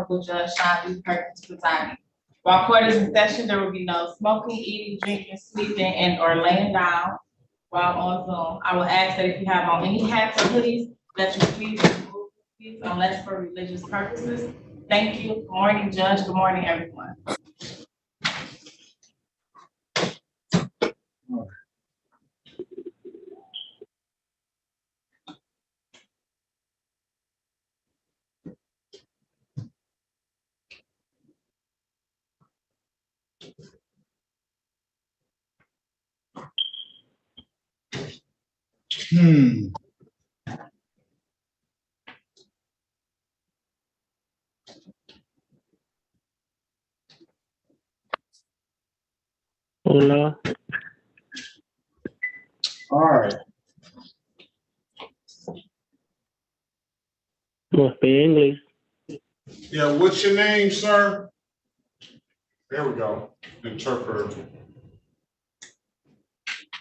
Honorable Judge Sean D. Perkins presiding. While court is in session, there will be no smoking, eating, drinking, sleeping, and or laying down while on Zoom. I will ask that if you have on any hats or hoodies, that you please remove these unless for religious purposes. Thank you. Good morning, Judge. Good morning, everyone. Hola. All right. No speak English. Yeah, what's your name, sir? There we go. Interpreter.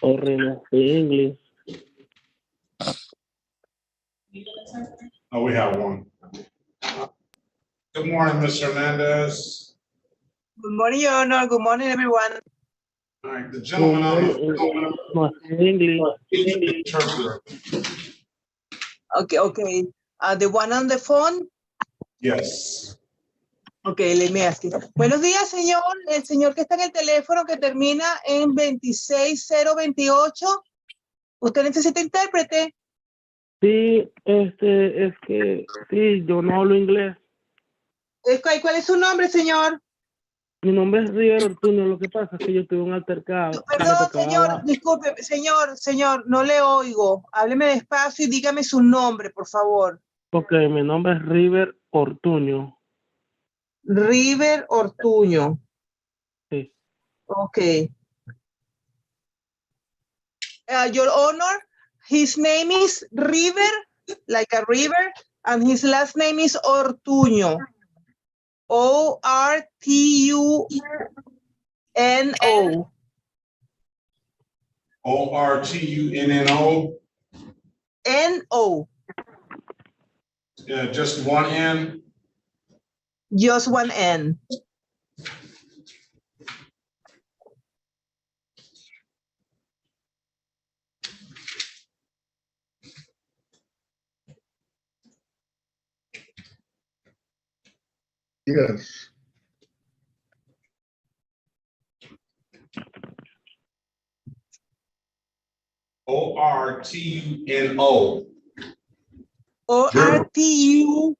Sorry, no speak English. Oh, we have one. Good morning, Ms. Hernandez. Good morning, Your Honor. Good morning, everyone. All right, the gentleman on No speak English. the interpreter. Okay. The one on the phone. Yes. Okay, let me ask you. Buenos días, señor. El señor que está en el teléfono que termina en 26028. ¿Usted necesita intérprete? Sí, es que, sí, yo no hablo inglés. ¿Cuál es su nombre, señor? Mi nombre es River Ortuño, lo que pasa es que yo tuve un altercado. Perdón, señor, disculpe, señor, no le oigo. Hábleme despacio y dígame su nombre, por favor. Ok, mi nombre es River Ortuño. River Ortuño. Sí. Ok. Your Honor, his name is River, like a river, and his last name is Ortuño. O-R-T-U-N-O. O-R-T-U-N-N-O. N-O. Just one N. Just one N. Yes. O-R-T-U-N-O. O-R-T-U-N-O.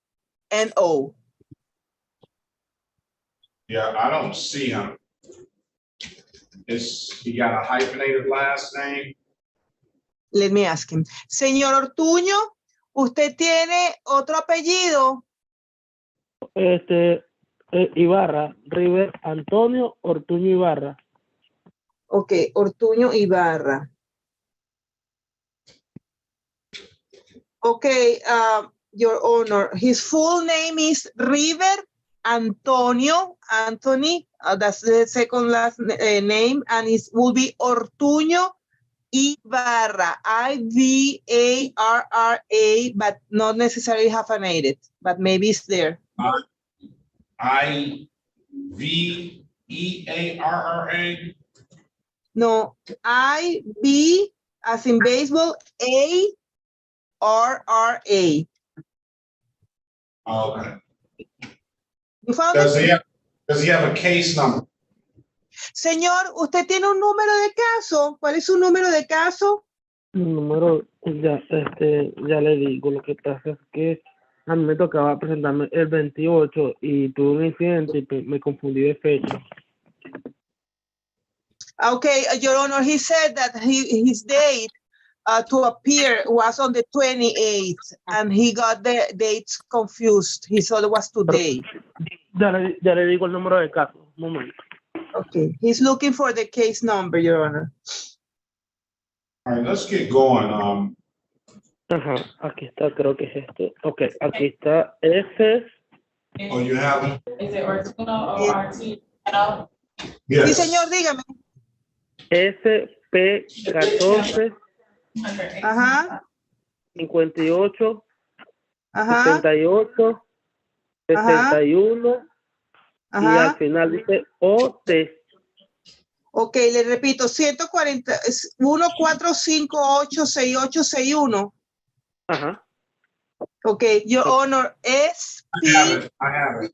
Yeah, I don't see him. He got a hyphenated last name. Let me ask him. Señor Ortuño, ¿usted tiene otro apellido? Ibarra, River Antonio Ortuño Ibarra. Ok, Ortuño Ibarra. Okay, Your Honor, his full name is River Antonio, Anthony, that's the second last name, and it will be Ortuño Ibarra, I-V-A-R-R-A, but not necessarily hyphenated, but maybe it's there. I-V-E-A-R-R-A? No, I-B as in baseball, A-R-R-A. Okay. You found Does it? he have a case number? Señor, ¿usted tiene un número de caso? ¿Cuál es su número de caso? Mi número, ya le digo, lo que pasa es que a mí me tocaba presentarme el 28 y tuve un incidente y me confundí de fecha. Okay, Your Honor, he said that his date to appear was on the 28th, and he got the dates confused. He thought it was today. Ya le digo el número de caso, un momento. Okay, he's looking for the case number, Your Honor. All right, let's get going. Ajá, aquí está, creo que es este. Ok, aquí está F. Oh, you have it? Is it Ortuño or R-T-U-N-O? Yes. Sí, señor, dígame. SP14 Ajá. 58 Ajá. 78 Ajá. 71 y al Ajá. final dice OT. Ok, le repito, 140, 145866861. Ajá. Ok, Your Honor, I have it, I have it.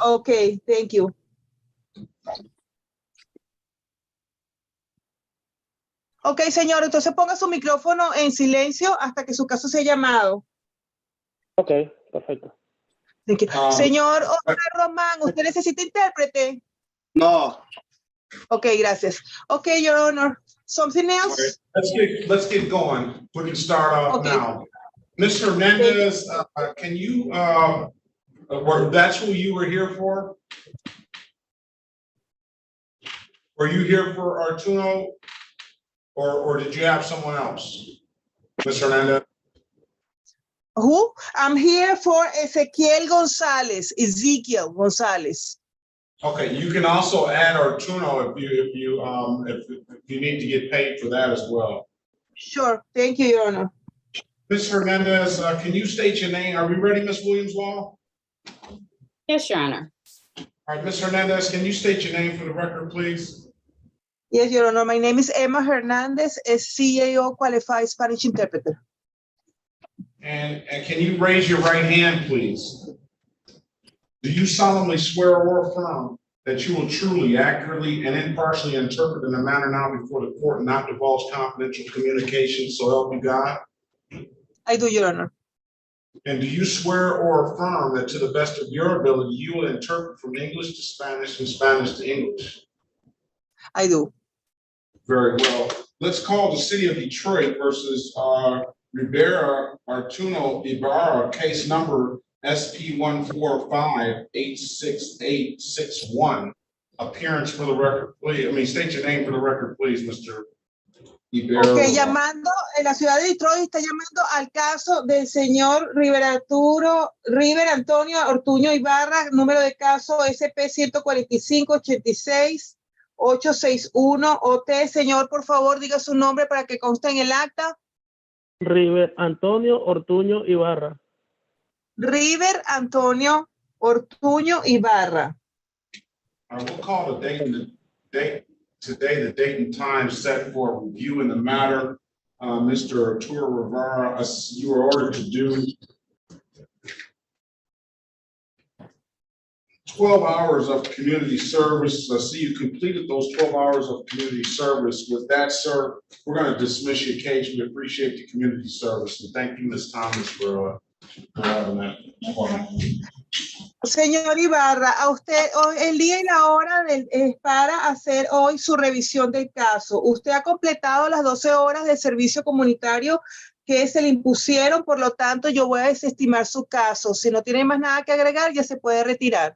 Ok, thank you. Ok, señor, entonces ponga su micrófono en silencio hasta que su caso sea llamado. Ok, perfecto. Thank you. Señor Oscar Román, ¿usted necesita intérprete? No. Ok, gracias. Ok, Your Honor. Something All else? right, let's get going. We can start off Okay. now. Ms. Hernandez, can you, that's who you were here for? Were you here for Arturo? Or did you have someone else? Ms. Hernandez? Who? I'm here for Ezequiel Gonzalez, Ezekiel Gonzalez. Okay, you can also add Arturo if you need to get paid for that as well. Sure, thank you, Your Honor. Ms. Hernandez, can you state your name? Are we ready, Ms. Williams-Law? Yes, Your Honor. All right, Ms. Hernandez, can you state your name for the record, please? Yes, Your Honor. My name is Emma Hernandez, a CAO qualified Spanish interpreter. And can you raise your right hand, please? Do you solemnly swear or affirm that you will truly, accurately, and impartially interpret in a manner now before the court and not divulge confidential communications, so help you God? I do, Your Honor. And do you swear or affirm that to the best of your ability, you will interpret from English to Spanish and Spanish to English? I do. Very well. Let's call the city of Detroit versus Rivera Arturo Ibarra, case number SP 145-86861. Appearance for the record, please. State your name for the record, please, Mr. Ibarra. Ok, llamando, en la ciudad de Detroit está llamando al caso del señor River Antonio Ortuño Ibarra, número de caso SP 145-86-861 OT. Señor, por favor, diga su nombre para que conste en el acta. River Antonio Ortuño Ibarra. River Antonio Ortuño Ibarra. We'll call the date today, the date and time set for review in the matter. Mr. Arturo Rivera, you are ordered to do 12 hours of community service. I see you completed those 12 hours of community service. With that, sir, we're going to dismiss your case. We appreciate the community service. And thank you, Ms. Thomas, for having that. Señor Ibarra, a usted el día y la hora es para hacer hoy su revisión del caso. Usted ha completado las 12 horas de servicio comunitario que se le impusieron, por lo tanto yo voy a desestimar su caso. Si no tiene más nada que agregar, ya se puede retirar.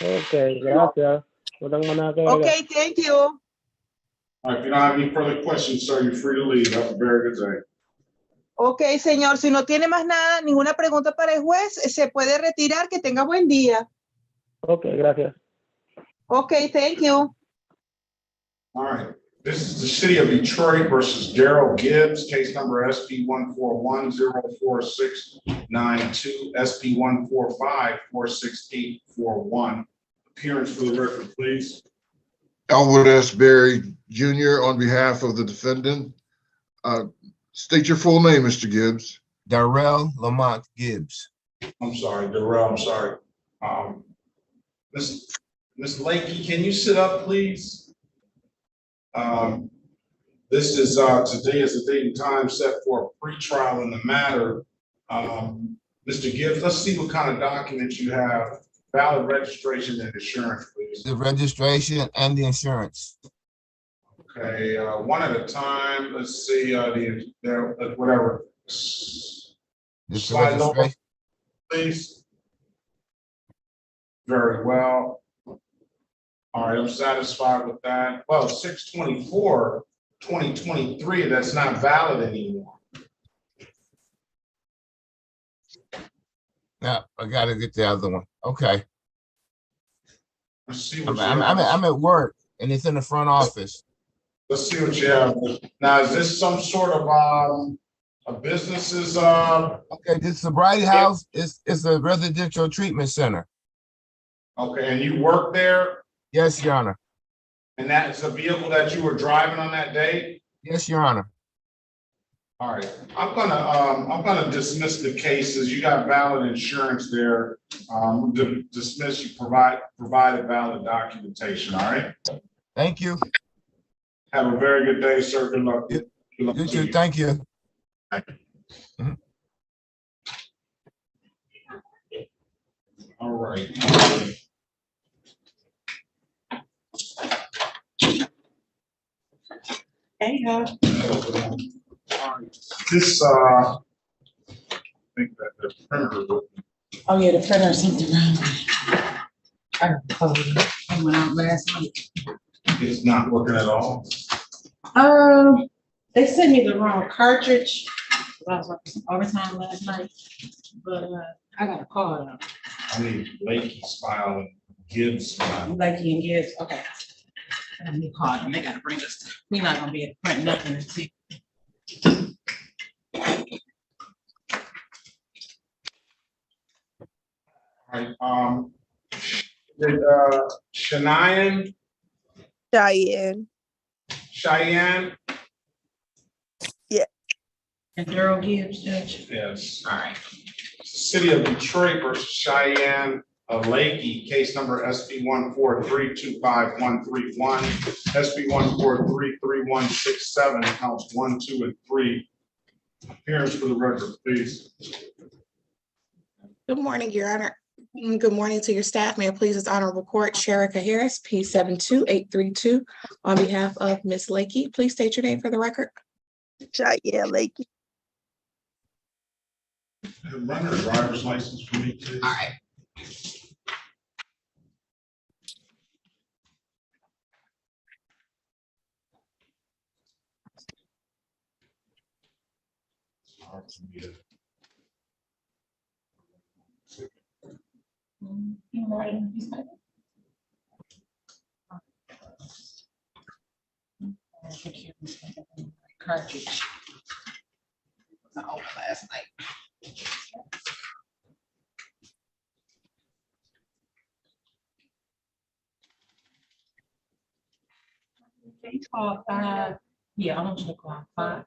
Ok, gracias. No tengo nada que agregar. Ok, thank you. All right, if you don't have any further questions, sir, you're free to leave. Have a very good day. Ok, señor, si no tiene más nada, ninguna pregunta para el juez, se puede retirar. Que tenga buen día. Ok, gracias. Ok, thank you. All right, this is the city of Detroit versus Daryl Gibbs, case number SP 141-04692, SP 145-46841. Appearance for the record, please. Elwood S. Berry Jr. on behalf of the defendant. State your full name, Mr. Gibbs. Darrell Lamont Gibbs. I'm sorry, Darrell, I'm sorry. Ms. Lakey, can you sit up, please? This is, today is the date and time set for a pre-trial in the matter. Mr. Gibbs, let's see what kind of documents you have. Valid registration and insurance, please. The registration and the insurance. Okay, one at a time. Let's see, whatever. The Slide over, registration. please. Very well. All right, I'm satisfied with that. Well, 6/24/2023, that's not valid anymore. Yeah, I gotta get the other one. Okay. Let's see what I'm at work and it's in the front office. Let's see what you have. Now, is this some sort of A business is, Okay, this sobriety house is a residential treatment center. okay, and you work there, Yes, Your Honor. and that is a vehicle that you were driving on that day? Yes, Your Honor. All right, I'm gonna dismiss the cases. You got valid insurance there. Dismiss, you provided valid documentation, all right? Thank you. Have a very good day, sir. Good luck. Good luck You to too. Thank you. All right. Hey, y'all. This, I think that the printer Oh, yeah, the printer sent it around. I got the code. I went out last night. is not working at all. They sent me the wrong cartridge. I was working some overtime last night, but, I got a call though. I need Lakey's file and Gibbs file. Lucky and Gibbs, okay. Let me call them, they gotta bring us, we're not gonna be able to print nothing until. All right, did, Cheyenne, And Daryl Gibbs, Judge. yes. All right. City of Detroit versus Cheyenne of Lakey, case number SB 143-25131, SB 143-3167, counts 1, 2, and 3. Appearance for the record, please. Good morning, Your Honor. Good morning to your staff. May it please this honorable court, Sherika Harris, P 72832, on behalf of Ms. Lakey. Please state your name for the record. Cheyenne Lakey. Run her driver's license for me, please. All right. Hard for me to- You write it, you say it. Cartridge. It was open last night. They call 5, yeah, I want you to call 5.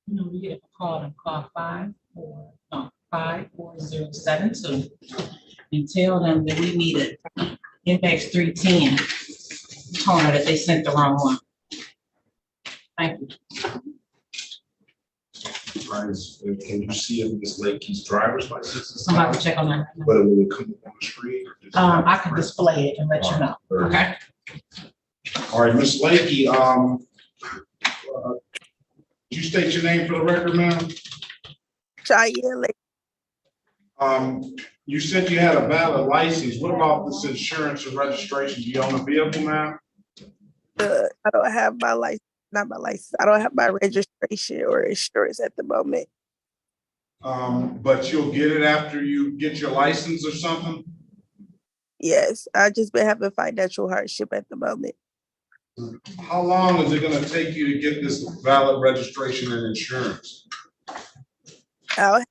You know, you get a call and call 54072 and tell them that we need a index 310 toner that they sent the wrong one. Thank you. Can you see if Ms. Lakey's driver's license is? Somebody check on that. But it will come up on the screen? or just- I can display it and let you know, okay? All right, Ms. Lakey, did you state your name for the record, ma'am? Cheyenne Lakey. You said you had a valid license. What about this insurance and registration? Do you own a vehicle, ma'am? I don't have my license, not my license. I don't have my registration or insurance at the moment. But you'll get it after you get your license or something? Yes, I just been having financial hardship at the moment. How long is it gonna take you to get this valid registration and insurance? I've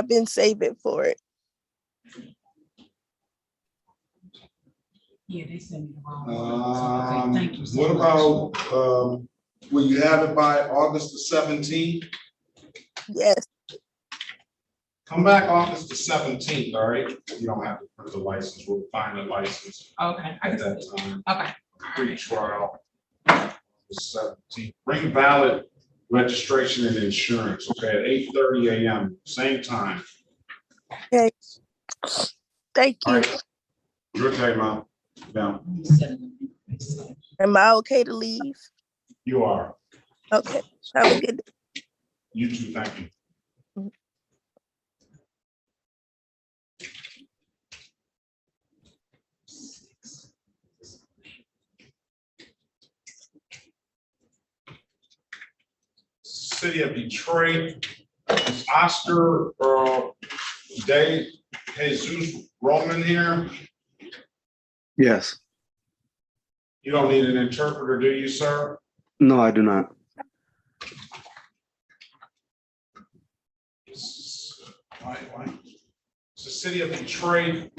been saving for it. Yeah, they sent me the wrong one. Okay, thank you so What much. about, will you have it by August the 17th? Yes, Come back August the 17th, all right? You don't have to print the license, we'll find the license Okay, at that time. okay. Pre-trial. The 17th. Bring valid registration and insurance, okay, at 8:30 a.m., same time. thank All you. right. Good day, ma'am. Now, Am I okay to leave? you are. Okay, have a good day. You too, thank you. City of Detroit, is Oscar De Jesus Roman here? Yes. You don't need an interpreter, do you, sir? No, I do not. Right. It's the city of Detroit.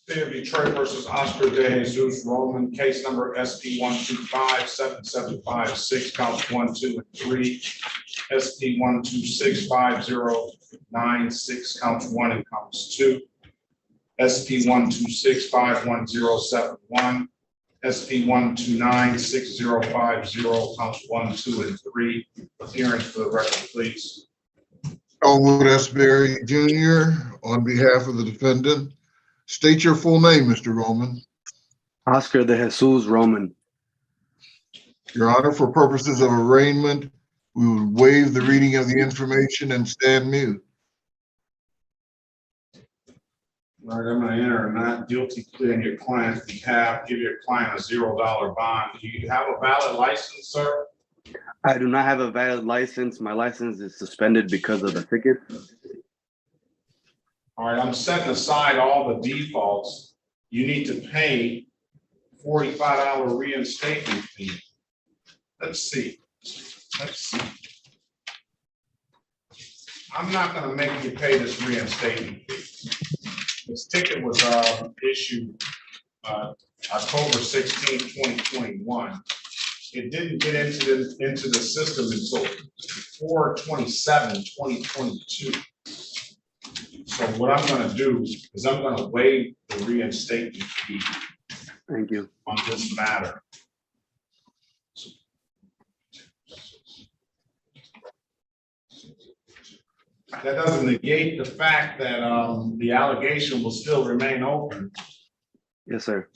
City of Detroit versus Oscar De Jesus Roman, case number SP 125-7756, counts 1, 2, and 3. SP 126-5096, counts 1 and counts 2. SP 126-51071. SP 129-6050, counts 1, 2, and 3. Appearance for the record, please. Elwood S. Berry Jr. on behalf of the defendant. State your full name, Mr. Roman. Oscar de Jesus Roman. Your Honor, for purposes of arraignment, we would waive the reading of the information and stand mute. All right, I'm going to enter a not guilty plea on your client's behalf, give your client a $0 bond. Do you have a valid license, sir? I do not have a valid license. My license is suspended because of the ticket. All right, I'm setting aside all the defaults. You need to pay $45 reinstatement fee. Let's see. I'm not going to make you pay this reinstatement fee. This ticket was issued October 16, 2021. It didn't get into the system until 4/27/2022. So what I'm going to do is I'm going to waive the reinstatement fee. Thank you. On this matter. That doesn't negate the fact that the allegation will still remain open. Yes, sir.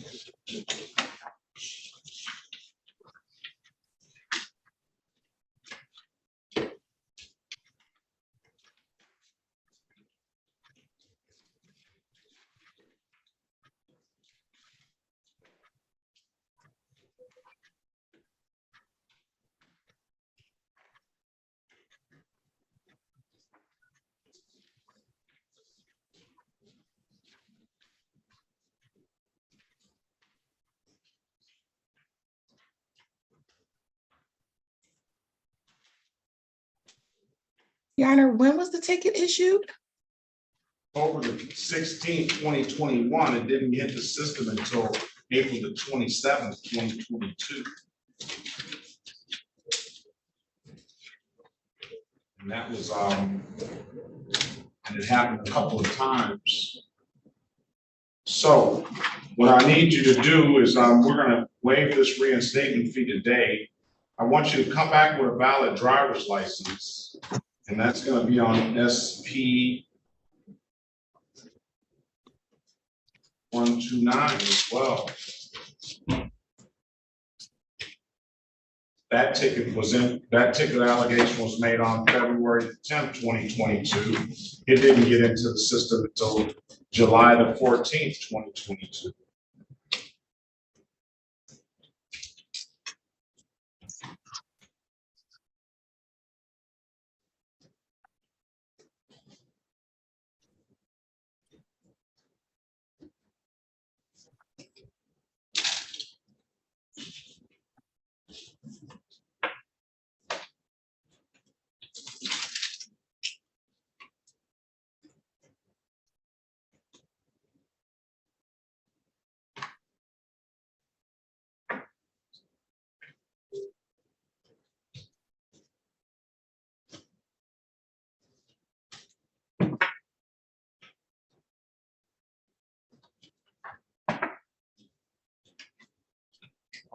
Your Honor, when was the ticket issued? Over the 16th, 2021, it didn't hit the system until April the 27th, 2022. And that was, and it happened a couple of times. So what I need you to do is we're gonna waive this reinstatement fee today. I want you to come back with a valid driver's license, and that's gonna be on SP 129 as well. That ticket allegation was made on February 10th, 2022. It didn't get into the system until July the 14th, 2022.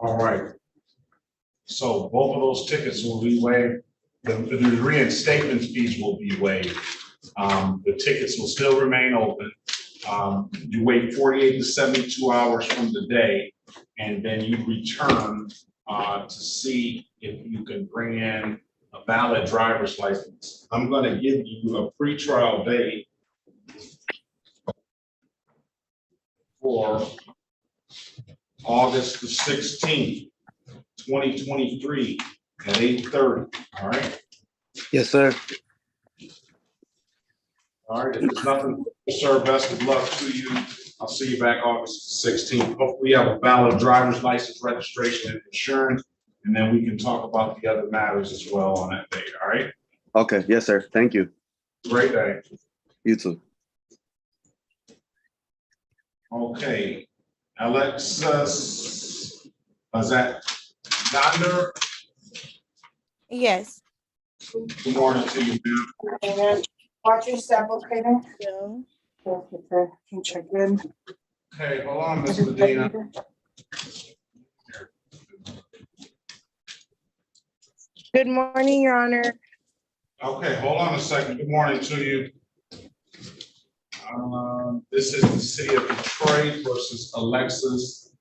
All right. So both of those tickets will be waived. The reinstatement fees will be waived. The tickets will still remain open. You wait 48 to 72 hours from the day, and then you return to see if you can bring in a valid driver's license. I'm going to give you a pretrial date for August the 16th, 2023 at 8:30. All right. Yes, sir. All right. If there's nothing, sir, best of luck to you. I'll see you back August 16th. Hopefully you have a valid driver's license, registration, and insurance, and then we can talk about the other matters as well on that day. All right. Okay. Yes, sir. Thank you. Great day. You too. Okay. Alexis, is that Gonder? Yes. Good morning to you, ma'am. Watch your step, okay? Can check in. Hey, hold on, Ms. Medina. Good morning, Your Honor. Okay, hold on a second. Good morning to you. This is the city of Detroit versus Alexis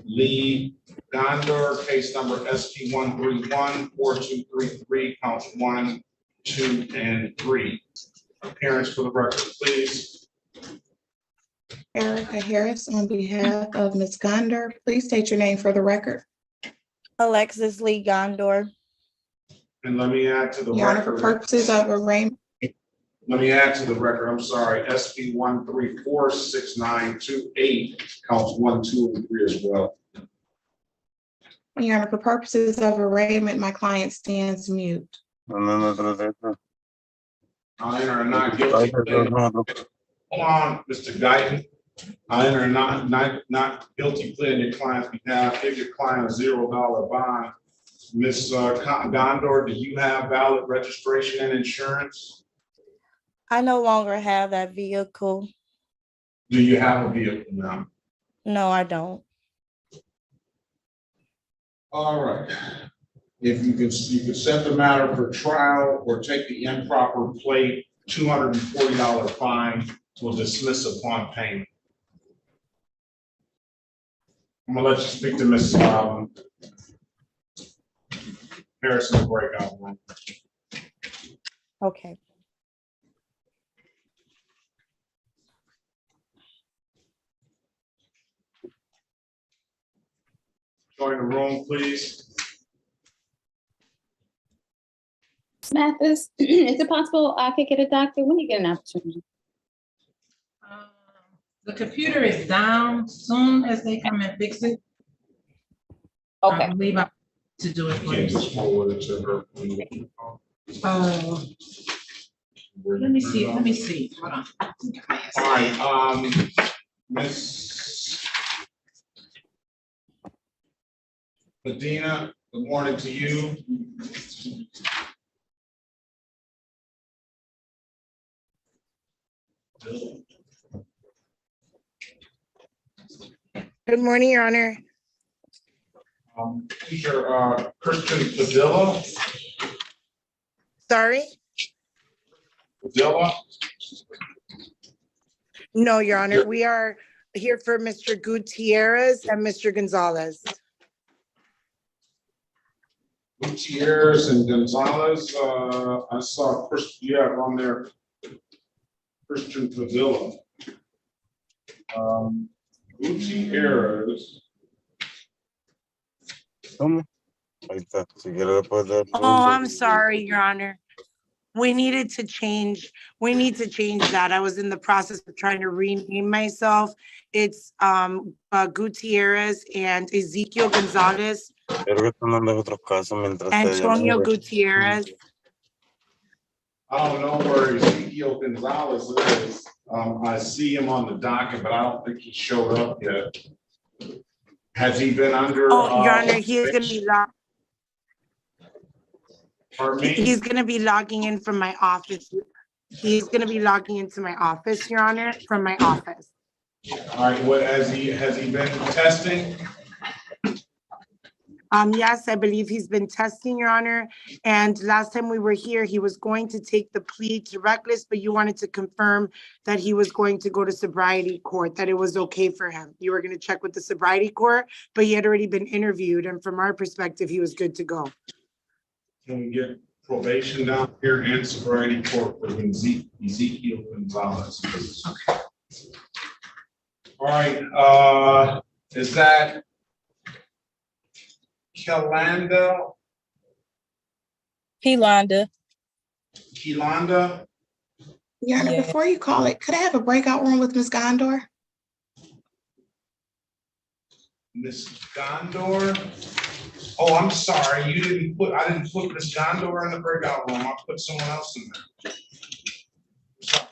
Lee Gondor, case number SP 131-4233, counts 1, 2, and 3. Appearance for the record, please. Erica Harris on behalf of Ms. Gondor. Please state your name for the record. Alexis Lee Gondor. And let me add to the Your Honor, for record. purposes of arraignment. Let me add to the record, I'm sorry, SP 1346928, counts 1, 2, and 3 as well. Your Honor, for purposes of arraignment, my client stands mute. I enter a not guilty plea. Hold on, Mr. Guyton. I enter a not guilty plea on your client's behalf. Give your client a $0 bond. Ms. Gondor, do you have valid registration and insurance? I no longer have that vehicle. Do you have a vehicle now? No, I don't. All right. If you could set the matter for trial or take the improper plate, $240 fine will dismiss upon payment. I'm gonna let you speak to Ms. Harrison breakout room. Okay. Join the room, please. Mathis, is it possible I could get a doctor when you get an opportunity? The computer is down. Soon as they come and fix it, Okay. I believe I'm to do it for Can't you. just forward it to her. Let me see, hold on. All right, Ms. Medina, good morning to you. Good morning, Your Honor. Teacher Christian Padilla. Sorry? Padilla. No, Your Honor. We are here for Mr. Gutierrez and Mr. Gonzalez. Gutierrez and Gonzalez, I saw Chris, you have on there Christian Padilla. Gutierrez. Oh, I'm sorry, Your Honor. We need to change that. I was in the process of trying to rename myself. It's Gutierrez and Ezekiel Gonzalez. Antonio Gutierrez. I don't know where Ezekiel Gonzalez is. I see him on the docket, but I don't think he showed up yet. Has he been under? Oh, Your Honor, he is going to be logged. Pardon me? He's going to be logging in from my office. He's going to be logging into my office, Your Honor, from my office. All right, what has he been testing? Yes, I believe he's been testing, Your Honor. And last time we were here, he was going to take the plea to reckless, but you wanted to confirm that he was going to go to sobriety court, that it was okay for him. You were going to check with the sobriety court, but he had already been interviewed. And from our perspective, he was good to go. Can we get probation down here and sobriety court for Ezekiel Gonzalez, please? Okay. All right, is that Kelanda, Kelanda. Kelanda. Your Honor, Yeah. before you call it, could I have a breakout room with Ms. Gondor? Miss Gondor. Oh, I'm sorry, I didn't put Miss Gondor in the breakout room, I put someone else in there. Sorry.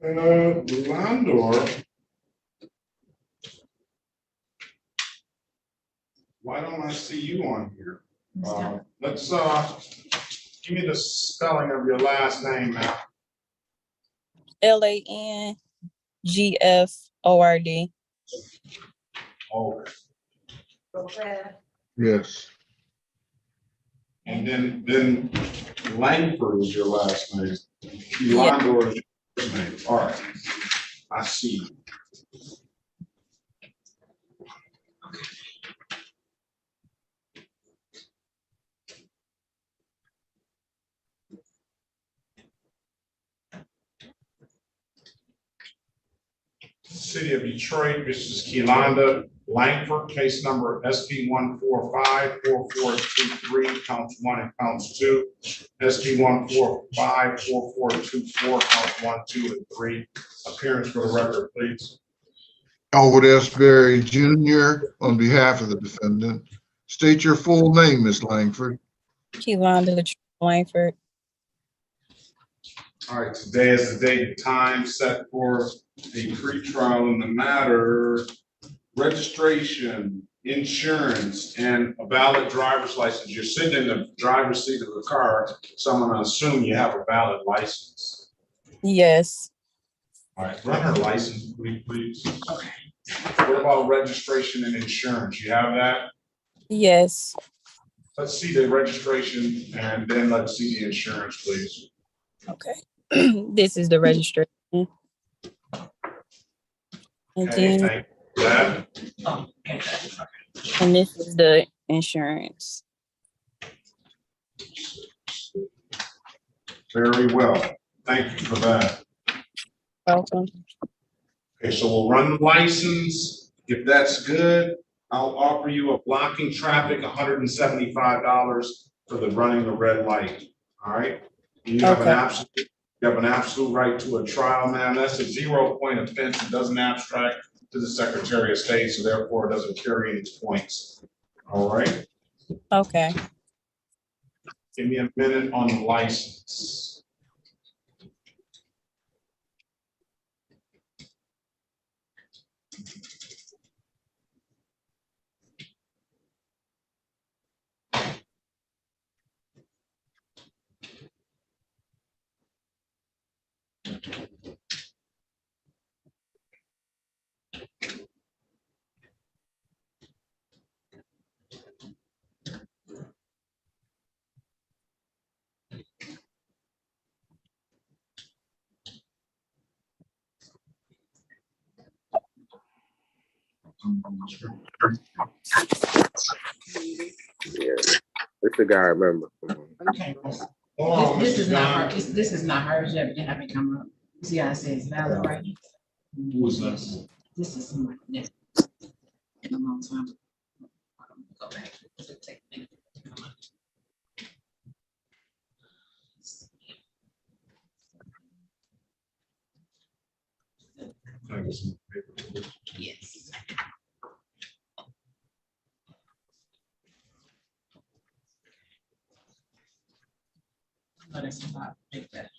Landor. Why don't I see you on here? Let's, give me the spelling of your last name now. LANGFORD. Okay. Yes. And then Langford is your last name. Yeah. Landor is your first name. All right. I see. City of Detroit, Mrs. Kelanda Langford, case number SP 1454423, counts 1 and counts 2. SP 1454424, counts 1, 2, and 3. Appearance for the record, please. Elwood S. Berry Jr. on behalf of the defendant. State your full name, Ms. Langford. Kelanda Latrice Langford. All right, today is the date and time set for a pretrial in the matter. Registration, insurance, and a valid driver's license. You're sitting in the driver's seat of the car, so I'm gonna assume you have a valid license. Yes. All right, run her license, please. Okay. What about registration and insurance? You have that? Yes. Let's see the registration and then let's see the insurance, please. Okay. This is the registration. And Okay, then, thank you for that. and this is the insurance. Very well. Thank you for that. Welcome. Okay, so we'll run the license. If that's good, I'll offer you a blocking traffic, $175 for the running the red light. All right? You have Okay. an absolute right to a trial, ma'am. That's a 0-point offense. It doesn't abstract to the Secretary of State, so therefore it doesn't carry any points. All right? Okay. Give me a minute on the license. Yeah, it's the guy I remember. Okay. Oh, This Mr. is not Don. her, this is not hers yet, but then have it come up. See how it says valid, right? Who was that? This is somebody that in a long time. Go back. It'll take a minute to come up. Yes. But it's about take that.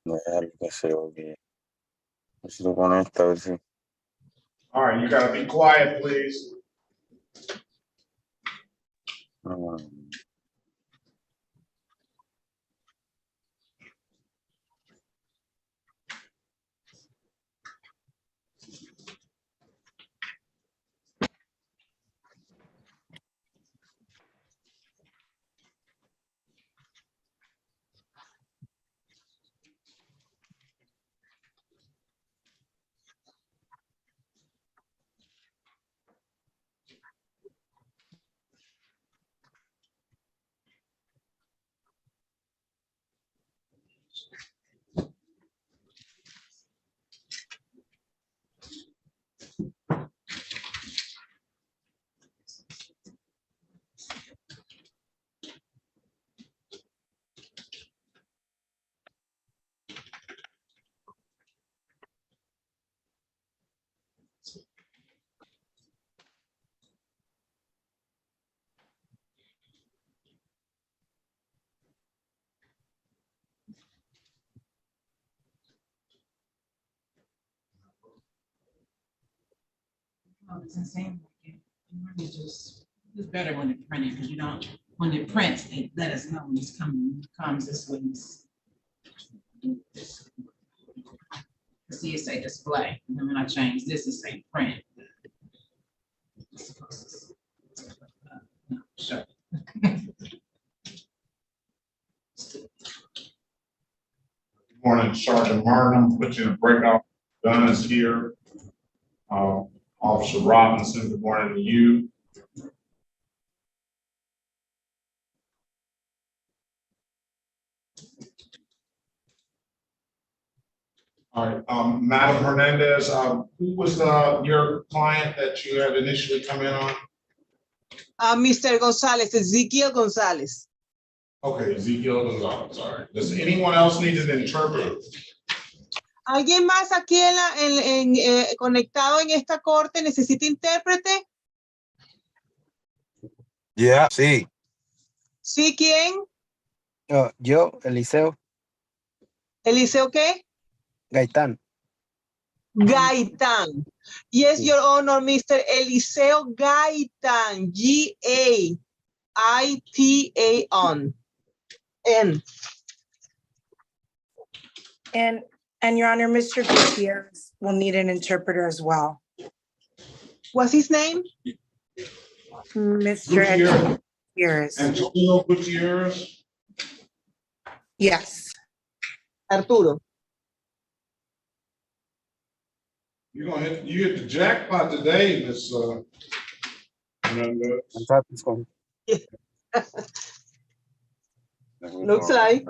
Yeah, I can say again. This is the one on Thursday. All right, you gotta be quiet, please. Oh, it's insane. It's better when it printed, because you don't, when it prints, they let us know when it's coming, when it comes, this way. See, it say display, and then when I change this, it say print. No, sure. Good morning, Sergeant Martin. Put you in a breakout. Dunn is here. Officer Robinson, good morning to you. All right, Madam Hernandez, who was your client that you had initially come in on? Mr. Gonzalez, Ezekiel Gonzalez. Okay, Ezekiel Gonzalez, all right. Does anyone else need an interpreter? ¿Alguien más aquí conectado en esta corte necesita intérprete? Yeah, sí. ¿Sí, quién? Yo, Eliseo ¿Eliseo qué? Gaitán. Gaitán. Yes, Your Honor, Mr. Eliseo Gaitán. G-A-I-T-A-N. And Your Honor, Mr. Gutierrez will need an interpreter as well. What's his name? Mr. Gutierrez. Antonio Gutierrez? Yes. Arturo. You hit the jackpot today, Miss Hernandez. Looks like.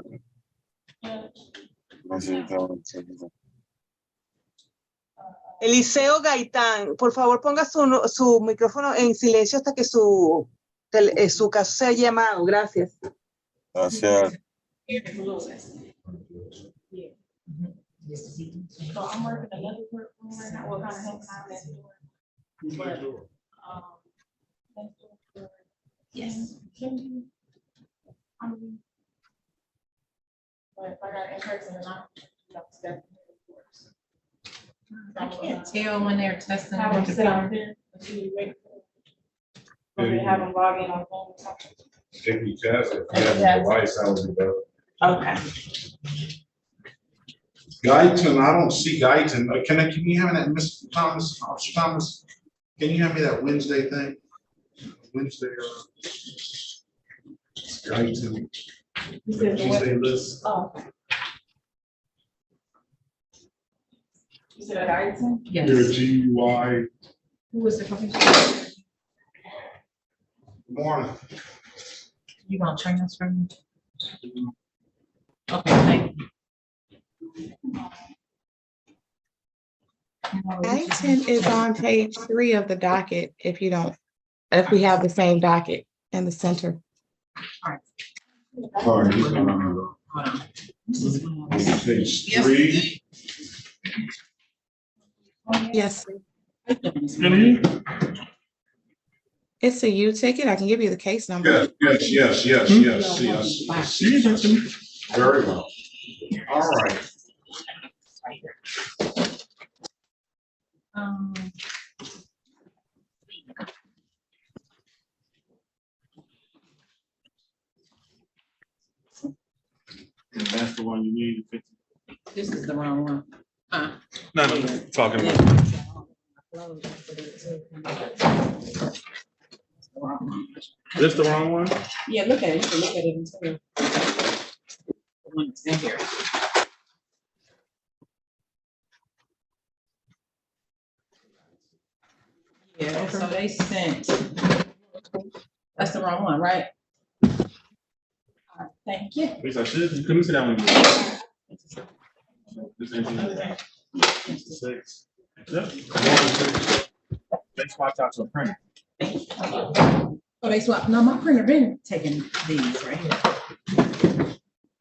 Eliseo Gaitán, por favor ponga su micrófono en silencio hasta que su caso sea llamado. Gracias. Gracias. So I'm working another work room right now. What kind of help I'm yes. But if I got in person and I can't tell when they're testing. have them sit out there until you wait for them. Or they have them log in on phone or something. If you test, if you have a device, that would be better. Okay. Guyton, I don't see Guyton. Can you have that, Mr. Thomas, Officer Thomas? Can you have me that Wednesday thing? Wednesday Guyton. Tuesday list. Oh. You said a Guyton? Yes. GUI. Who was the commissioner? Good morning. You gonna train us from? Okay, thank you. Item is on page 3 of the docket, if we have the same docket in the center. All right. Page 3. Yes. It's a U ticket. I can give you the case number. Yes. Very well. All right. That's the one you need. This is the wrong one. No, talking about. This the wrong one? Yeah, look at it. You can look at it and tell. The one that's in here. Yeah, so they sent. That's the wrong one, right? All right, thank you. At least I should. Let me sit down with you. This ain't it. 6. Yep. They swapped out to a printer. Oh, they swapped. No, my printer been taking these right here.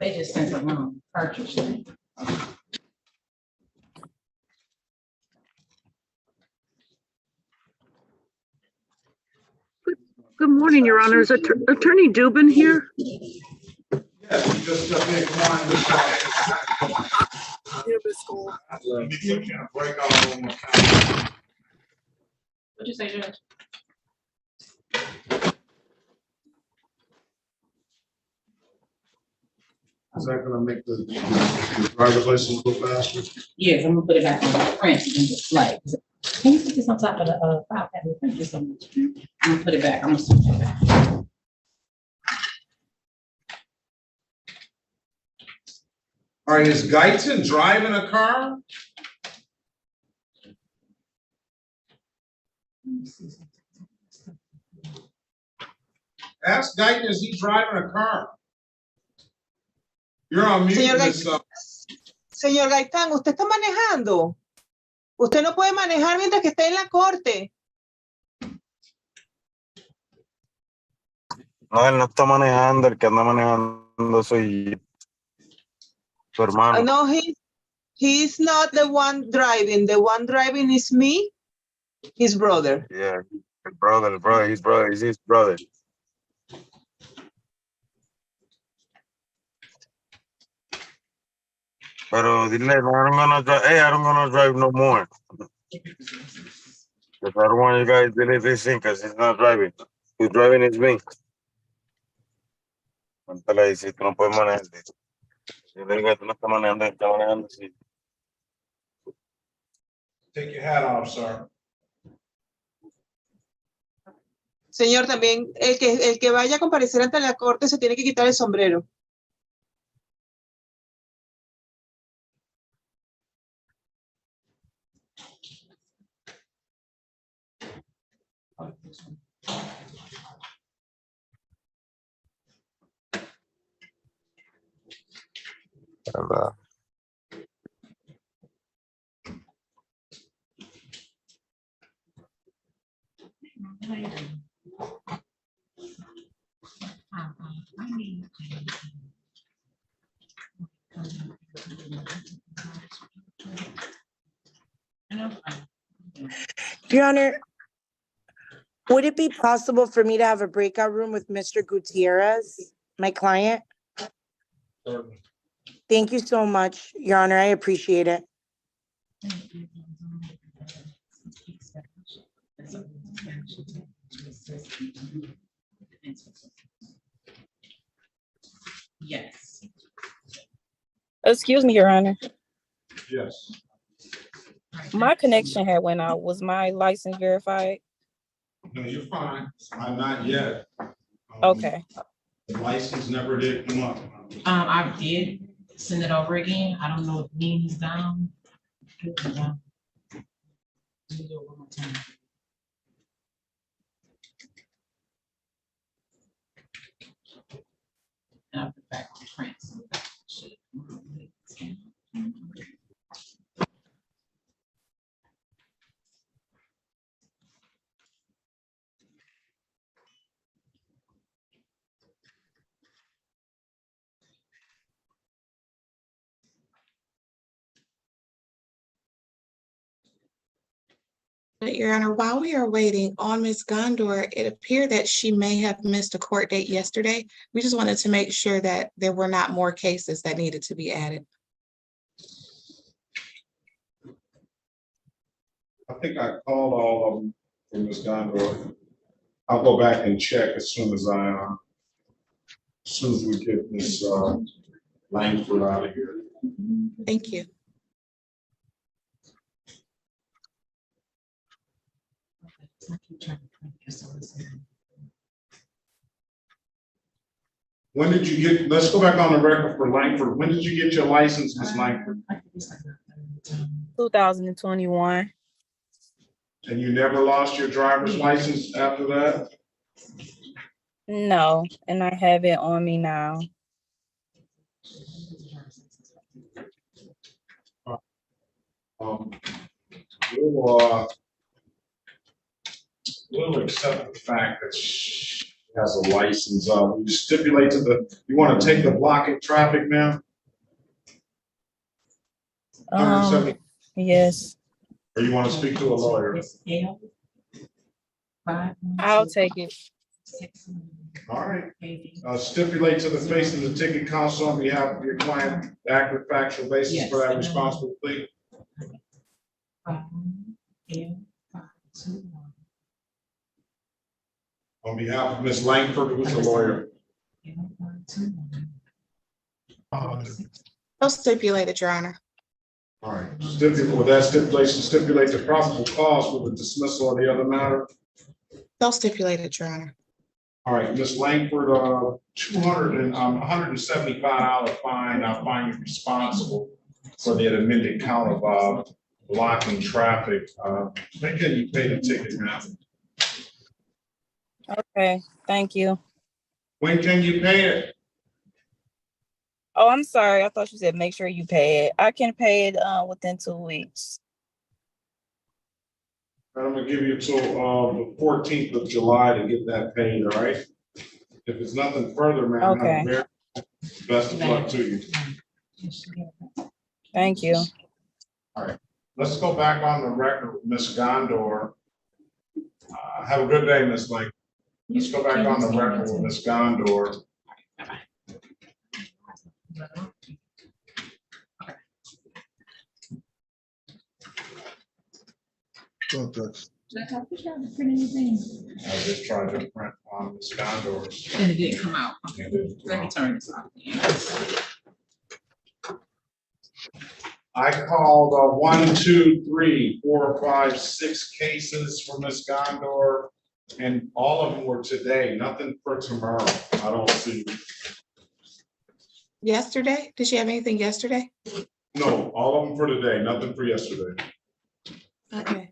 They just sent the wrong cartridge. Good morning, Your Honor. Is Attorney Dubin here? Yes, you just stepped in. Come on. Let me put you in a breakout room. What'd you say, Judge? Is that gonna make the driver's license go faster? Yes, I'm gonna put it back on the print and just like. Can you put this on top of the file cabinet? Thank you so much. I'm gonna put it back. I'm gonna switch it back. All right, is Guyton driving a car? Ask Guyton, is he driving a car? You're on mute, Señor Gaitán, ¿usted está manejando? Usted no puede manejar mientras que está en la corte. No, él no está manejando, el que anda manejando soy su hermano. No, he's not the one driving. The one driving is me, his brother. Yeah, his brother, he's his brother. Pero dile, no, I don't gonna drive no more. Because I don't want you guys to delete this thing because he's not driving. Who's driving is me. Cuéntale ahí, si tú no puedes manejar. Dile que tú no estás manejando, está manejando, sí. Take your hat off, sir. Señor, también el que vaya a comparecer ante la corte se tiene que quitar el sombrero. Your Honor, would it be possible for me to have a breakout room with Mr. Gutierrez, my client? Thank you so much, Your Honor. I appreciate it. Yes. Excuse me, Your Honor. Yes. My connection had went out. Was my license verified? No, you're fine. I'm not yet. Okay. The license never did come up. I did send it over again. I don't know if means down. Let me do it one more time. And I'll put back on print. So that should- Your Honor, while we are waiting on Ms. Gondor, it appeared that she may have missed a court date yesterday. We just wanted to make sure that there were not more cases that needed to be added. I think I called all of them for Ms. Gondor. I'll go back and check as soon as we get Ms. Langford out of here. Thank you. When did you get, let's go back on the record for Langford. When did you get your license, Ms. Langford? 2021. And you never lost your driver's license after that? No, and I have it on me now. We'll accept the fact that she has a license. You stipulate to you want to take the blocking traffic now? Yes. Or you want to speak to a lawyer? I'll take it. All right. Stipulate to the face of the ticket counsel on behalf of your client, the accurate factual basis for that responsible plea. On behalf of Ms. Langford, who's the lawyer. So stipulated, Your Honor. All right. With that stipulation, stipulate the probable cause for the dismissal of the other matter. So stipulated, Your Honor. All right, Ms. Langford, $175 fine. I'll find you responsible for the amended count of blocking traffic. When can you pay the ticket, ma'am? Okay, thank you. When can you pay it? Oh, I'm sorry. I thought you said make sure you pay it. I can pay it within 2 weeks. I'm gonna give you till the 14th of July to get that paid, all right? If it's nothing further, ma'am, Okay. Best of luck to you. Thank you. All right, let's go back on the record with Ms. Gondor. Have a good day, Ms. Lake. Let's go back on the record with Ms. Gondor. Jack, I wish I had to print anything. I just tried to print on Ms. Gondor's. And it didn't come out. Okay. Let me turn this off. I called 1, 2, 3, 4, 5, 6 cases for Ms. Gondor, and all of them were today, nothing for tomorrow. I don't see. Yesterday? Did she have anything yesterday? No, all of them for today, nothing for yesterday. Okay.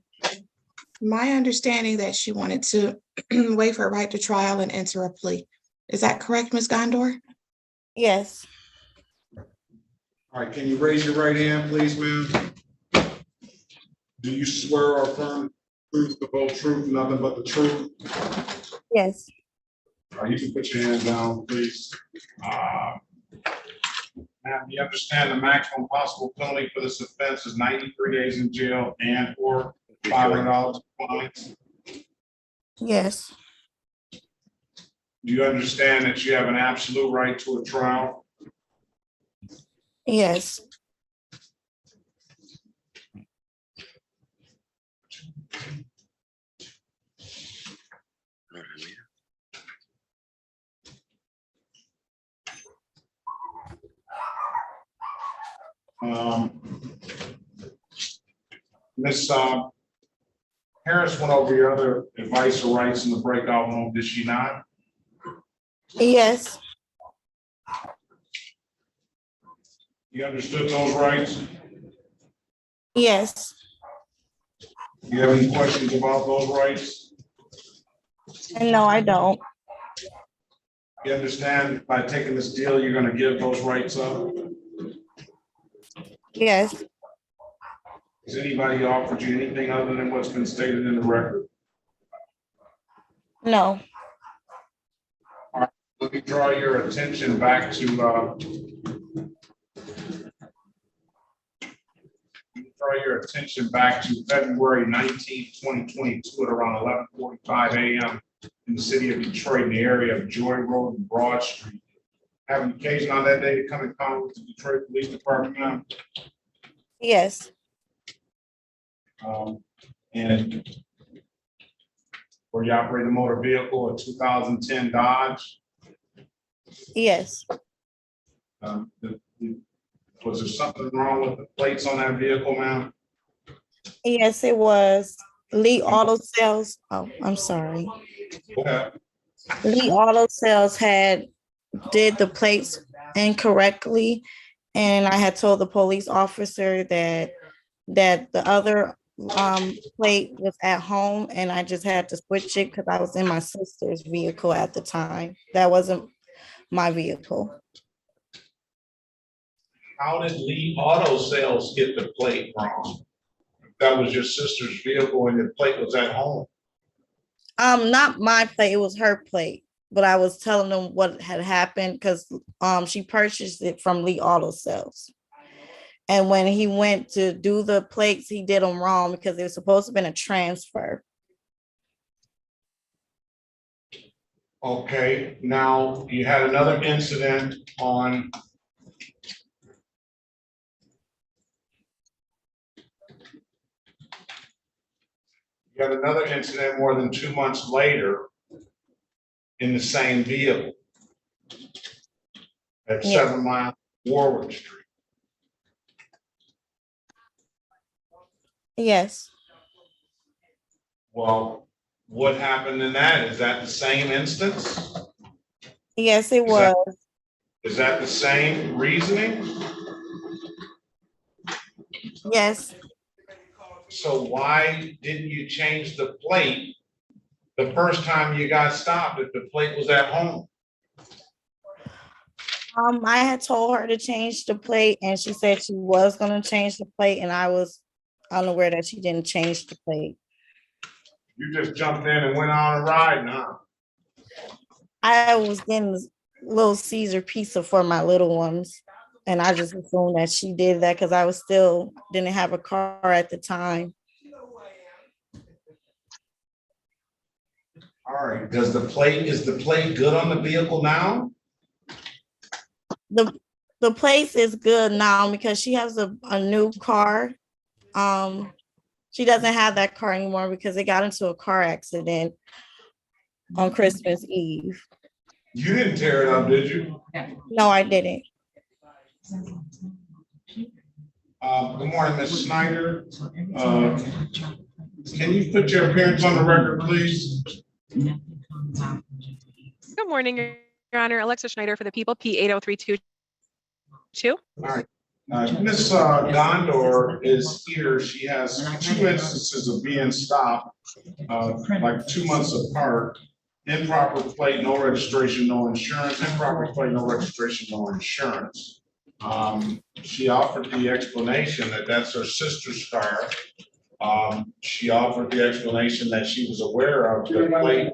My understanding that she wanted to waive her right to trial and enter a plea. Is that correct, Ms. Gondor? Yes. All right, can you raise your right hand, please, ma'am? Do you swear or affirm truth, the whole truth, nothing but the truth? Yes. All right, you can put your hand down, please. Ma'am, you understand the maximum possible penalty for this offense is 93 days in jail and or $500 fines? Yes. Do you understand that you have an absolute right to a trial? Yes. Ms. Harris went over your other advice or rights in the breakout room, did she not? Yes. You understood those rights? Yes. Do you have any questions about those rights? No, I don't. You understand by taking this deal, you're going to give those rights up? Yes. Has anybody offered you anything other than what's been stated in the record? No. All right, let me draw your attention back to February 19th, 2022 at around 11:45 a.m. in the city of Detroit in the area of Joy Road and Broad Street. Have an occasion on that day to come in contact with the Detroit Police Department, ma'am? Yes. And were you operating a motor vehicle, a 2010 Dodge? Yes, Was there something wrong with the plates on that vehicle, ma'am? yes, it was. Lee Auto Sales, oh, I'm sorry. Go ahead. Lee Auto Sales did the plates incorrectly. And I had told the police officer that the other plate was at home and I just had to switch it because I was in my sister's vehicle at the time. That wasn't my vehicle. How did Lee Auto Sales get the plate wrong? That was your sister's vehicle and your plate was at home. Not my plate, it was her plate. But I was telling them what had happened because she purchased it from Lee Auto Sales. And when he went to do the plates, he did them wrong because it was supposed to have been a transfer. Okay, now you had another incident on more than 2 months later in the same vehicle at 7 Mile Warwick Street. Yes. Well, what happened in that? Is that the same instance? Yes, it was. Is that the same reasoning? Yes. So why didn't you change the plate the first time you got stopped if the plate was at home? I had told her to change the plate and she said she was gonna change the plate and I was unaware that she didn't change the plate. You just jumped in and went on a ride now. I was getting little Caesar pizza for my little ones. And I just assumed that she did that because I was still didn't have a car at the time. All right, is the plate good on the vehicle now? The place is good now because she has a new car. She doesn't have that car anymore because they got into a car accident on Christmas Eve. You didn't tear it up, did you? No, I didn't. Good morning, Ms. Snyder. Can you put your appearance on the record, please? Good morning, Your Honor. Alexa Schneider for the people, P80322. All right. Ms. Gondor is here. She has 2 instances of being stopped, like 2 months apart. Improper plate, no registration, no insurance. Improper plate, no registration, no insurance. She offered the explanation that that's her sister's car. She offered the explanation that she was aware of the plate,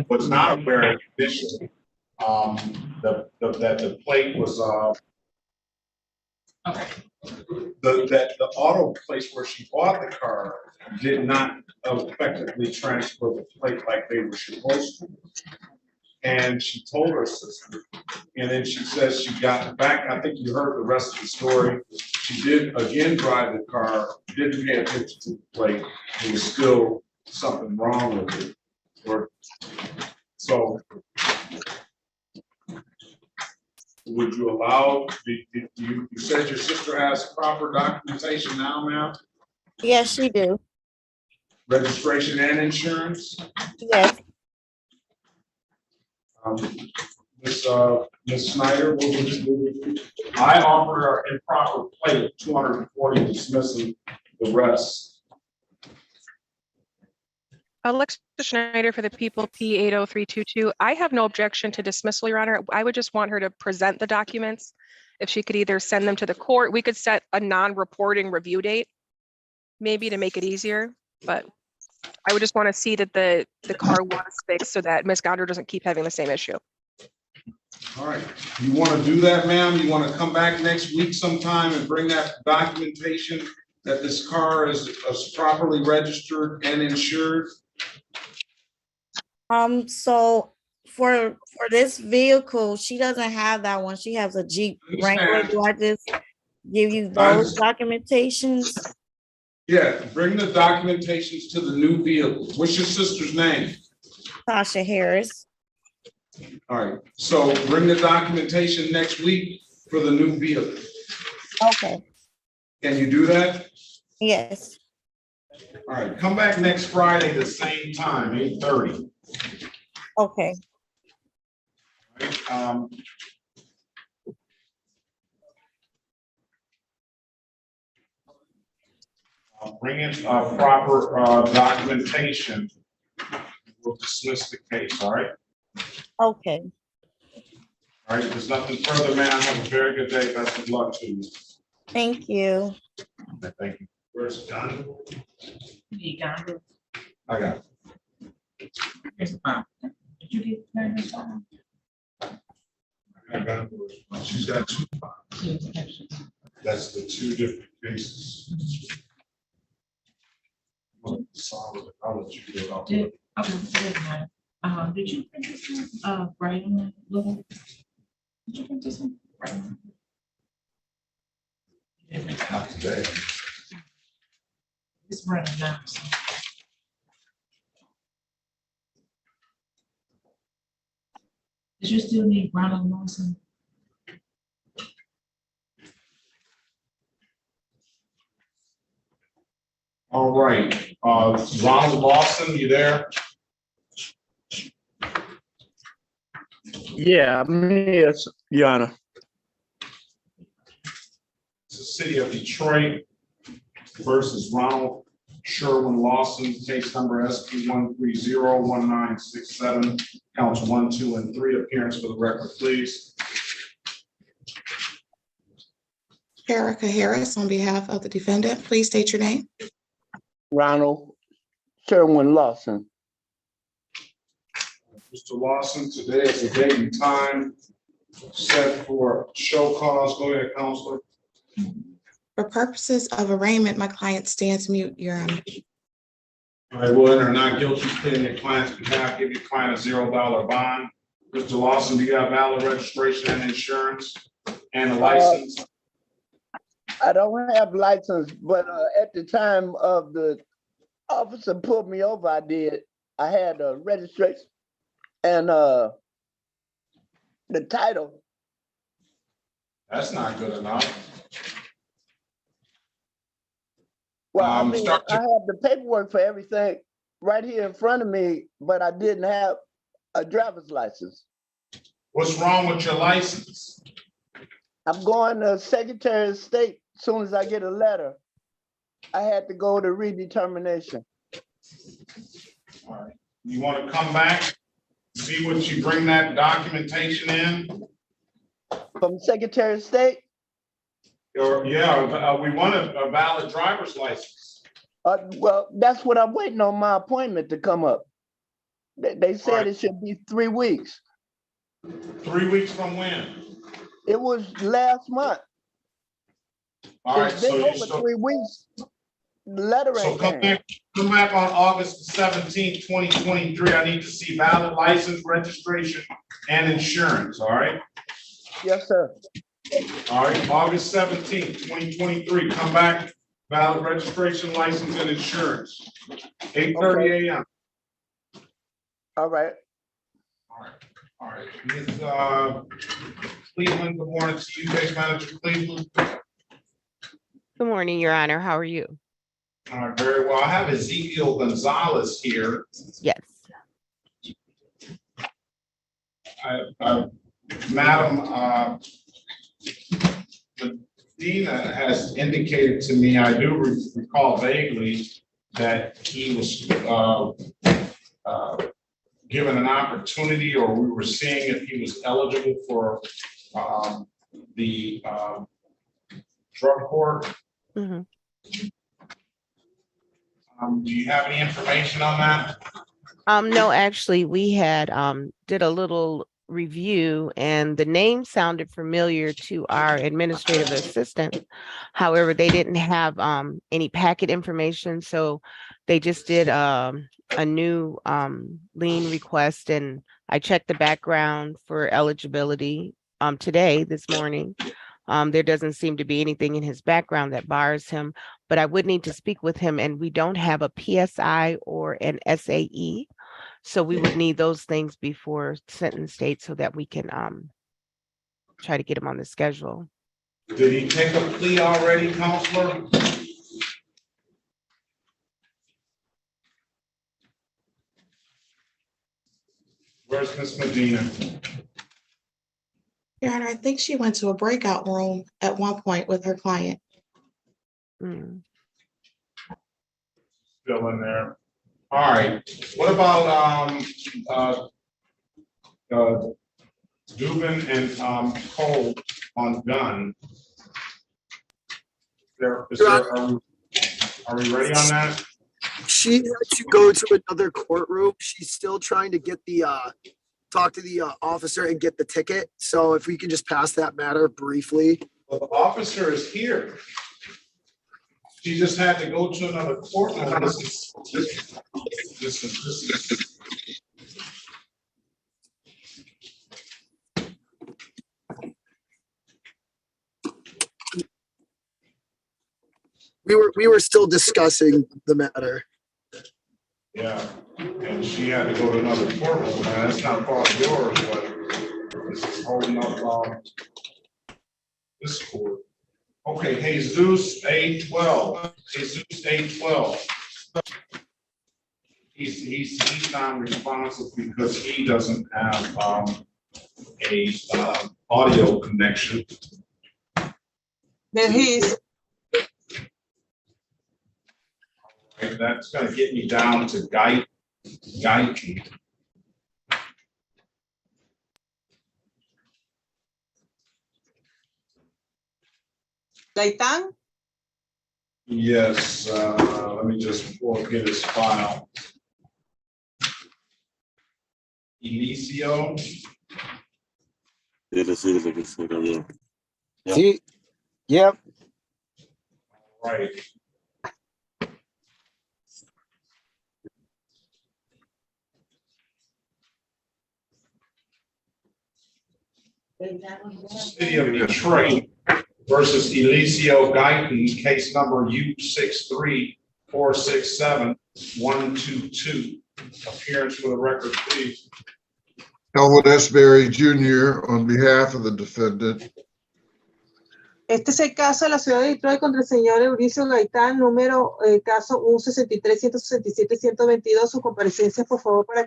was not aware of the issue. That the plate was that the auto place where she bought the car did not effectively transfer the plate like they were supposed to. And she told her sister, and then she says she got back. I think you heard the rest of the story. She did again drive the car, didn't pay attention to the plate. There was still something wrong with it. So would you allow, you said your sister has proper documentation now, ma'am? Yes, she do. Registration and insurance? Yes. Ms. Snyder, I offered her improper plate, 240, dismissing the rest. Alexa Schneider for the people, P80322. I have no objection to dismissal, Your Honor. I would just want her to present the documents. If she could either send them to the court, we could set a non-reporting review date, maybe to make it easier, but I would just want to see that the car was fixed so that Ms. Gondor doesn't keep having the same issue. All right, you want to do that, ma'am? You want to come back next week sometime and bring that documentation that this car is properly registered and insured? So for this vehicle, she doesn't have that one. She has a Jeep Wrangler. Do I just give you those documentations? Yeah, bring the documentations to the new vehicle. What's your sister's name? Tasha Harris. All right, so bring the documentation next week for the new vehicle. Okay. Can you do that? Yes. All right, come back next Friday, the same time, 8:30. Okay. Bring in proper documentation. We'll dismiss the case, all right? Okay. All right, if there's nothing further, ma'am, have a very good day. Best of luck to you. Thank you. Thank you. Where's John? You got it. I got it. Here's the file. Did you get her file? I got it. She's got two files. That's the two different cases. I'll let you do it. Did, okay, it doesn't matter. Did you print this one, Brian, little? Did you print this one? Brian? Not today. It's running now, so. Did you still need Ronald Lawson? All right, Ronald Lawson, you there? Yeah, I'm here, Your Honor. It's the city of Detroit versus Ronald Sherwin Lawson, case number SP 1301967, counts 1, 2, and 3. Appearance for the record, please. Erica Harris, on behalf of the defendant, please state your name. Ronald Sherwin Lawson. Mr. Lawson, today is the date and time set for show cause. Go ahead, counselor. For purposes of arraignment, my client stands mute, Your Honor. All right, we'll enter a not guilty plea on your client's behalf, give your client a $0 bond. Mr. Lawson, do you have valid registration and insurance and a license? I don't have license, but at the time of the officer pulled me over, I did. I had a registration and the title. That's not good enough. Well, I mean, I have the paperwork for everything right here in front of me, but I didn't have a driver's license. What's wrong with your license? I'm going to Secretary of State as soon as I get a letter. I had to go to redetermination. All right. You want to come back, see what you bring that documentation in? From Secretary of State? Or, yeah, we want a valid driver's license. Well, that's what I'm waiting on my appointment to come up. They said it should be 3 weeks. 3 weeks from when? It was last month. All right, it's been over 3 weeks. The letter ain't come back on August 17th, 2023. I need to see valid license, registration, and insurance, all right? Yes, sir. All right, August 17th, 2023. Come back, valid registration, license, and insurance. 8:30 a.m. All right. All right. Ms. Cleveland, good morning to you, case manager Cleveland. Good morning, Your Honor. How are you? All right, very well. I have Ezekiel Gonzalez here. Yes. Madam, Medina has indicated to me, I do recall vaguely, that he was given an opportunity, or we were seeing if he was eligible for the drug court. Mm-hmm. Do you have any information on that? No, actually, we had did a little review and the name sounded familiar to our administrative assistant. However, they didn't have any packet information, so they just did a new lien request, and I checked the background for eligibility today, this morning. There doesn't seem to be anything in his background that bars him, but I would need to speak with him, and we don't have a PSI or an SAE. So we would need those things before sentence date so that we can try to get him on the schedule. Did he take a plea already, Counselor? Where's Miss Medina? Your Honor, I think she went to a breakout room at one point with her client. Mm. Still in there. All right. What about Dubin and Cole on gun? Are we ready on that? She had to go to another courtroom. She's still trying to get the talk to the officer and get the ticket. So if we can just pass that matter briefly. Well, the officer is here. She just had to go to another courtroom. This is. We were still discussing the matter. Yeah, and she had to go to another courtroom, man. That's not fault of yours, but this is holding up this court. Okay, Jesus A12. Jesus A12. He's non-responsive because he doesn't have a audio connection. There he is. Right, that's gonna get me down to Guyton. Gaitan? Yes, let me just get his file. Elicio. See? Yep. Right. City of Detroit versus Elicio Guyton, case number U63467-122. Appearance for the record, please. Elwood S. Berry Jr. on behalf of the defendant. Este es el caso de la ciudad de Detroit contra el señor Euricio Gaitán, número caso 163-167-122. Sus comparecencias, por favor, para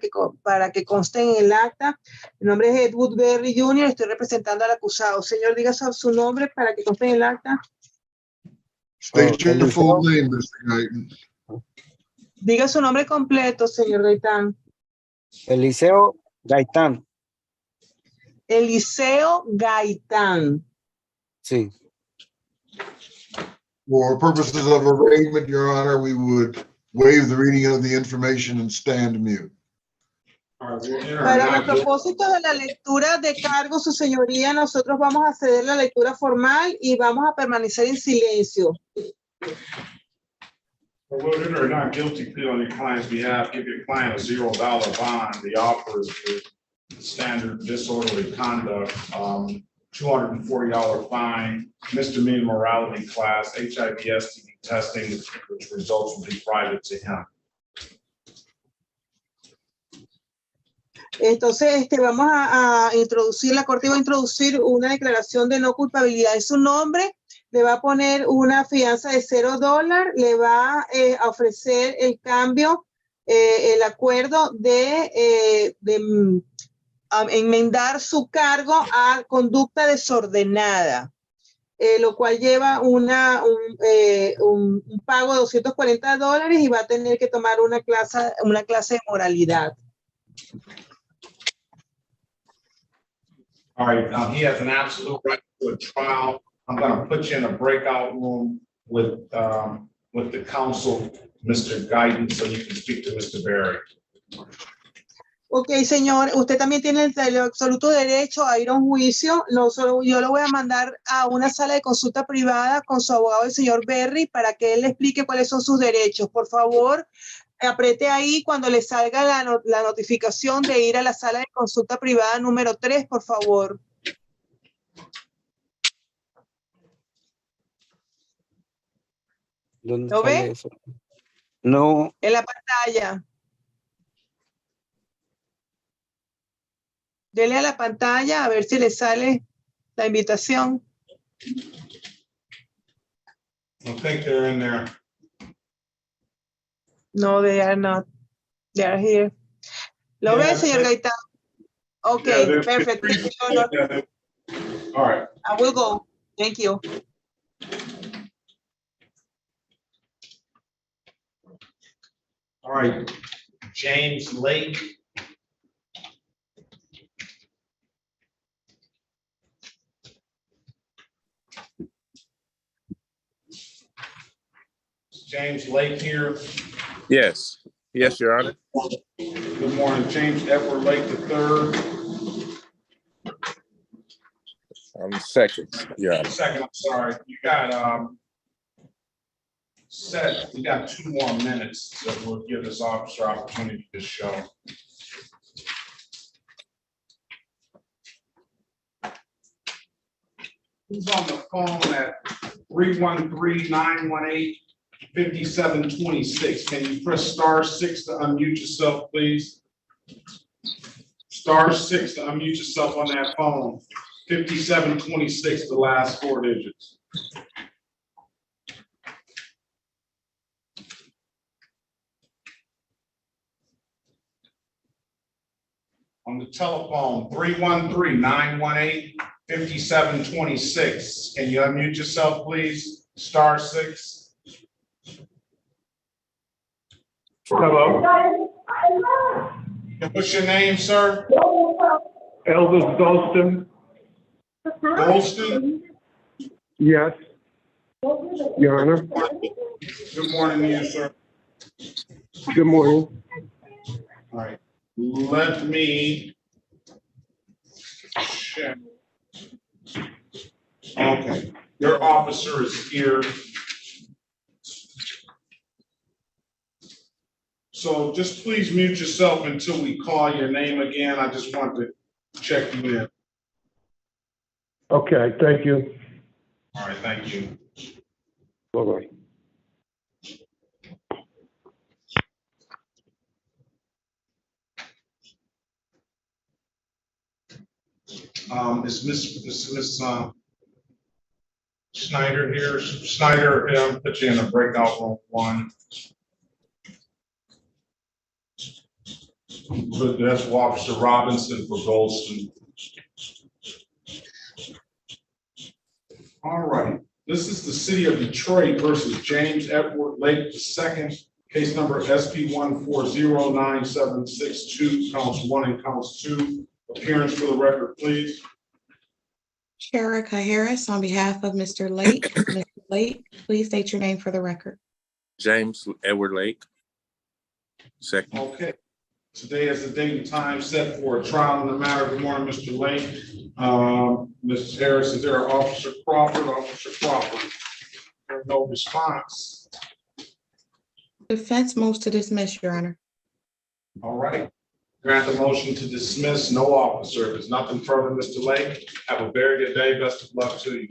que consten en el acta. Mi nombre es Edward Berry Jr., estoy representando al acusado. Señor, diga su nombre para que conste en el acta. State your full name, Mr. Guyton. Diga su nombre completo, señor Gaitán. Eliseo Gaitán. Eliseo Gaitán. Sí. For purposes of arraignment, Your Honor, we would waive the reading of the information and stand mute. Para los propósitos de la lectura de cargo, su señoría, nosotros vamos a ceder la lectura formal y vamos a permanecer en silencio. Well, enter a not guilty plea on your client's behalf. Give your client a $0 bond. The offer is the standard disorderly conduct, $240 fine, misdemeanor morality class, HIV STD testing, which results will be private to him. Entonces, vamos a introducir, la corte va a introducir una declaración de no culpabilidad en su nombre, le va a poner una fianza de $0, le va a ofrecer el cambio, el acuerdo de enmendar su cargo a conducta desordenada, lo cual lleva un pago de $240 y va a tener que tomar una clase de moralidad. All right, he has an absolute right to a trial. I'm going to put you in a breakout room with the counsel, Mr. Guyton, so you can speak to Mr. Berry. Ok, señor, usted también tiene el absoluto derecho a ir a un juicio. No solo, yo lo voy a mandar a una sala de consulta privada con su abogado, el señor Berry, para que él le explique cuáles son sus derechos. Por favor, apriete ahí cuando le salga la notificación de ir a la sala de consulta privada número 3, por favor. ¿Dónde ¿Lo sale ve? eso? No, En la pantalla. Dele a la pantalla a ver si le sale la invitación. I think they're in there. No, they are not. They are here. ¿Lo ve, Yeah, señor Gaitán? Ok, Yeah, there's perfect. three. Thank you. Yeah, all right. I will go. Thank you. All right, James Lake. James Lake here. Yes. Yes, Your Honor. Good morning, James Edward Lake III. Second, Your Honor. Second, I'm sorry. You got we got 2 more minutes that will give this officer opportunity to show. Who's on the phone at 313-918-5726? Can you press *6 to unmute yourself, please? *6 to unmute yourself on that phone. 5726, the last 4 digits. On the telephone, 313-918-5726. Can you unmute yourself, please? *6. Hello, What's your name, sir? Elvis Golston. Golston? Yes, Your Honor. Good morning to you, sir. Good morning. All right, let me check. Okay, your officer is here. So just please mute yourself until we call your name again. I just want to check you in. Okay, thank you. All right, thank you. Bye-bye. Is Miss Snyder here? Snyder, I'll put you in a breakout room 1. But that's Officer Robinson for Golston. All right, this is the City of Detroit versus James Edward Lake II, case number SP 1409762, counts 1 and counts 2. Appearance for the record, please. Sherika Harris, on behalf of Mr. Lake. Mr. Lake, please state your name for the record. James Edward Lake. Second. Okay. Today is the date and time set for a trial in the matter. Good morning, Mr. Lake. Mrs. Harris, is there an Officer Crawford? Officer Crawford. There's no response. Defense moves to dismiss, Your Honor. All right. Grant the motion to dismiss. No officer. If there's nothing further, Mr. Lake, have a very good day. Best of luck to you.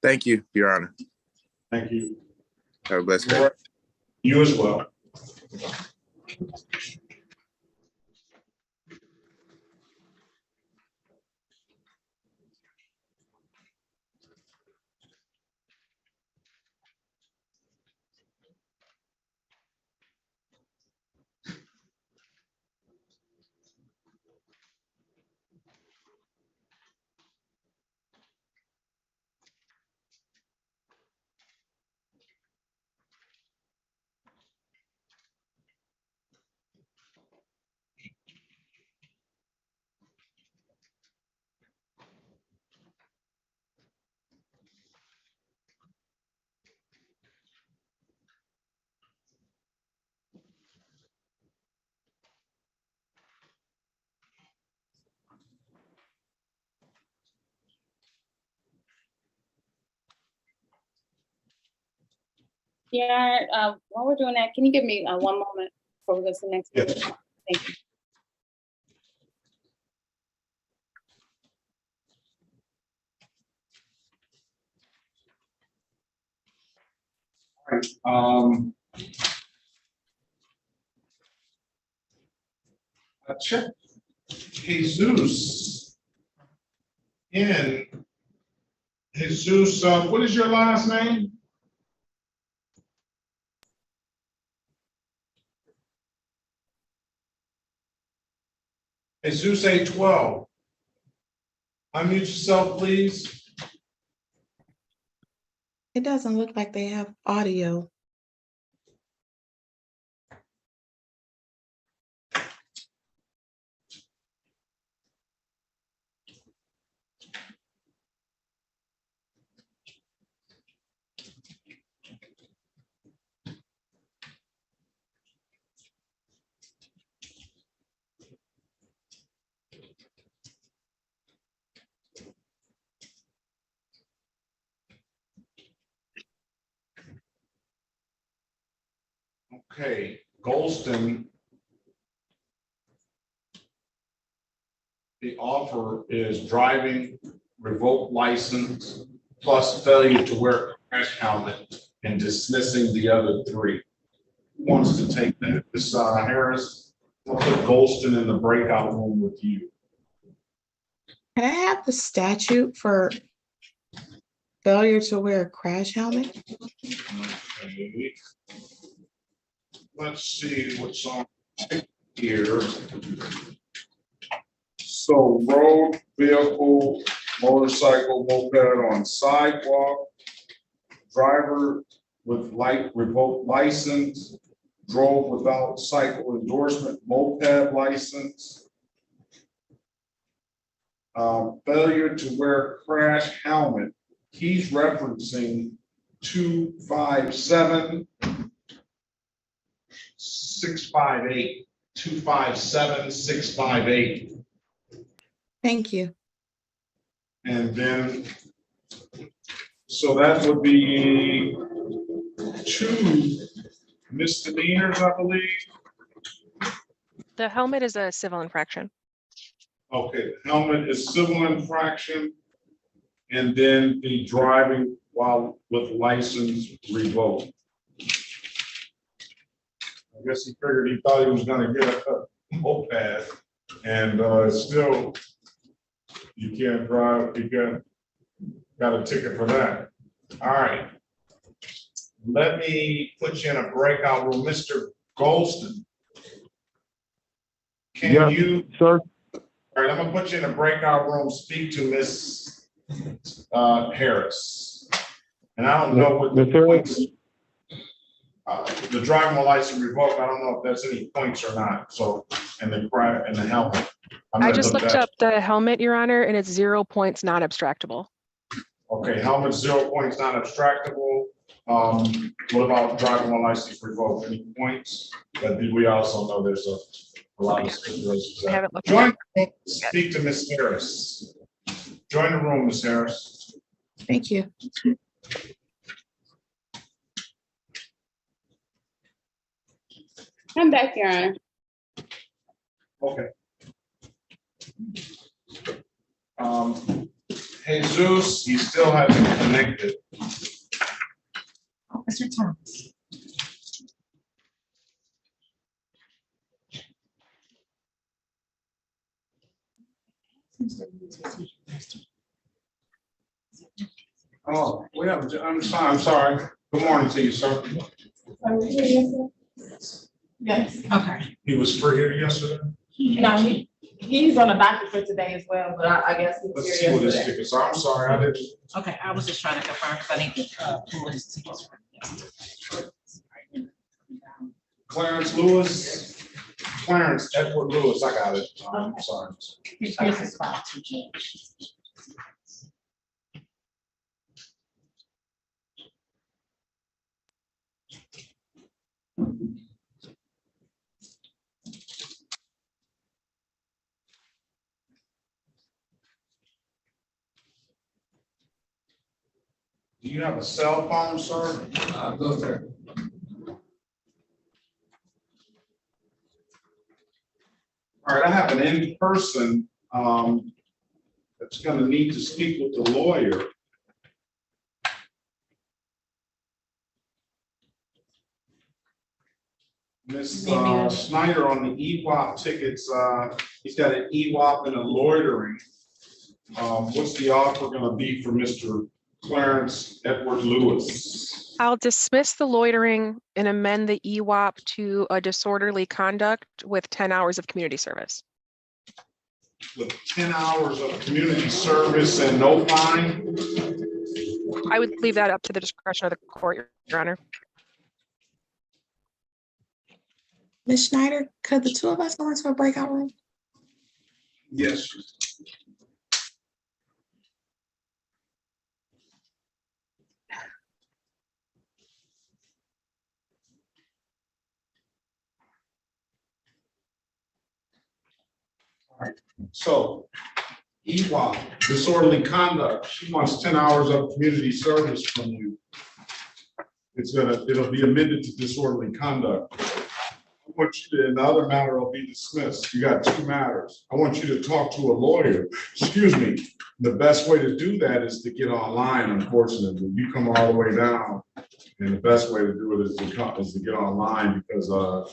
Thank you, Your Honor. Thank you. Have a blessed day. You as well. Yeah, while we're doing that, can you give me 1 moment before we go to the next? Yes. Thank you. Right, I checked Jesus in. Jesus, what is your last name? Jesus 812. Unmute yourself, please. It doesn't look like they have audio. Okay, Golston. The offer is driving, revoked license, plus failure to wear a crash helmet and dismissing the other three. Who wants to take that? Ms. Harris, I'll put Golston in the breakout room with you. Can I have the statute for failure to wear a crash helmet? Okay. Let's see what's on here. So road, vehicle, motorcycle, moped on sidewalk, driver with light revoked license, drove without cycle endorsement, moped license, failure to wear crash helmet. He's referencing 257 658, 257 658. Thank you. And then, so that would be 2 misdemeanors, I believe. The helmet is a civil infraction. Okay, the helmet is civil infraction. And then the driving while with license revoked. I guess he figured he thought he was gonna get a moped, and still, you can't drive, you got a ticket for that. All right. Let me put you in a breakout room, Mr. Golston. Can you, sir? All right, I'm gonna put you in a breakout room, speak to Miss Harris. And I don't know what the points, the driving license revoked, I don't know if that's any points or not, so, and the helmet. I just looked up the helmet, Your Honor, and it's 0 points, not abstractable. Okay, helmet 0 points, not abstractable. What about driving license revoked? Any points? But we also know there's a lot of stipulations. I haven't looked Join, at speak to Ms. Harris. Join the room, Ms. Harris. Thank you. I'm back, Your Honor. Okay. Jesus, he still hasn't connected. Officer Thomas. Oh, I'm sorry. Good morning to you, sir. Yes. Okay. He was free here yesterday? No, he's on a doctor for today as well, but I guess he's Let's here see what his yesterday. tickets are. I'm sorry, I didn't. Okay, I was just trying to confirm because I need to pull his tickets from. Clarence Lewis, Clarence Edward Lewis, I got it. I'm sorry. Here's his file too, Judge. Do you have a cell phone, sir? Go there. All right, I have an in-person that's gonna need to speak with the lawyer. Ms. Snyder, on the EWAP tickets, he's got an EWAP and a loitering. What's the offer gonna be for Mr. Clarence Edward Lewis? I'll dismiss the loitering and amend the EWAP to a disorderly conduct with 10 hours of community service. With 10 hours of community service and no fine? I would leave that up to the discretion of the court, Your Honor. Ms. Schneider, could the two of us go into a breakout room? Yes. All right. So, EWAP, disorderly conduct, she wants 10 hours of community service from you. It'll be amended to disorderly conduct. I want you to, and the other matter will be dismissed. You got two matters. I want you to talk to a lawyer. Excuse me. The best way to do that is to get online, unfortunately. You come all the way down, and the best way to do it is to get online because the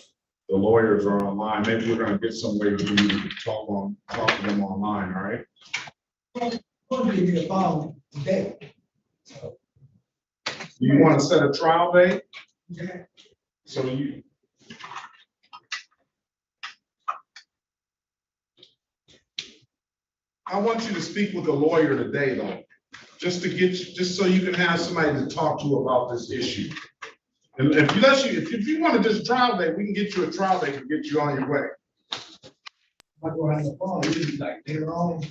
lawyers are online. Maybe we're gonna get some way for you to talk to them online, all right? I'll give you a phone today. Do you want to set a trial date? Yeah. So I want you to speak with a lawyer today, though, just so you can have somebody to talk to about this issue. And if you want to just trial date, we can get you a trial date to get you on your way. I go on the phone, you like later on.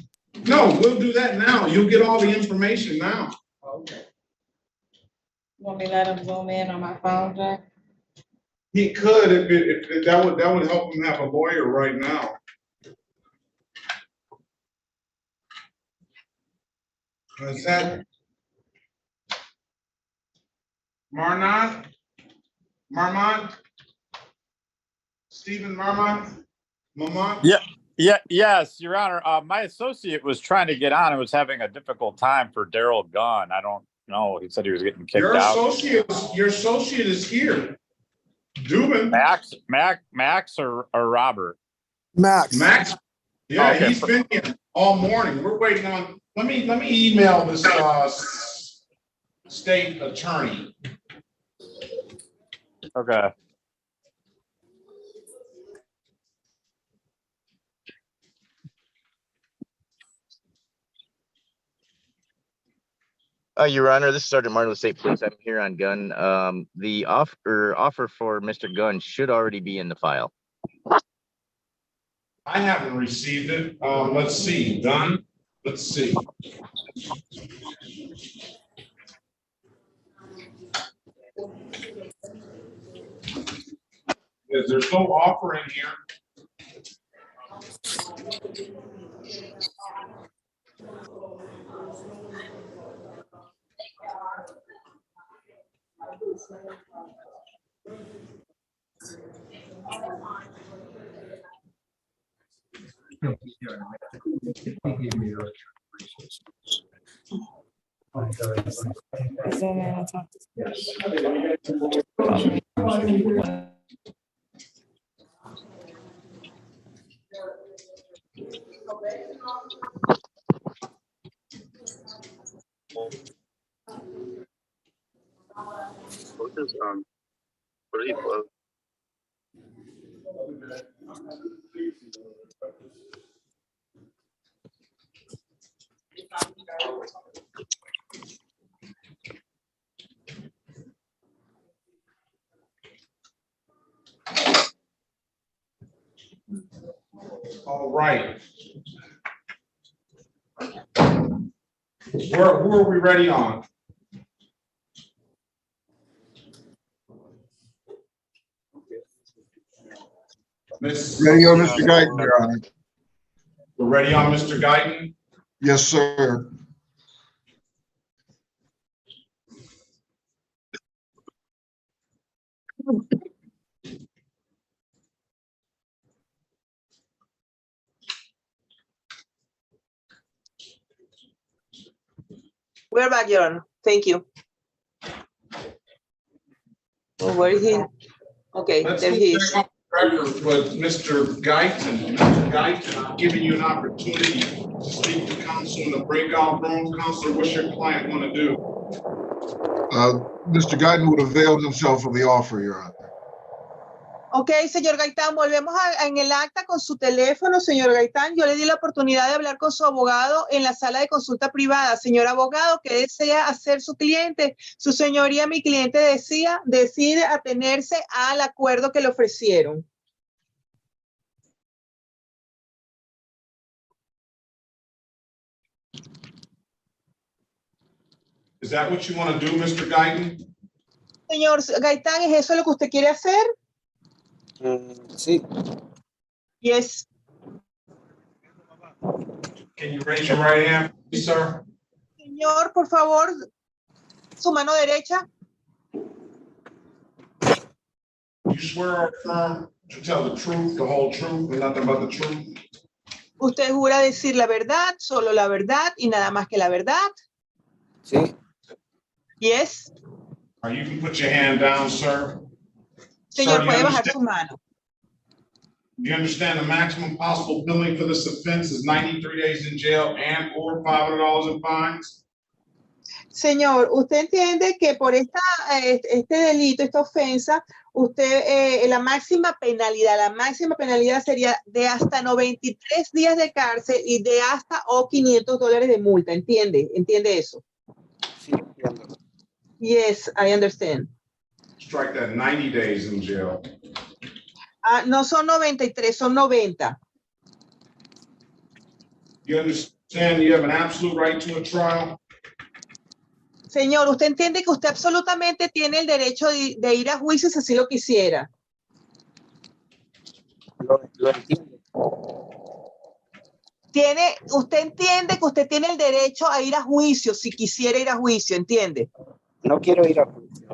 No, we'll do that now. You'll get all the information now. Okay. Want me to let him zoom in on my phone, Jack? He could if that would help him have a lawyer right now. Is that Marmont? Stephen Marmont? Yes, Your Honor. My associate was trying to get on and was having a difficult time for Daryl Gunn. I don't know. He said he was getting kicked out. Your associate is here. Dubin. Max or Robert? Max. Yeah, Okay. He's been here all morning. We're waiting on. Let me email this state attorney. Okay. Your Honor, this is Sergeant Martin with State Police. I'm here on Gunn. The offer for Mr. Gunn should already be in the file. I haven't received it. Let's see. Done. Let's see. There's no offer in here. What are you close? All right. Who are we ready on? Ready on Mr. Guyton, Your Honor. We're ready on Mr. Guyton? Yes, sir. We're back, Your Honor. Thank you. Oh, where is he? Okay, Let's there go he is. back on record with Mr. Guyton. Mr. Guyton, I'm giving you an opportunity to speak to counsel in the breakout room. Counselor, what's your client want to do? Mr. Guyton would avail himself of the offer, Your Honor. Ok, señor Gaitán, volvemos en el acta con su teléfono, señor Gaitán. Yo le di la oportunidad de hablar con su abogado en la sala de consulta privada. Señor abogado, ¿qué desea hacer su cliente? Su señoría, mi cliente decide atenerse al acuerdo que le ofrecieron. Is that what you want to do, Mr. Guyton? Señor Gaitán, ¿es eso lo que usted quiere hacer? Sí. Yes. Can you raise your right hand, please, sir? Señor, por favor, su mano derecha. You swear or affirm to tell the truth, the whole truth, and nothing but the truth? ¿Usted jura decir la verdad, solo la verdad y nada más que la verdad? Sí. Yes. Or you can put your hand down, sir. Señor, Sir, puede bajar su mano. you understand the maximum possible billing for this offense is 93 days in jail and or $500 in fines? Señor, ¿usted entiende que por este delito, esta ofensa, usted, la máxima penalidad sería de hasta 93 días de cárcel y de hasta $500 de multa? ¿Entiende? ¿Entiende eso? Sí, entiendo. Yes, I understand. Strike that 90 days in jail. No son 93, son 90. You understand you have an absolute right to a trial? Señor, ¿usted entiende que usted absolutamente tiene el derecho de ir a juicio si así lo quisiera? Lo entiendo. ¿Usted entiende que usted tiene el derecho a ir a juicio si quisiera ir a juicio? ¿Entiende? No quiero ir a juicio.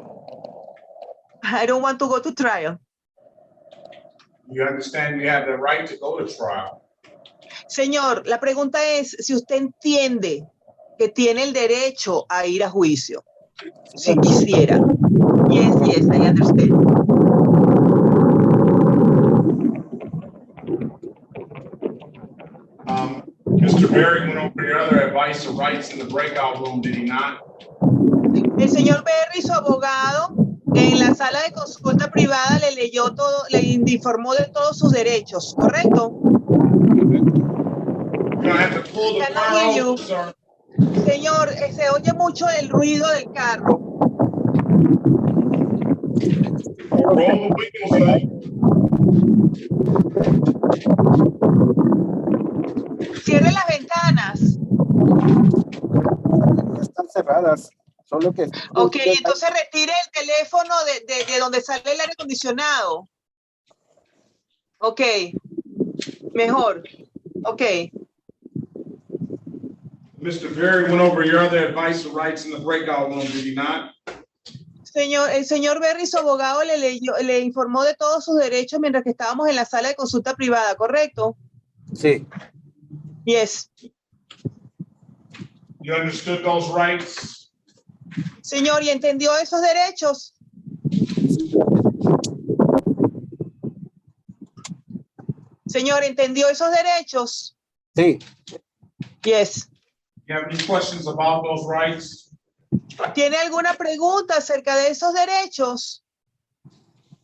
I don't want to go to trial. You understand you have the right to go to trial? Señor, la pregunta es si usted entiende que tiene el derecho a ir a juicio, si quisiera. Yes, yes, I understand. Mr. Berry went over your other advice or rights in the breakout room, did he not? El señor Berry, su abogado, en la sala de consulta privada le leyó todo, le informó de todos sus derechos, ¿correcto? Cannot hear you. Señor, se oye mucho el ruido del carro. Cierre las ventanas. Están cerradas. Solo que. Ok, entonces retire el teléfono de donde sale el aire acondicionado. Ok, mejor. Ok. Mr. Berry went over your other advice or rights in the breakout room, did he not? Señor, el señor Berry, su abogado, le informó de todos sus derechos mientras que estábamos en la sala de consulta privada, ¿correcto? Sí. Yes. You understood those rights? Señor, ¿y entendió esos derechos? Señor, ¿entendió esos derechos? Sí. Yes. You have any questions about those rights? ¿Tiene alguna pregunta acerca de esos derechos?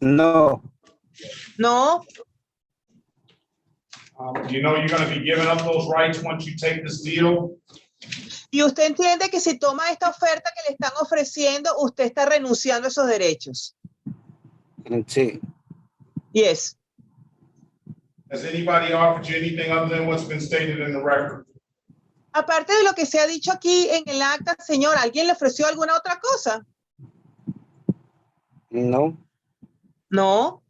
No. No. You know you're going to be giving up those rights once you take this deal? Y usted entiende que si toma esta oferta que le están ofreciendo, usted está renunciando a esos derechos. Sí. Yes. Has anybody offered you anything other than what's been stated in the record? Aparte de lo que se ha dicho aquí en el acta, señor, ¿alguien le ofreció alguna otra cosa? No. No.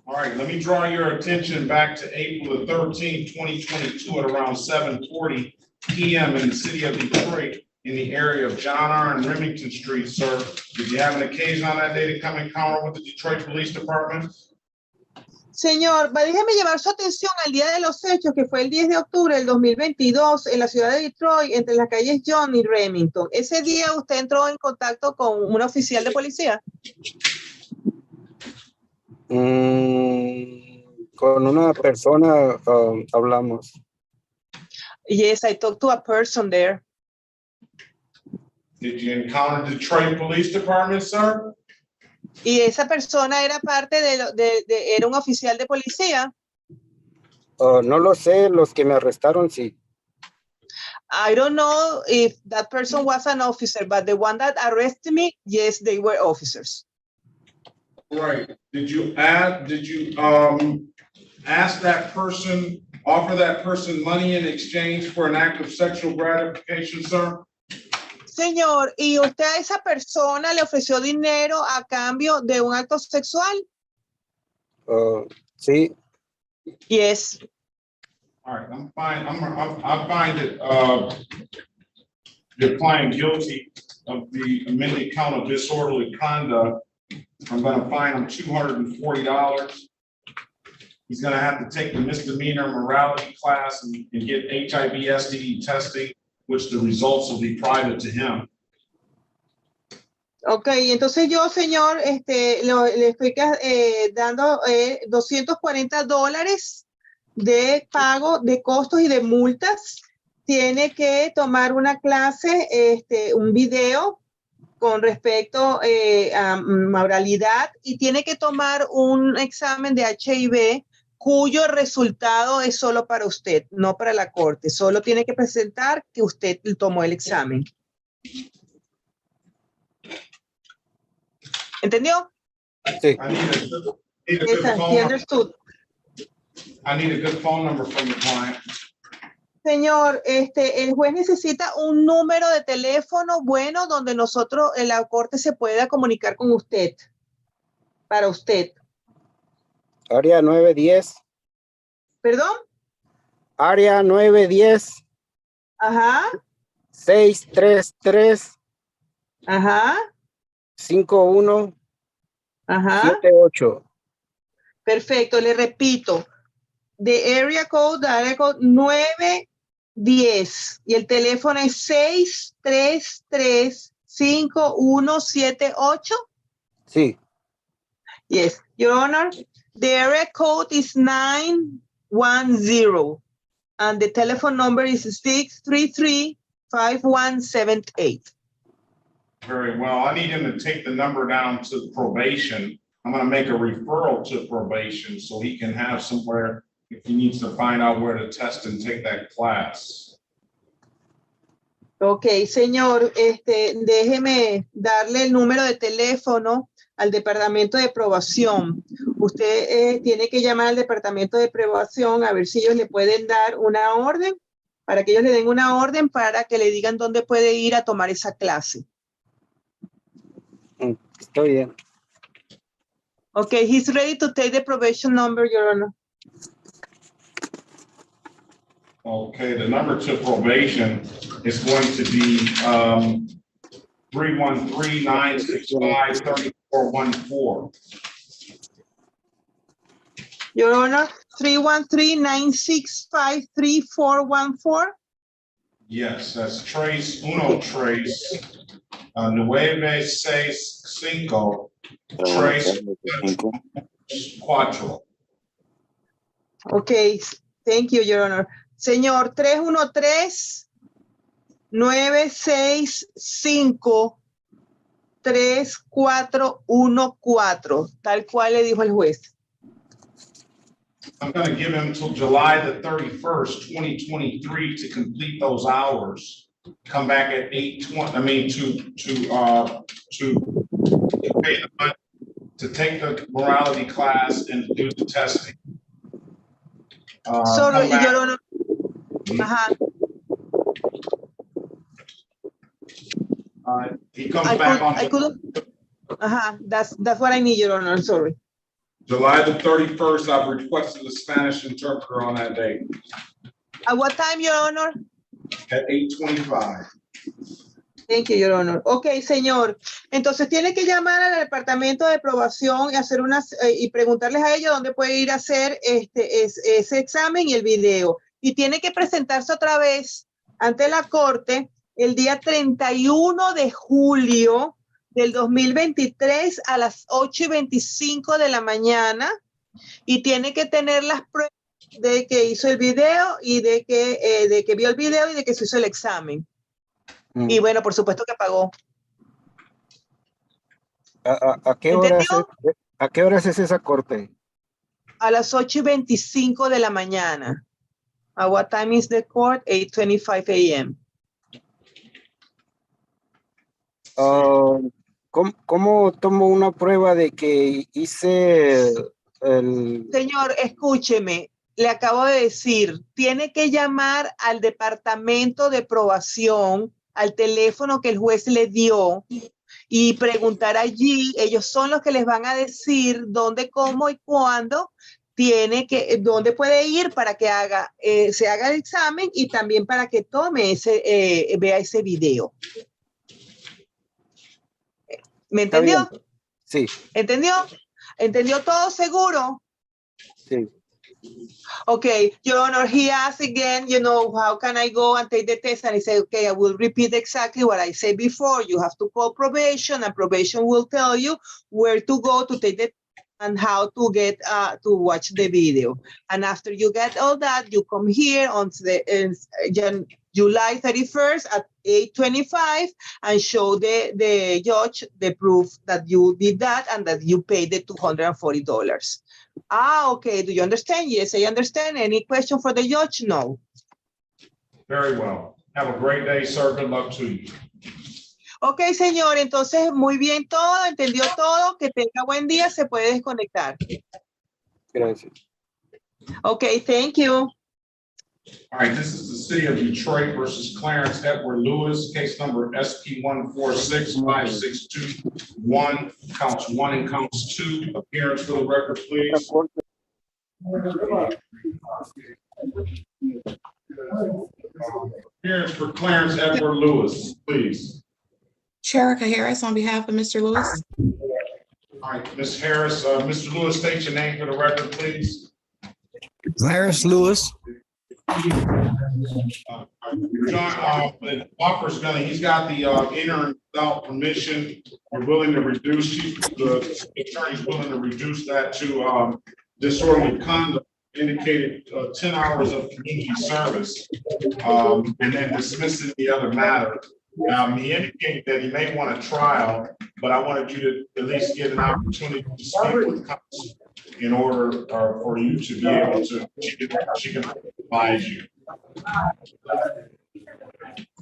All right, let me draw your attention back to April the 13th, 2022 at around 7:40 p.m. in the city of Detroit in the area of John R. and Remington Street, sir. Did you have an occasion on that day to come encounter with the Detroit Police Department? Señor, déjeme llevar su atención al día de los hechos, que fue el 10 de octubre del 2022 en la ciudad de Detroit, entre las calles John y Remington. Ese día usted entró en contacto con un oficial de policía. Con una persona hablamos. Yes, I talked to a person there. Did you encounter Detroit Police Department, sir? Y esa persona era parte era un oficial de policía. No lo sé, los que me arrestaron sí. I don't know if that person was an officer, but the one that arrested me, yes, they were officers. Right. Did you ask that person, offer that person money in exchange for an act of sexual gratification, sir? Señor, ¿y usted a esa persona le ofreció dinero a cambio de un acto sexual? Sí. Yes. All right, I'm fine. I find that you're playing guilty of the amended count of disorderly conduct. I'm gonna fine him $240. He's gonna have to take the misdemeanor morality class and get HIV/STD testing, which the results will be private to him. Ok, entonces yo, señor, le estoy dando $240 de pago de costos y de multas. Tiene que tomar una clase, un video con respecto a moralidad y tiene que tomar un examen de HIV cuyo resultado es solo para usted, no para la corte. Solo tiene que presentar que usted tomó el examen. ¿Entendió? Sí. I need a good Yes, phone he number. understood. I need a good phone number from the client. Señor, el juez necesita un número de teléfono bueno donde nosotros en la corte se pueda comunicar con usted, para usted. Área 910. ¿Perdón? Área 910. Ajá. 633. Ajá. 51. Ajá. 78. Perfecto, le repito. The area code 910 y el teléfono es 633-5178. Sí. Yes, Your Honor, the area code is 910 and the telephone number is 633-5178. Very well. I need him to take the number down to probation. I'm gonna make a referral to probation so he can have somewhere if he needs to find out where to test and take that class. Ok, señor, déjeme darle el número de teléfono al departamento de probación. Usted tiene que llamar al departamento de probación a ver si ellos le pueden dar una orden, para que ellos le den una orden para que le digan dónde puede ir a tomar esa clase. Está bien. Okay, he's ready to take the probation number, Your Honor. Okay, the number to probation is going to be 313-965-3414. Your Honor, 313-965-3414. Yes, that's Trace, Uno Trace, 965, Trace 4. Okay, thank you, Your Honor. Señor, 313-965-3414, tal cual le dijo el juez. I'm going to give him until July the 31st, 2023 to complete those hours. Come back at 8:20, I mean, to pay the money, to take the morality class and do the testing. So, Your Honor, he comes back on that's what I need, Your Honor, I'm sorry. July the 31st. I've requested a Spanish interpreter on that day At what time, Your Honor? at 8:25. Thank you, Your Honor. Ok, señor. Entonces tiene que llamar al departamento de probación y hacer y preguntarles a ellos dónde puede ir a hacer ese examen y el video. Y tiene que presentarse otra vez ante la corte el día 31 de julio del 2023 a las 8:25 de la mañana y tiene que tener las pruebas de que hizo el video y de que vio el video y de que se hizo el examen. Y bueno, por supuesto que pagó. ¿A qué horas es esa corte? A las 8:25 de la mañana. At what time is the court? 8:25 a.m. ¿Cómo tomo una prueba de que hice el... Señor, escúcheme, le acabo de decir, tiene que llamar al departamento de probación, al teléfono que el juez le dio y preguntar allí. Ellos son los que les van a decir dónde, cómo y cuándo dónde puede ir para que se haga el examen y también para que vea ese video. ¿Me entendió? Sí. ¿Entendió? ¿Entendió todo seguro? Sí. Okay, Your Honor, he asked again, how can I go and take the test? And I say, okay, I will repeat exactly what I said before. You have to call probation and probation will tell you where to go to take the test and how to get to watch the video. And after you get all that, you come here on July 31st at 8:25 and show the judge the proof that you did that and that you paid the $240. Okay. Do you understand? Yes, I understand. Any question for the judge? No. Very well. Have a great day, sir. Good luck to you. Ok, señor, entonces muy bien todo, entendió todo, que tenga buen día, se puede desconectar. Gracias. Ok, thank you. All right, this is the City of Detroit versus Clarence Edward Lewis, case number SP 1465621, counts 1 and counts 2. Appearance for the record, please. Appearance for Clarence Edward Lewis, please. Sherika Harris on behalf of Mr. Lewis. All right, Ms. Harris, Mr. Lewis, state your name for the record, please. Clarence Lewis. John, the offer's gonna, he's got the interim without permission. We're willing to reduce, the attorney's willing to reduce that to disorderly conduct, indicated 10 hours of community service, and then dismissing the other matter. He indicated that he may want a trial, but I wanted you to at least get an opportunity to speak with counsel in order for you to be able to, she can advise you.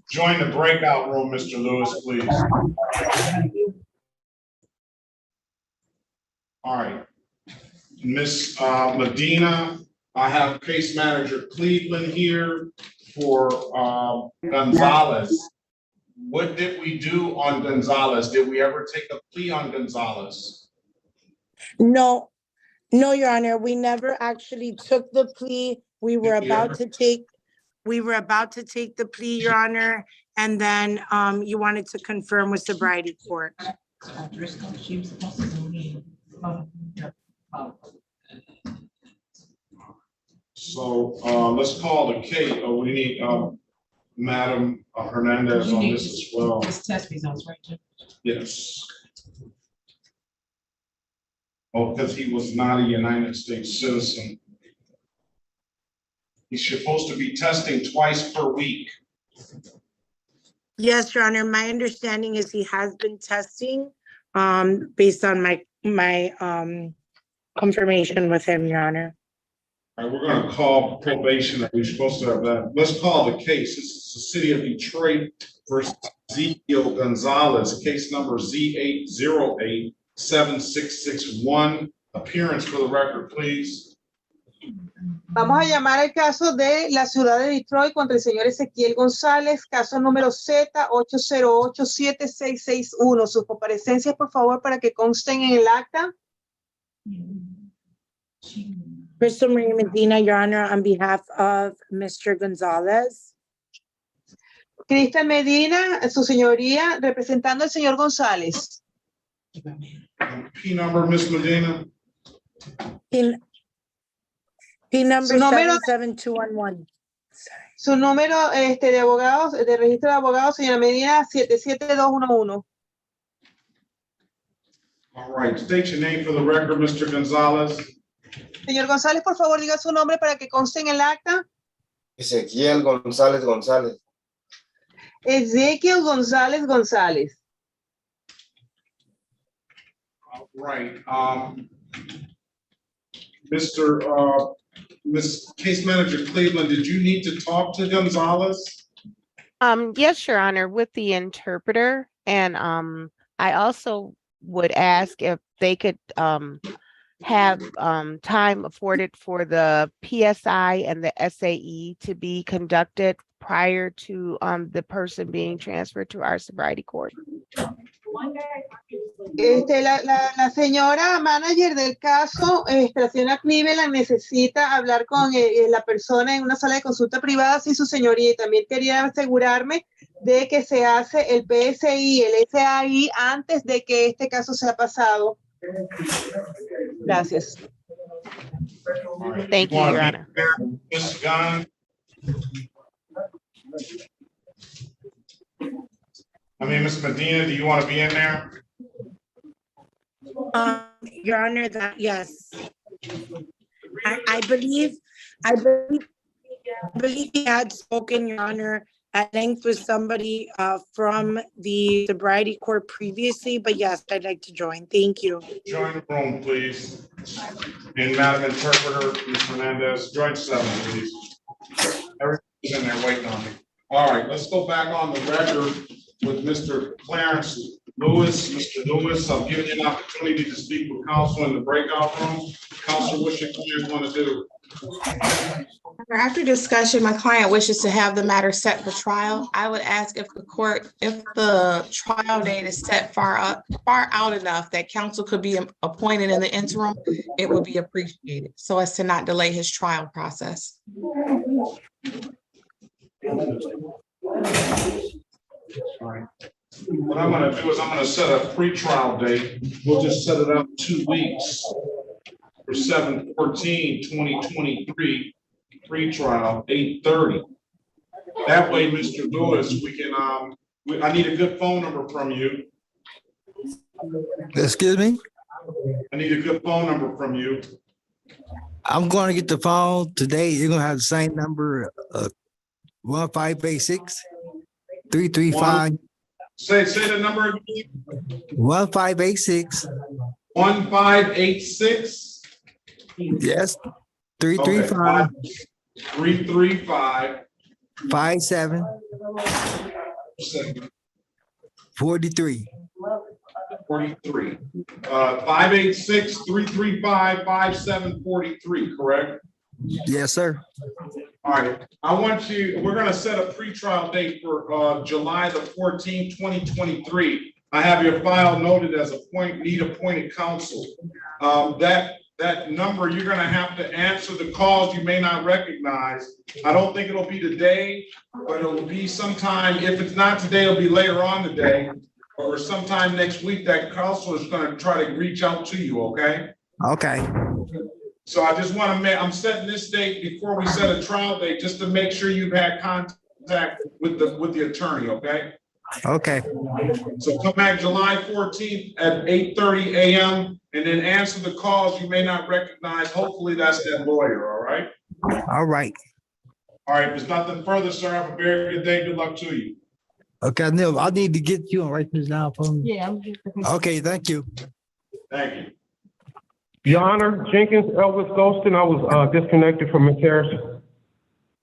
Join the breakout room, Mr. Lewis, please. All right. Ms. Medina, I have case manager Cleveland here for Gonzalez. What did we do on Gonzalez? Did we ever take a plea on Gonzalez? No, Your Honor, we never actually took the plea. We were about to take the plea, Your Honor, and then you wanted to confirm with sobriety court. So let's call the case. We need Madam Hernandez on this as well. It's test results, right, Jim? Yes. Oh, because he was not a United States citizen. He's supposed to be testing twice per week. Yes, Your Honor, my understanding is he has been testing based on my confirmation with him, Your Honor. All right, we're going to call probation. We're supposed to have that. Let's call the case. This is the City of Detroit versus Ezekiel Gonzalez, case number Z8087661. Appearance for the record, please. Vamos a llamar el caso de la ciudad de Detroit contra el señor Ezequiel González, caso número Z8087661. Sus comparecencias, por favor, para que consten en el acta. Crystal Marie Medina, Your Honor, on behalf of Mr. Gonzalez. Cristal Medina, su señoría, representando al señor González. P number, Ms. Medina. P number 77211. Su número de abogados, de registro de abogados, señora Medina, 77211. All right, state your name for the record, Mr. Gonzalez. Señor González, por favor, diga su nombre para que conste en el acta. Ezequiel González González. Ezequiel González González. All right, Miss Case Manager Cleveland, did you need to talk to Gonzalez? Yes, Your Honor, with the interpreter. And I also would ask if they could have time afforded for the PSI and the SAE to be conducted prior to the person being transferred to our sobriety court. La señora manager del caso, la señora Cleveland, necesita hablar con la persona en una sala de consulta privada, sí, su señoría, y también quería asegurarme de que se hace el PSI, el SAI antes de que este caso sea pasado. Gracias. Thank you, Your Honor. Ms. Gunn? Ms. Medina, do you want to be in there? Your Honor, that yes. I believe he had spoken, Your Honor, at length with somebody from the sobriety court previously, but yes, I'd like to join. Thank you. Join the room, please. And Madam Interpreter, Ms. Hernandez, join 7, please. Everybody's in there waiting on me. All right, let's go back on the record with Mr. Clarence Lewis. Mr. Lewis, I'm giving you an opportunity to speak with counsel in the breakout room. Counsel, what's your client want to do? After discussion, my client wishes to have the matter set for trial. I would ask if the trial date is set far out enough that counsel could be appointed in the interim, it would be appreciated so as to not delay his trial process. All right. What I'm going to do is I'm going to set a pre-trial date. We'll just set it up 2 weeks for 7/14/2023, pre-trial 8:30. That way, Mr. Lewis, we can, I need a good phone number from you. Excuse me? I need a good phone number from you. I'm going to get the phone today. You're going to have the same number, 1586-335. Say the number again. 1586. 1586. Yes. 335. 335. 57. 43. 43. 586-335-5743, correct? Yes, sir. All right. We're going to set a pretrial date for July the 14th, 2023. I have your file noted as need appointed counsel. That number, you're going to have to answer the calls you may not recognize. I don't think it'll be today, but it'll be sometime. If it's not today, it'll be later on today or sometime next week. That counsel is going to try to reach out to you. Okay. Okay. So I just want to I'm setting this date before we set a trial date, just to make sure you've had contact with the attorney. Okay. Okay. So come back July 14th at 8:30 a.m. and then answer the calls you may not recognize. Hopefully that's that lawyer. All right. All right. All right. There's nothing further, sir. Have a very good day. Good luck to you. Okay. Neil, I need to get you and write this down for me. Yeah. Okay. Thank you. Thank you. Your Honor, Jenkins, Elvis Golston, I was disconnected from Ms. Harris.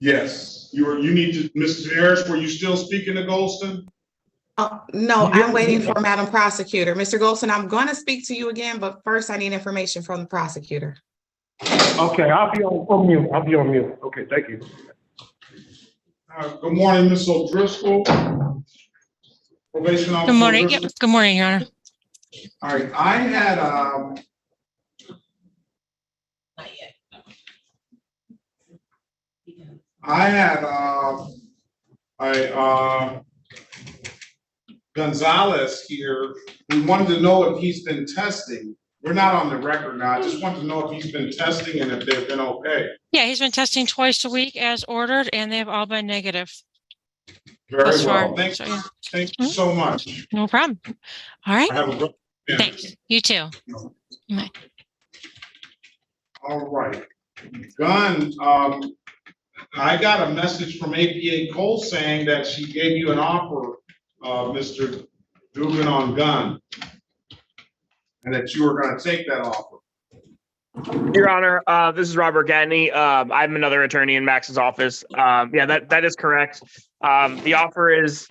Yes. You need to, Mr. Harris, were you still speaking to Golston? No, I'm waiting for Madam Prosecutor. Mr. Golson, I'm going to speak to you again, but first I need information from the prosecutor. Okay, I'll be on mute. I'll be on mute. Okay, thank you. Good morning, Ms. O'Driscoll. Probation officer. Good morning. Yep. Good morning, Your Honor. All right, I had Gonzalez here. We wanted to know if he's been testing. We're not on the record now. I just want to know if he's been testing and if they've been okay. Yeah, he's been testing twice a week as ordered, and they've all been negative. Very well. Thank you so much. No problem. All right. Have a Thanks. You too. Bye. All right. Gunn, I got a message from APA Cole saying that she gave you an offer, Mr. Dugan on Gunn, and that you were gonna take that offer. Your Honor, this is Robert Gatney. I'm another attorney in Max's office. Yeah, that is correct. The offer is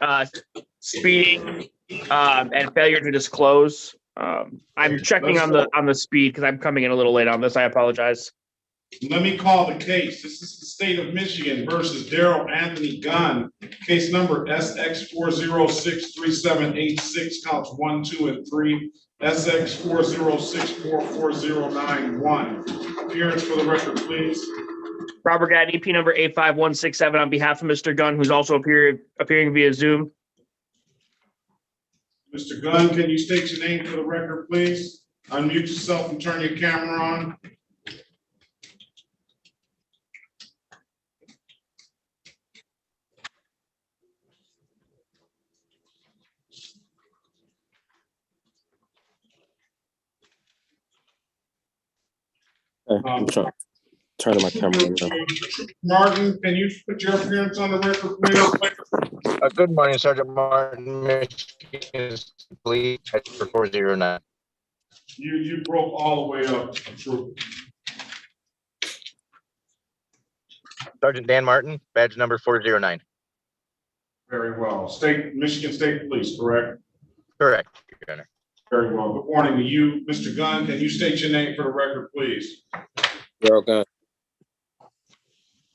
speeding and failure to disclose. I'm checking on the speed because I'm coming in a little late on this. I apologize. Let me call the case. This is the state of Michigan versus Daryl Anthony Gunn. Case number SX 4063786, counts 1, 2, and 3. SX 406444091. Appearance for the record, please. Robert Gatney, P number 85167 on behalf of Mr. Gunn, who's also appearing via Zoom. Mr. Gunn, can you state your name for the record, please? Unmute yourself and turn your camera on. I'm turning my camera on now. Martin, can you put your appearance on the record, please? Good morning, Sergeant Martin. Michigan is complete for 409. You broke all the way up. True. Sergeant Dan Martin, badge number 409. Very well. Michigan State Police, correct? Correct, Your Honor. Very well. Good morning to you. Mr. Gunn, can you state your name for the record, please? Daryl Gunn.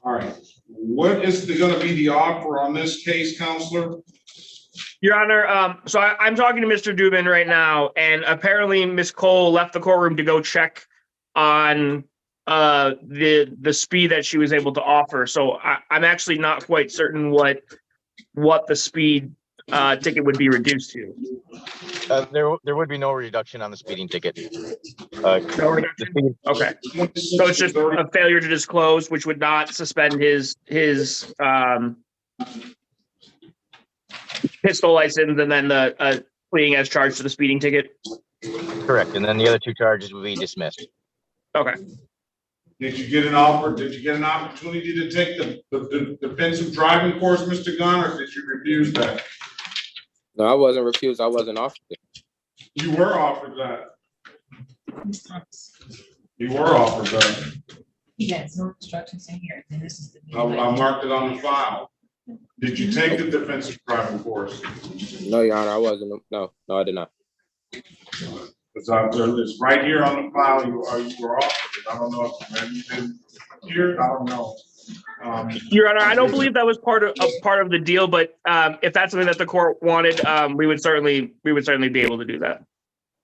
All right. What is going to be the offer on this case, Counselor? Your Honor, so I'm talking to Mr. Dubin right now, and apparently Ms. Cole left the courtroom to go check on the speed that she was able to offer. So I'm actually not quite certain what the speed ticket would be reduced to. There would be no reduction on the speeding ticket. No reduction? Okay. So it's just a failure to disclose, which would not suspend his pistol license, and then the pleading as charged to the speeding ticket. Correct, and then the other two charges will be dismissed. Okay. Did you get an offer? Did you get an opportunity to take the defensive driving course, Mr. Gunn, or did you refuse that? No, I wasn't refused. I wasn't offered it. You were offered that. You were offered that. He has no instructions in here, and this is the. I marked it on the file. Did you take the defensive driving course? No, Your Honor, I wasn't. No, I did not. It's right here on the file. You were offered it. I don't know if you been here. I don't know. Your Honor, I don't believe that was part of the deal, but if that's something that the court wanted, we would certainly be able to do that.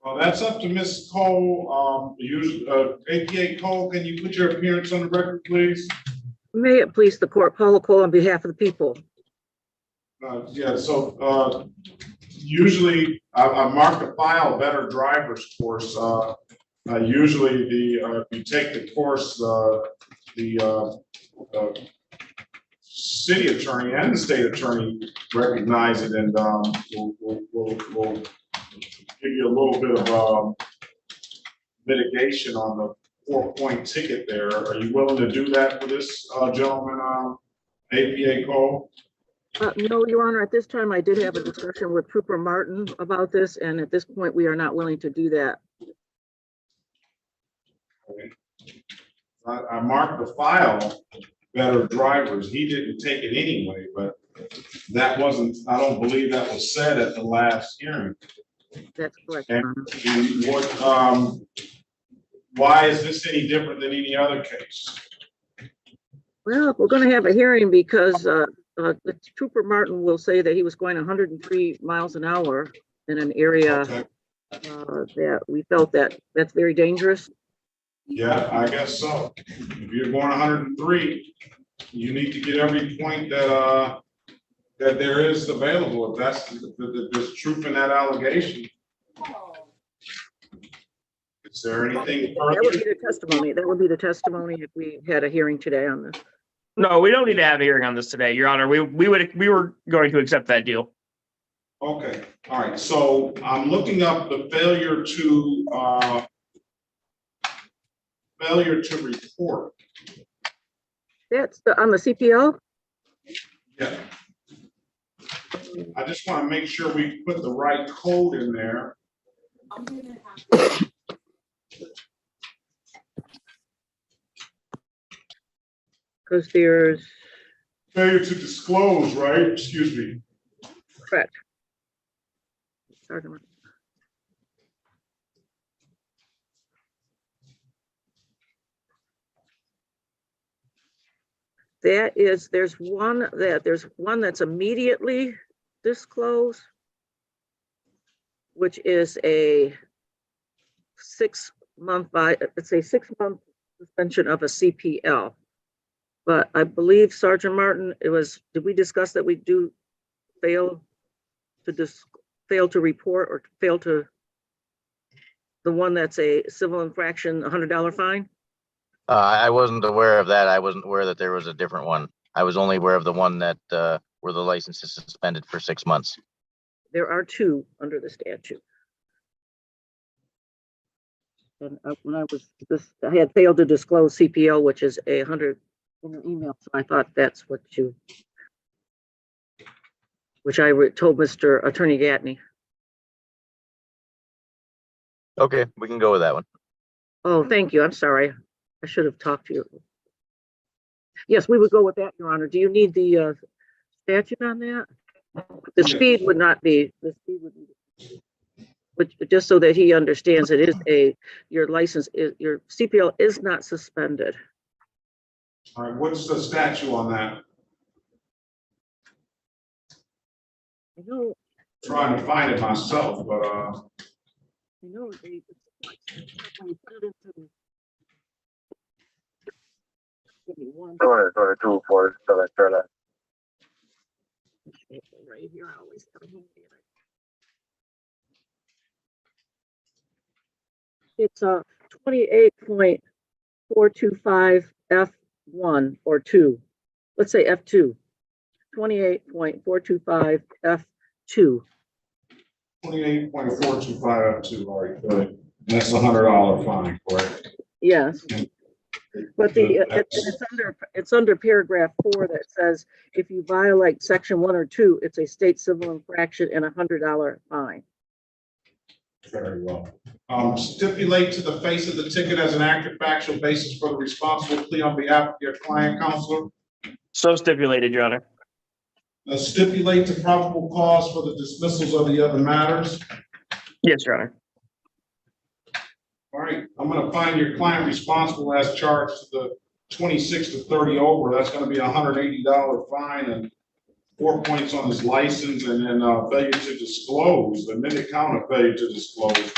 Well, that's up to Ms. Cole. APA Cole, can you put your appearance on the record, please? May it please the court, Paula Cole on behalf of the people. Yeah, so usually I mark the file better driver's course. Usually if you take the course, the city attorney and the state attorney recognize it, and we'll give you a little bit of mitigation on the 4-point ticket there. Are you willing to do that for this gentleman, APA Cole? No, Your Honor, at this time, I did have a discussion with Trooper Martin about this, and at this point, we are not willing to do that. Okay. I marked the file better drivers. He didn't take it anyway, but that wasn't, I don't believe that was said at the last hearing. That's correct. And what, why is this any different than any other case? Well, we're going to have a hearing because the Trooper Martin will say that he was going 103 miles an hour in an area that we felt that's very dangerous. Yeah, I guess so. If you're going 103, you need to get every point that that there is available. If that's there's truth in that allegation. Is there anything further? That would be the testimony. That would be the testimony if we had a hearing today on this. No, we don't need to have a hearing on this today, Your Honor. We were going to accept that deal. Okay, all right, so I'm looking up the failure to report. That's on the CPO? Yeah. I just want to make sure we put the right code in there. Because there's. Failure to disclose, right? Excuse me. Correct. Sergeant. There's one that's immediately disclosed, which is a 6-month suspension of a CPL. But I believe Sergeant Martin, did we discuss that we do fail to report or fail to the one that's a civil infraction, $100 fine? I wasn't aware of that. I wasn't aware that there was a different one. I was only aware of the one that where the license is suspended for 6 months. There are 2 under the statute. And when I had failed to disclose CPL, which is 100 in your email, so I thought that's what which I told Mr. Attorney Gatney. Okay, we can go with that one. Oh, thank you. I'm sorry. I should have talked to you. Yes, we would go with that, Your Honor. Do you need the statute on that? The speed would not be, but just so that he understands, it is your license, your CPL is not suspended. All right, what's the statute on that? I know. Trying to find it myself, but I know when you put it into. Give me one. Sorry, 247. Right here, I always have it. It's 28.425 F1 or 2. Let's say F2. 28.425 F2. 28.425 F2, all right, good. That's $100 fine, correct? Yes. But it's under paragraph 4 that says if you violate section 1 or 2, it's a state civil infraction and $100 fine. Very well. Stipulate to the face of the ticket as an active factual basis for the responsible plea on behalf of your client, counselor. So stipulated, Your Honor. Stipulate to probable cause for the dismissals of the other matters. Yes, Your Honor. All right, I'm going to find your client responsible as charged to the 26 to 30 over. That's going to be a $180 fine and 4 points on his license, and then failure to disclose, the minute count of failure to disclose.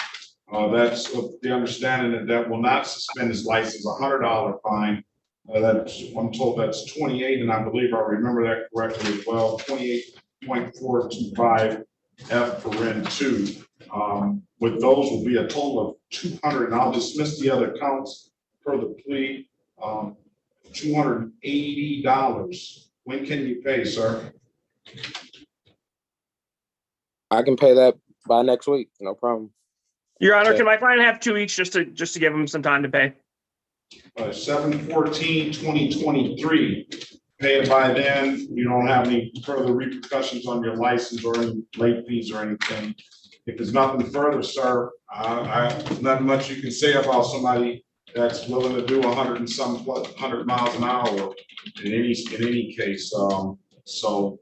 That's the understanding that will not suspend his license, $100 fine. I'm told that's 28, and I believe I remember that correctly as well. 28.425 F for Ren 2. With those will be a total of 200, and I'll dismiss the other counts per the plea. $280. When can you pay, sir? I can pay that by next week, no problem. Your Honor, can my client have 2 weeks just to give him some time to pay? 7/14/2023. Pay it by then. You don't have any further repercussions on your license or any late fees or anything. If there's nothing further, sir, not much you can say about somebody that's willing to do 100 and some plus 100 miles an hour in any case. So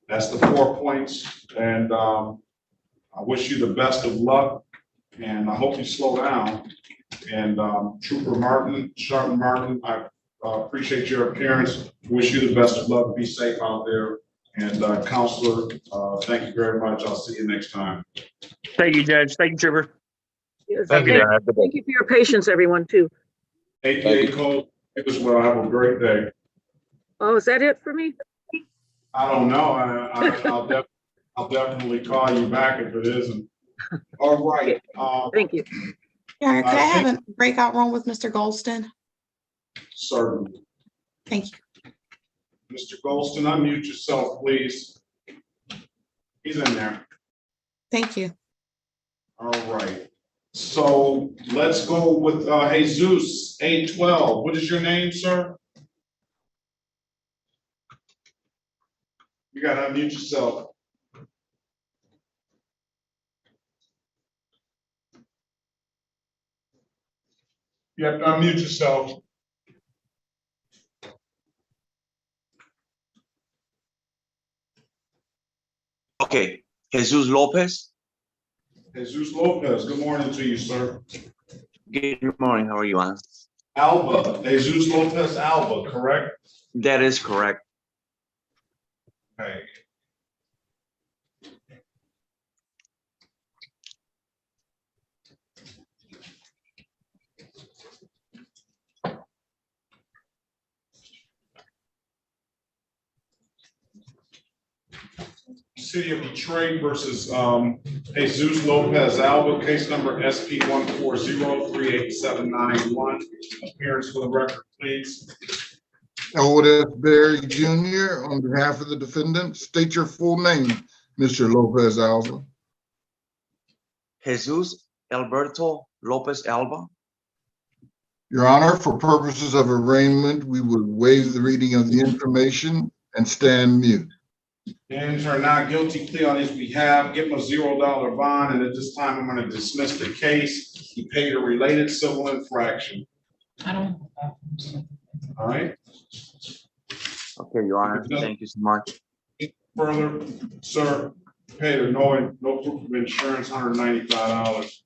that's the 4 points, and I wish you the best of luck, and I hope you slow down. And Trooper Martin, Sergeant Martin, I appreciate your appearance. Wish you the best of luck. Be safe out there. And Counselor, thank you very much. I'll see you next time. Thank you, Judge. Thank you, Trooper. Yes, thank you for your patience, everyone, too. APA Code, it was well. Have a great day. Oh, is that it for me? I don't know. I'll definitely call you back if it isn't. All right. Thank you. Yeah, could I have a breakout room with Mr. Goldston? Certainly. Thank you. Mr. Goldston, unmute yourself, please. He's in there. Thank you. All right. So let's go with Jesus, 812. What is your name, sir? You gotta unmute yourself. You have to unmute yourself. Okay, Jesus Lopez. Jesus Lopez, good morning to you, sir. Good morning. How are you, Alan? Alba, Jesus Lopez Alba, correct? That is correct. Okay. City of Detroit versus Jesus Lopez Alba, case number SP 1403871. Appearance for the record, please. Elwood S. Berry Jr. on behalf of the defendant, state your full name, Mr. Lopez Alba. Jesus Alberto Lopez Alba. Your Honor, for purposes of arraignment, we would waive the reading of the information and stand mute. Enter not guilty plea on his behalf, give him a $0 bond, and at this time, I'm gonna dismiss the case. He paid a related civil infraction. I don't. All right? Okay, Your Honor. Thank you so much. Further, sir, paid a no proof of insurance, $195.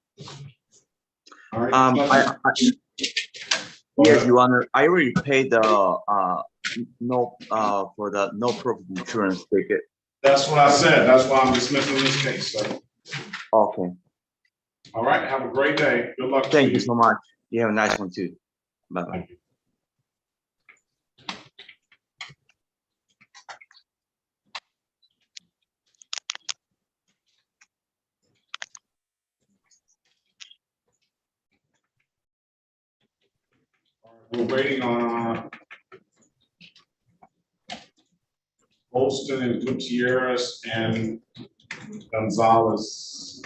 All right? Yes, Your Honor. I already paid the for the no proof of insurance ticket. That's what I said. That's why I'm dismissing this case, sir. Okay. All right, have a great day. Good luck to you. Thank you so much. You have a nice one too. Bye-bye. We're waiting on Holston and Gutierrez and Gonzalez.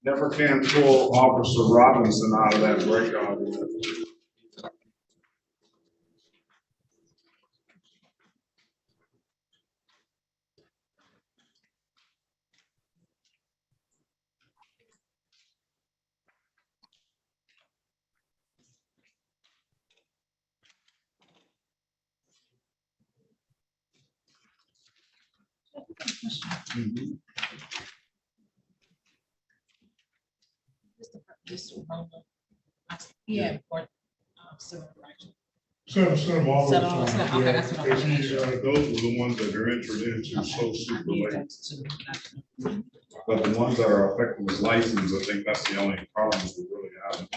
Never can pull Officer Robinson out of that breakout. Yeah, for civil infraction. Send them all. Send them all, okay, that's what I'm gonna ask you. Those were the ones that are entered into so super late. But the ones that are affecting his license, I think that's the only problems we really have.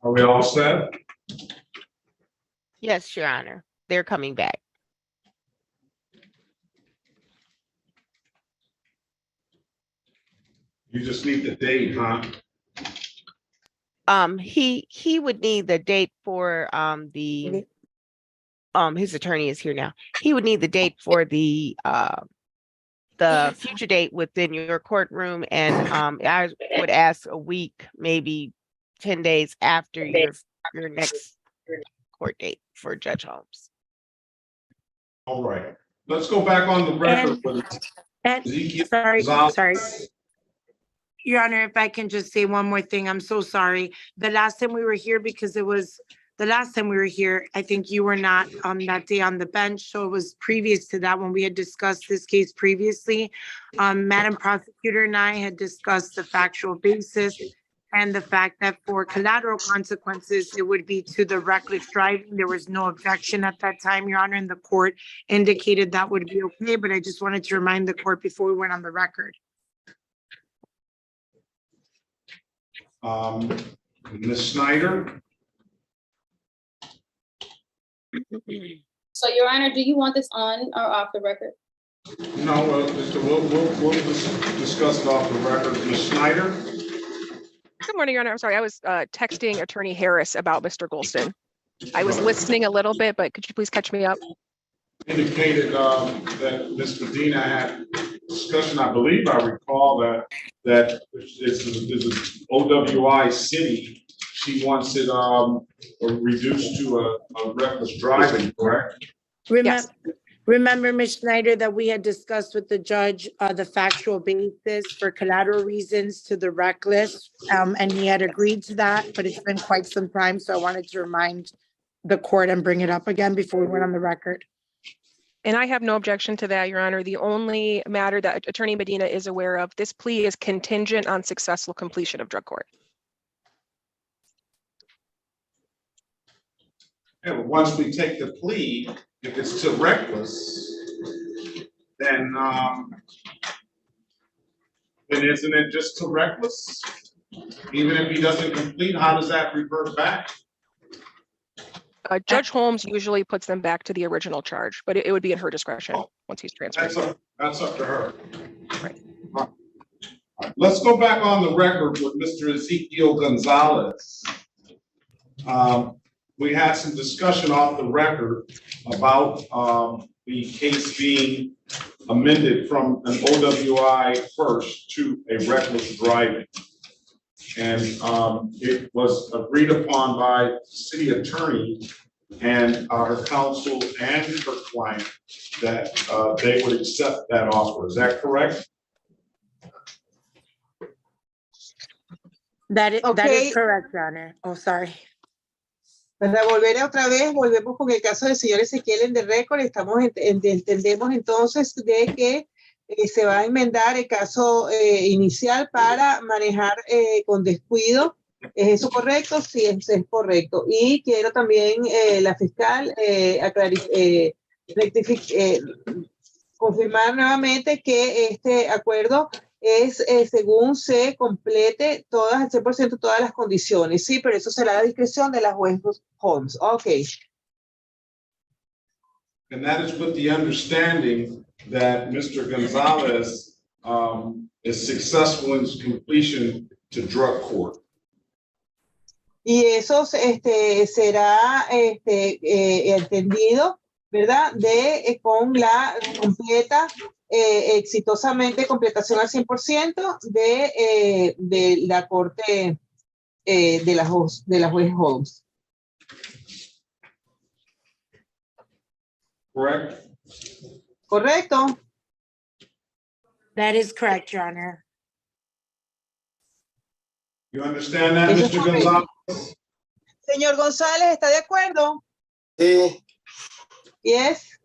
Are we all set? Yes, Your Honor. They're coming back. You just need the date, huh? He would need the date for his attorney is here now. He would need the date for the future date within your courtroom, and I would ask a week, maybe 10 days after your next court date for Judge Holmes. All right, let's go back on the record. Sorry. Your Honor, if I can just say one more thing, I'm so sorry. The last time we were here, because it was the last time we were here, I think you were not that day on the bench. So it was previous to that when we had discussed this case previously. Madam Prosecutor and I had discussed the factual basis and the fact that for collateral consequences, it would be to the reckless driving. There was no objection at that time, Your Honor, and the court indicated that would be okay. But I just wanted to remind the court before we went on the record. Ms. Snyder? So, Your Honor, do you want this on or off the record? No, we'll discuss it off the record. Ms. Snyder? Good morning, Your Honor. I'm sorry. I was texting Attorney Harris about Mr. Golston. I was listening a little bit, but could you please catch me up? Indicated that Ms. Medina had discussion. I believe I recall that it's an OWI city. She wants it reduced to a reckless driving, correct? Remember, Ms. Schneider, that we had discussed with the judge the factual basis for collateral reasons to the reckless, and he had agreed to that, but it's been quite some time, so I wanted to remind the court and bring it up again before we went on the record. And I have no objection to that, Your Honor. The only matter that Attorney Medina is aware of, this plea is contingent on successful completion of drug court. Yeah, but once we take the plea, if it's to reckless, then isn't it just to reckless? Even if he doesn't complete, how does that revert back? Judge Holmes usually puts them back to the original charge, but it would be at her discretion once he's transferred. That's up to her. Right. Let's go back on the record with Mr. Ezekiel Gonzalez. We had some discussion off the record about the case being amended from an OWI first to a reckless driving. And it was agreed upon by city attorney and our counsel and her client that they would accept that offer. Is that correct? That is correct, Your Honor. Oh, sorry. Para volver otra vez, volvemos con el caso del señor Ezequiel en the record. Entendemos entonces de que se va a enmendar el caso inicial para manejar con descuido. ¿Es eso correcto? Sí, es correcto. Y quiero también la fiscal confirmar nuevamente que este acuerdo es según se complete todas, al 100% todas las condiciones. Sí, pero eso será a la discreción de la juez Holmes. Ok. And that is with the understanding that Mr. Gonzalez is successful in his completion to drug court. Y eso será entendido, ¿verdad? Con la completa, exitosamente completación al 100% de la corte de la juez Holmes. Correct? Correcto. That is correct, Your Honor. You understand that, Mr. Gonzalez? Señor González, ¿está de acuerdo? Sí. Yes.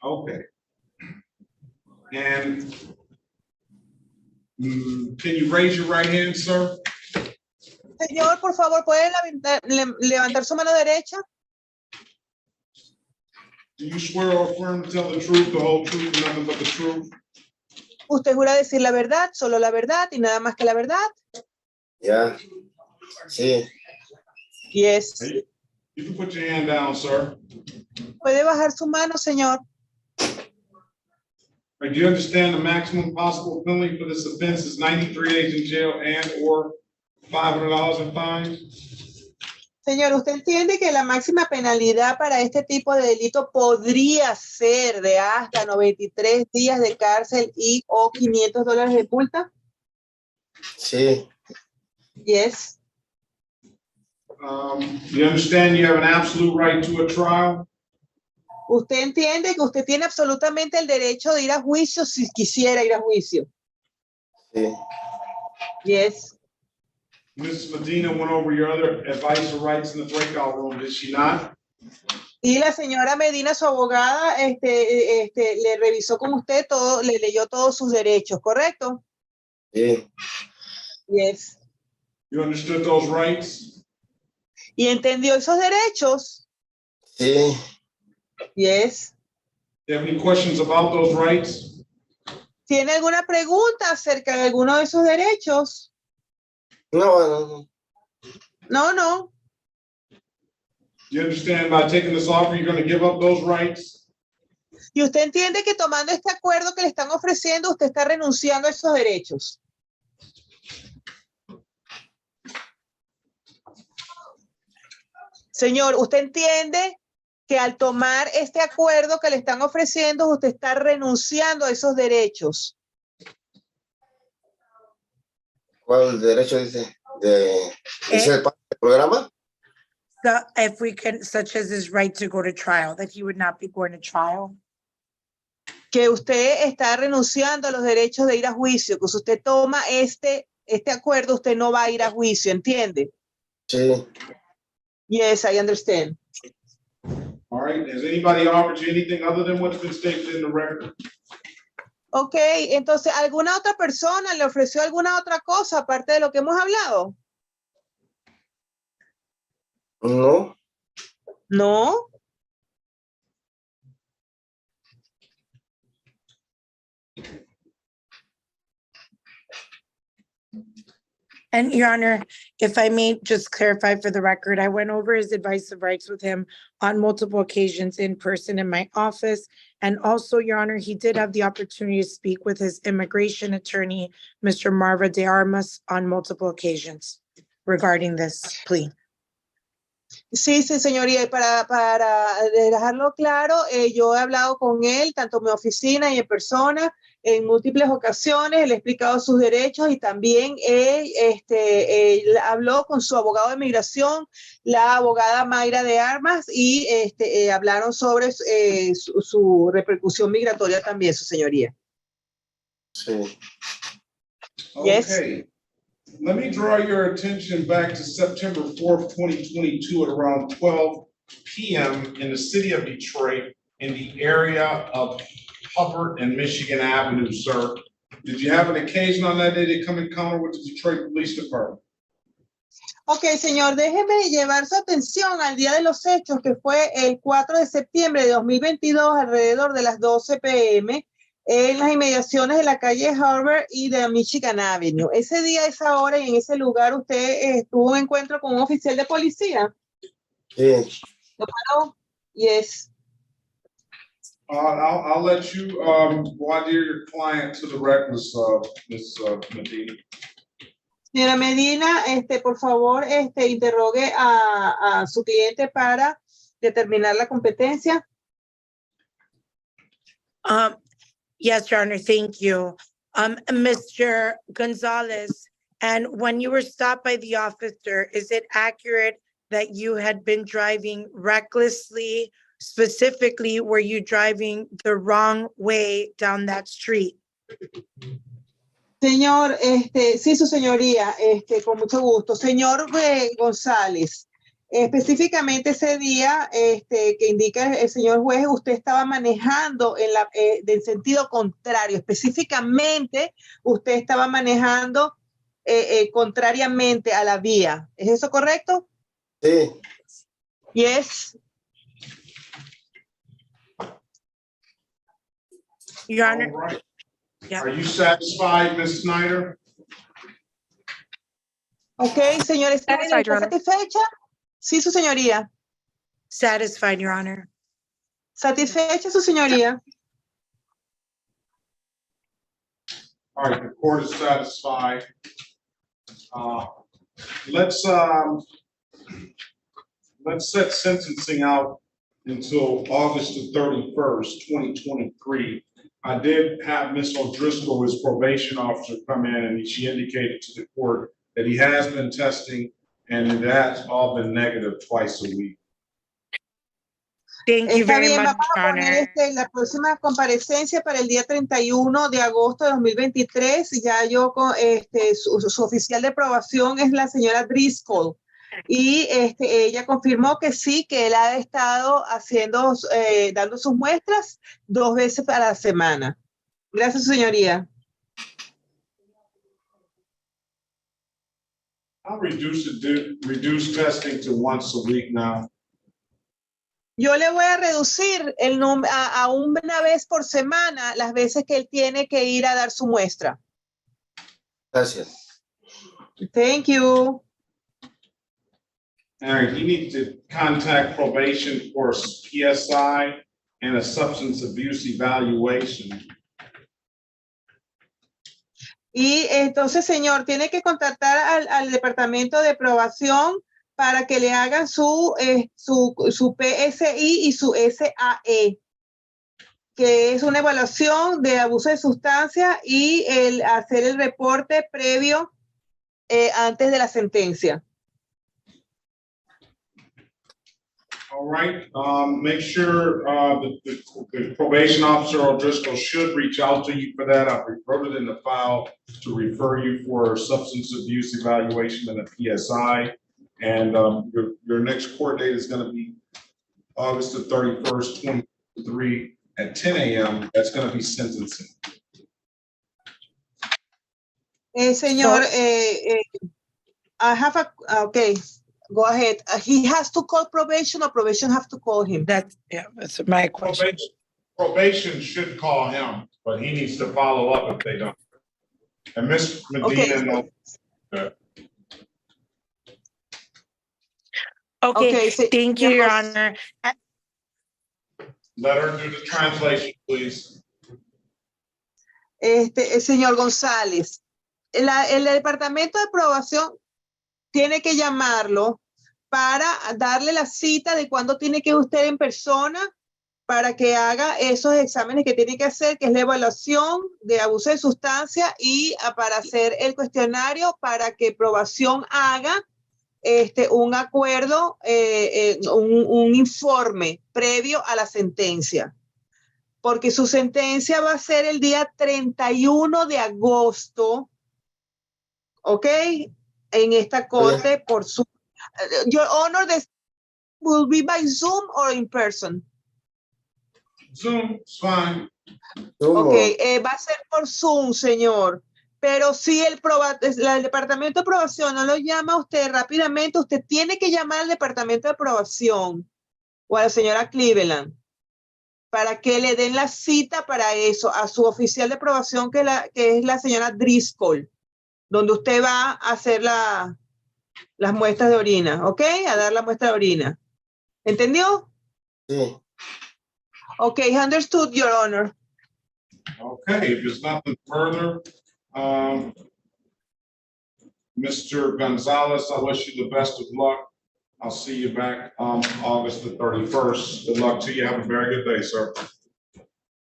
Okay. And can you raise your right hand, sir? Señor, por favor, ¿puede levantar su mano derecha? Do you swear or affirm to tell the truth, the whole truth, and nothing but the truth? ¿Usted jura decir la verdad, solo la verdad y nada más que la verdad? Yeah. Sí. Yes. You can put your hand down, sir. Puede bajar su mano, señor. Do you understand the maximum possible penalty for this offense is 93 days in jail and or $500 in fines? Señor, ¿usted entiende que la máxima penalidad para este tipo de delito podría ser de hasta 93 días de cárcel y o $500 de multa? Sí. Yes. You understand you have an absolute right to a trial? ¿Usted entiende que usted tiene absolutamente el derecho de ir a juicio si quisiera ir a juicio? Sí. Yes. Mrs. Medina went over your other advice or rights in the breakout room, did she not? Y la señora Medina, su abogada, le revisó con usted todo, le leyó todos sus derechos, ¿correcto? Sí. Yes. You understood those rights? ¿Y entendió esos derechos? Sí. Yes. Do you have any questions about those rights? ¿Tiene alguna pregunta acerca de alguno de esos derechos? No. No. You understand by taking this offer, you're going to give up those rights? ¿Y usted entiende que tomando este acuerdo que le están ofreciendo, usted está renunciando a esos derechos? Señor, ¿usted entiende que al tomar este acuerdo que le están ofreciendo, usted está renunciando a esos derechos? ¿Cuál derecho dice? ¿Dice parte del programa? So if we can, such as his right to go to trial, that he would not be going to trial. Que usted está renunciando a los derechos de ir a juicio, que si usted toma este acuerdo, usted no va a ir a juicio, ¿entiende? Sí. Yes, I understand. All right. Has anybody offered you anything other than what's been stated in the record? Ok, entonces, ¿alguna otra persona le ofreció alguna otra cosa aparte de lo que hemos hablado? No. No. And Your Honor, if I may just clarify for the record, I went over his advice of rights with him on multiple occasions in person in my office. And also, Your Honor, he did have the opportunity to speak with his immigration attorney, Mr. Marva de Armas, on multiple occasions regarding this plea. Sí, señoría, y para dejarlo claro, yo he hablado con él, tanto en mi oficina y en persona, en múltiples ocasiones, le he explicado sus derechos y también habló con su abogado de migración, la abogada Mayra de Armas, y hablaron sobre su repercusión migratoria también, su señoría. Sí. Yes. Okay. Let me draw your attention back to September 4th, 2022 at around 12 p.m. in the city of Detroit in the area of Hubbard and Michigan Avenue, sir. Did you have an occasion on that day to come encounter with the Detroit Police Department? Ok, señor, déjeme llevar su atención al día de los hechos, que fue el 4 de septiembre de 2022, alrededor de las 12 p.m., en las inmediaciones de la calle Harvard y de Michigan Avenue. Ese día, esa hora y en ese lugar, ¿usted tuvo un encuentro con un oficial de policía? Sí. ¿Lo paró? Yes. I'll let you voir your client to the reckless, Ms. Medina. Señora Medina, por favor, interrogue a su cliente para determinar la competencia. Yes, Your Honor, thank you. Mr. Gonzalez, and when you were stopped by the officer, is it accurate that you had been driving recklessly? Specifically, were you driving the wrong way down that street? Señor, sí, su señoría, con mucho gusto. Señor González, específicamente ese día que indica el señor juez, usted estaba manejando en sentido contrario. Específicamente, usted estaba manejando contrariamente a la vía. ¿Es eso correcto? Sí. Yes. Your Honor. All right. Yeah. Are you satisfied, Ms. Snyder? Ok, señor Estrella, Satisfied, Your ¿está Honor. satisfecha? Sí, su señoría. Satisfied, Your Honor. ¿Satisfecha, su señoría? All right, the court is satisfied. Let's set sentencing out until August the 31st, 2023. I did have Ms. O'Driscoll, his probation officer, come in, and she indicated to the court that he has been testing and it has all been negative twice a week. Thank you Está very bien, much, vamos a Your poner Honor. la próxima comparecencia para el día 31 de agosto de 2023. Ya yo, su oficial de aprobación es la señora Driscoll. Y ella confirmó que sí, que él ha estado haciendo, dando sus muestras 2 veces a la semana. Gracias, señoría. I'll reduce testing to once a week now. Yo le voy a reducir el número a una vez por semana las veces que él tiene que ir a dar su muestra. Gracias. Thank you. All right, you need to contact probation for a PSI and a substance abuse evaluation. Y entonces, señor, tiene que contactar al departamento de probación para que le hagan su PSI y su SAE, que es una evaluación de abuso de sustancias y el hacer el reporte previo antes de la sentencia. All right, make sure the probation officer O'Driscoll should reach out to you for that. I've wrote it in the file to refer you for substance abuse evaluation and a PSI. And your next court date is going to be August the 31st, 2023 at 10 a.m. That's going to be sentencing. Señor, I have okay. Go ahead. He has to call probation or probation have to call him? That's my question. Probation should call him, but he needs to follow up if they don't. And Ms. Medina knows that. Okay, thank you, Your Honor. Let her do the translation, please. Señor González, el departamento de aprobación tiene que llamarlo para darle la cita de cuándo tiene que ir usted en persona para que haga esos exámenes que tiene que hacer, que es la evaluación de abuso de sustancia y para hacer el cuestionario para que probación haga un acuerdo, un informe previo a la sentencia. Porque su sentencia va a ser el día 31 de agosto, ¿ok? En esta corte por Zoom. Your Honor, this will be by Zoom or in person? Zoom, it's fine. Ok, va a ser por Zoom, señor. Pero si el departamento de aprobación no lo llama a usted rápidamente, usted tiene que llamar al departamento de aprobación o a la señora Cleveland para que le den la cita para eso, a su oficial de aprobación que es la señora Driscoll, donde usted va a hacer las muestras de orina, ¿ok? A dar la muestra de orina. ¿Entendió? Sí. Ok, understood, Your Honor. Okay, if there's nothing further, Mr. Gonzalez, I wish you the best of luck. I'll see you back on August the 31st. Good luck to you. Have a very good day, sir.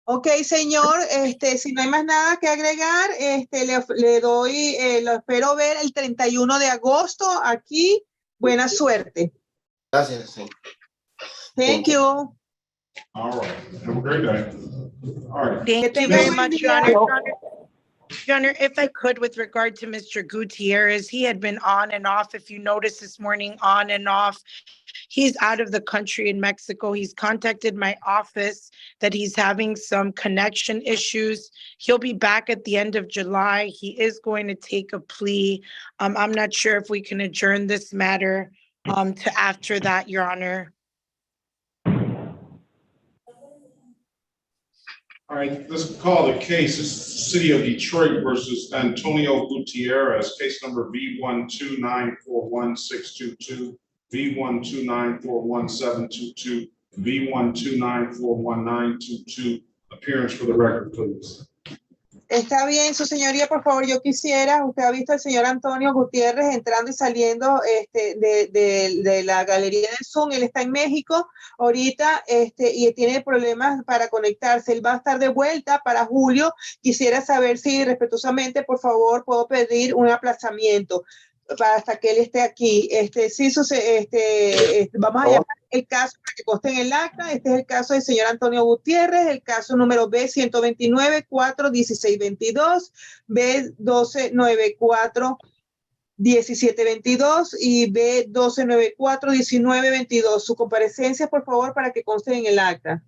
Ok, señor, si no hay más nada que agregar, le doy, lo espero ver el 31 de agosto aquí. Buena suerte. Gracias, sí. Thank you. All right. Have a great day. All right. Thank you very much, Your Honor. Your Honor, if I could, with regard to Mr. Gutierrez, he had been on and off. If you notice this morning, on and off. He's out of the country in Mexico. He's contacted my office that he's having some connection issues. He'll be back at the end of July. He is going to take a plea. I'm not sure if we can adjourn this matter to after that, Your Honor. All right, let's call the case. It's the City of Detroit versus Antonio Gutierrez, case number V129416122, V129411722, V129411922. Appearance for the record, please. Está bien, su señoría, por favor, yo quisiera, usted ha visto al señor Antonio Gutiérrez entrando y saliendo de la galería del Zoom, él está en México ahorita y tiene problemas para conectarse, él va a estar de vuelta para julio, quisiera saber si respetuosamente, por favor, puedo pedir un aplazamiento para hasta que él esté aquí. Sí, vamos a llamar el caso para que conste en el acta. Este es el caso del señor Antonio Gutiérrez, el caso número B129-41622, B1294-1722 y B1294-1922. Su comparecencia, por favor, para que conste en el acta.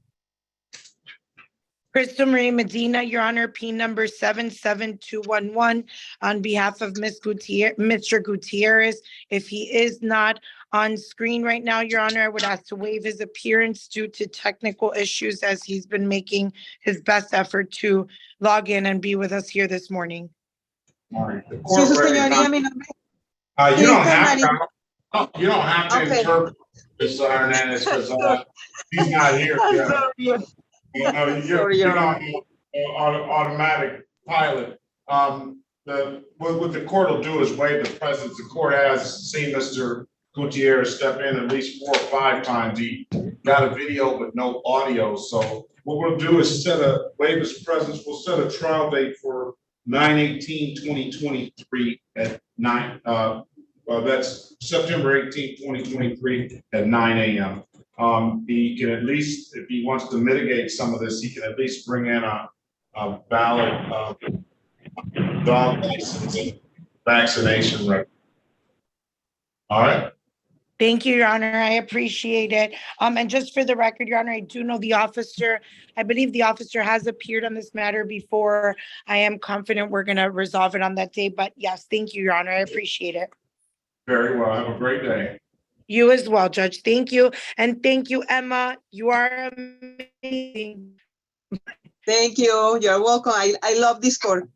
Crystal Marie Medina, Your Honor, P number 77211 on behalf of Mr. Gutierrez. If he is not on screen right now, Your Honor, I would ask to waive his appearance due to technical issues as he's been making his best effort to log in and be with us here this morning. All right. Sí, su señoría, mi nombre. You don't have to interpret Ms. Hernandez because he's not here. You're not automatic pilot. What the court will do is waive the presence. The court has seen Mr. Gutierrez step in at least 4 or 5 times. He got a video but no audio. So what we'll do is waive his presence. We'll set a trial date for 9/18/2023 at 9. That's September 18, 2023 at 9 a.m. He can at least, if he wants to mitigate some of this, he can at least bring in a valid dog license and vaccination record. All right. Thank you, Your Honor. I appreciate it. And just for the record, Your Honor, I do know the officer. I believe the officer has appeared on this matter before. I am confident we're going to resolve it on that day. But yes, thank you, Your Honor. I appreciate it. Very well. Have a great day. You as well, Judge. Thank you. And thank you, Emma. You are amazing. Thank you. You're welcome. I love this court.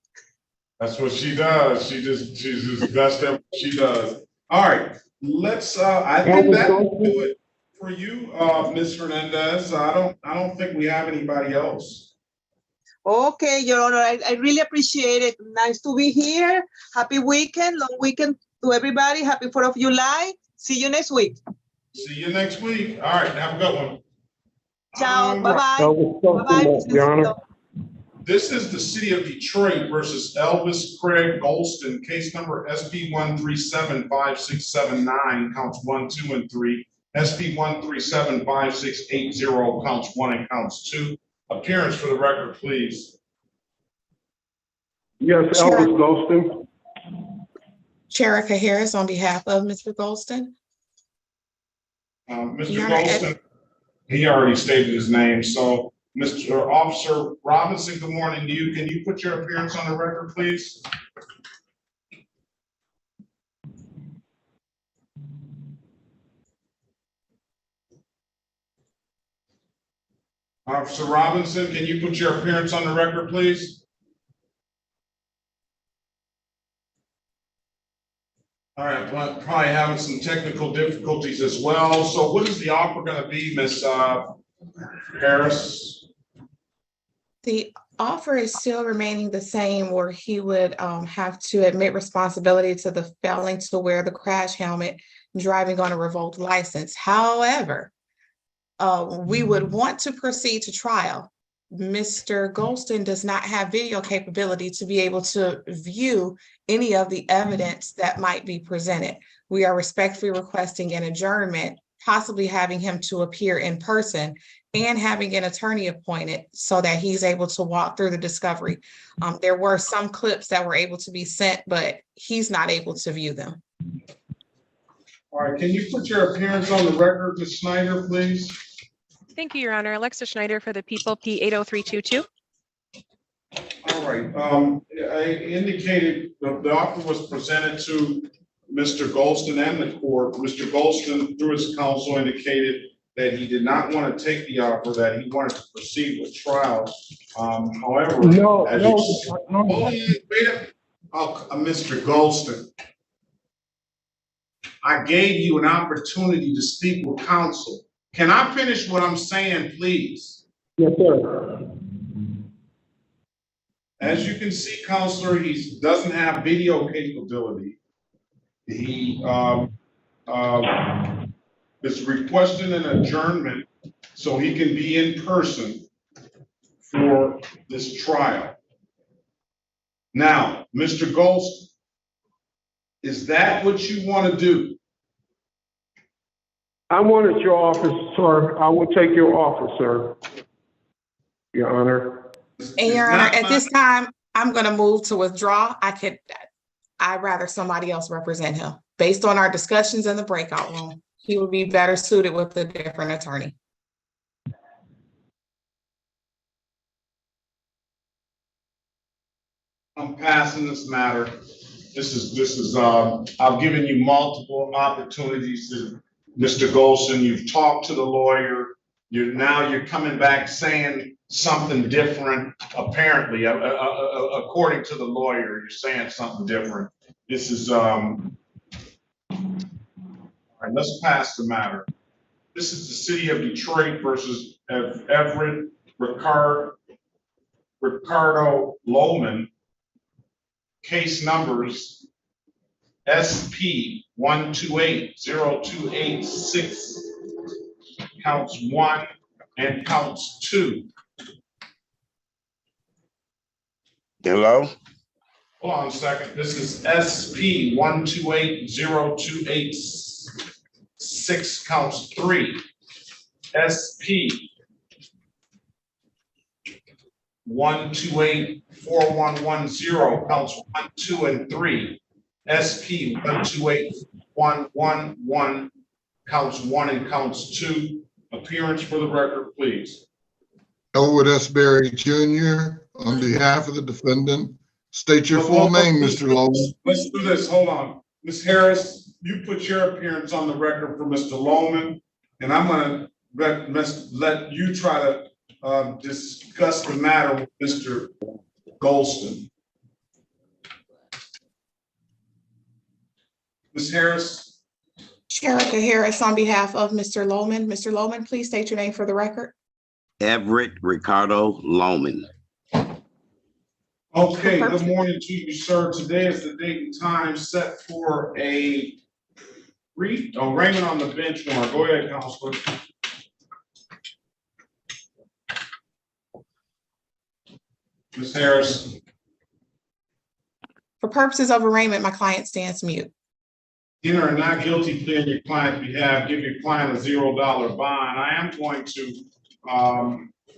That's what she does. She's just best at what she does. All right. Let's I think that will do it for you, Ms. Hernandez. I don't think we have anybody else. Okay, Your Honor. I really appreciate it. Nice to be here. Happy weekend, long weekend to everybody. Happy 4th of July. See you next week. See you next week. All right, have a good one. Ciao. Bye-bye. Bye-bye. Your Honor. This is the City of Detroit versus Elvis Craig Golston, case number SP 1375679, counts 1, 2, and 3. SP 1375680, counts 1 and counts 2. Appearance for the record, please. Yes, Elvis Golston. Sherika Harris on behalf of Mr. Golston. Mr. Golston, he already stated his name. So, Mr. Officer Robinson, good morning to you. Can you put your appearance on the record, please? Officer Robinson, can you put your appearance on the record, please? All right, probably having some technical difficulties as well. So what is the offer going to be, Ms. Harris? The offer is still remaining the same, where he would have to admit responsibility to the failing to wear the crash helmet, driving on a revoked license. However, we would want to proceed to trial. Mr. Golston does not have video capability to be able to view any of the evidence that might be presented. We are respectfully requesting an adjournment, possibly having him to appear in person and having an attorney appointed so that he's able to walk through the discovery. There were some clips that were able to be sent, but he's not able to view them. All right, can you put your appearance on the record, Ms. Schneider, please? Thank you, Your Honor. Alexa Schneider for the people, P80322. All right, I indicated the offer was presented to Mr. Golston and the court. Mr. Golston, through his counsel, indicated that he did not want to take the offer, that he wanted to proceed with trial. However, No, as no, you, no. hold on, wait a, Mr. Golston, I gave you an opportunity to speak with counsel. Can I finish what I'm saying, please? Yes, sir. As you can see, counselor, he doesn't have video capability. He is requesting an adjournment so he can be in person for this trial. Now, Mr. Golston, is that what you want to do? I wanted your office, sir. I will take your offer, sir. Your Honor. And Your Honor, at this time, I'm going to move to withdraw. I'd rather somebody else represent him. Based on our discussions in the breakout room, he would be better suited with a different attorney. I'm passing this matter. I've given you multiple opportunities to, Mr. Golston, you've talked to the lawyer. You're coming back saying something different. Apparently, according to the lawyer, you're saying something different. This is, all right, let's pass the matter. This is the City of Detroit versus Everett Ricardo Lohman. Case numbers SP 1280286, counts 1 and counts 2. Hello? Hold on a second. This is SP 1280286, counts 3. SP 1284110, counts 1, 2, and 3. SP 128111, counts 1 and counts 2. Appearance for the record, please. Elwood S. Berry Jr. on behalf of the defendant. State your full name, Mr. Lohman. Let's do this. Hold on. Ms. Harris, you put your appearance on the record for Mr. Lohman, and I'm going to let you try to discuss the matter with Mr. Golston. Ms. Harris. Sherika Harris on behalf of Mr. Lohman. Mr. Lohman, please state your name for the record. Everett Ricardo Lohman. Okay, good morning to you, sir. Today is the date and time set for a Raymond on the bench warrant. Go ahead, Counselor. Ms. Harris. For purposes of arraignment, my client stands mute. Enter a not guilty plea on your client's behalf. Give your client a $0 bond. I am going to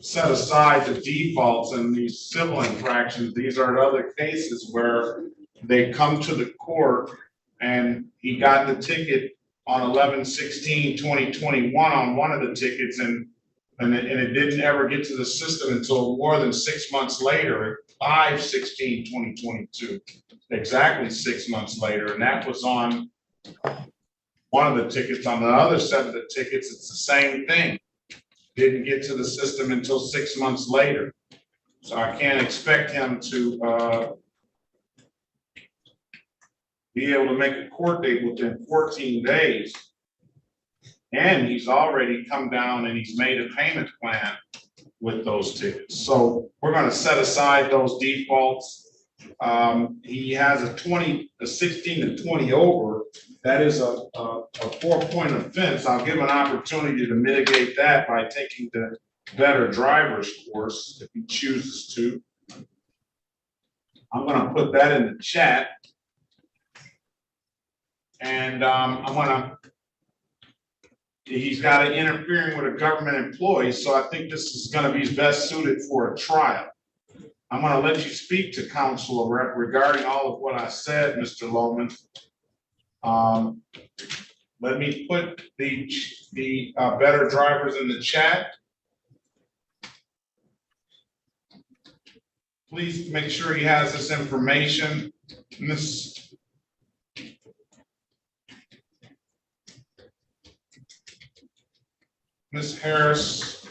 set aside the defaults in these civil infractions. These are other cases where they come to the court and he got the ticket on 11/16/2021 on one of the tickets, and it didn't ever get to the system until more than 6 months later, 5/16/2022, exactly 6 months later, and that was on one of the tickets. On the other set of the tickets, it's the same thing. Didn't get to the system until 6 months later. So I can't expect him to be able to make a court date within 14 days. And he's already come down and he's made a payment plan with those tickets. So we're going to set aside those defaults. He has a 16 to 20 over. That is a 4-point offense. I'll give him an opportunity to mitigate that by taking the better driver's course if he chooses to. I'm going to put that in the chat. And he's got an interfering with a government employee, so I think this is going to be best suited for a trial. I'm going to let you speak to counsel regarding all of what I said, Mr. Lohman. Let me put the better drivers in the chat. Please make sure he has this information. Ms. Harris?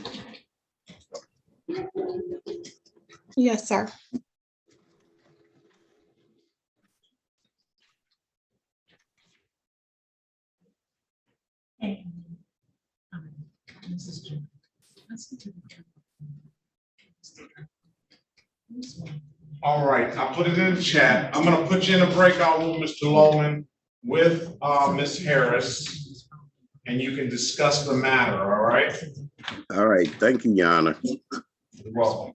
Yes, sir. All right, I'll put it in the chat. I'm gonna put you in a breakout room, Mr. Lowen, with Ms. Harris, and you can discuss the matter, all right? All right, thank you, Your Honor. You're welcome.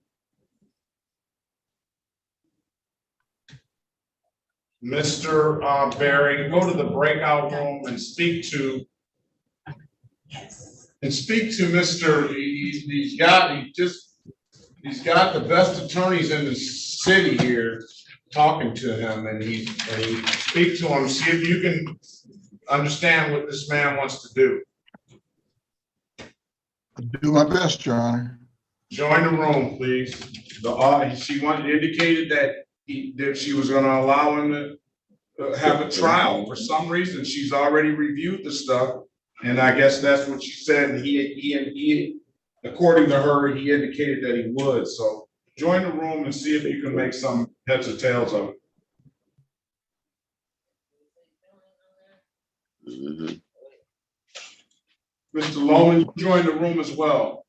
Mr. Barry, go to the breakout room and speak to Mr. He's got the best attorneys in the city here talking to him, and he speak to him, see if you can understand what this man wants to do. I'll do my best, Your Honor. Join the room, please. She indicated that she was going to allow him to have a trial. For some reason, she's already reviewed the stuff, and I guess that's what she said. And he, according to her, he indicated that he would. So join the room and see if you can make some heads or tails of it. Mr. Lowen, join the room as well.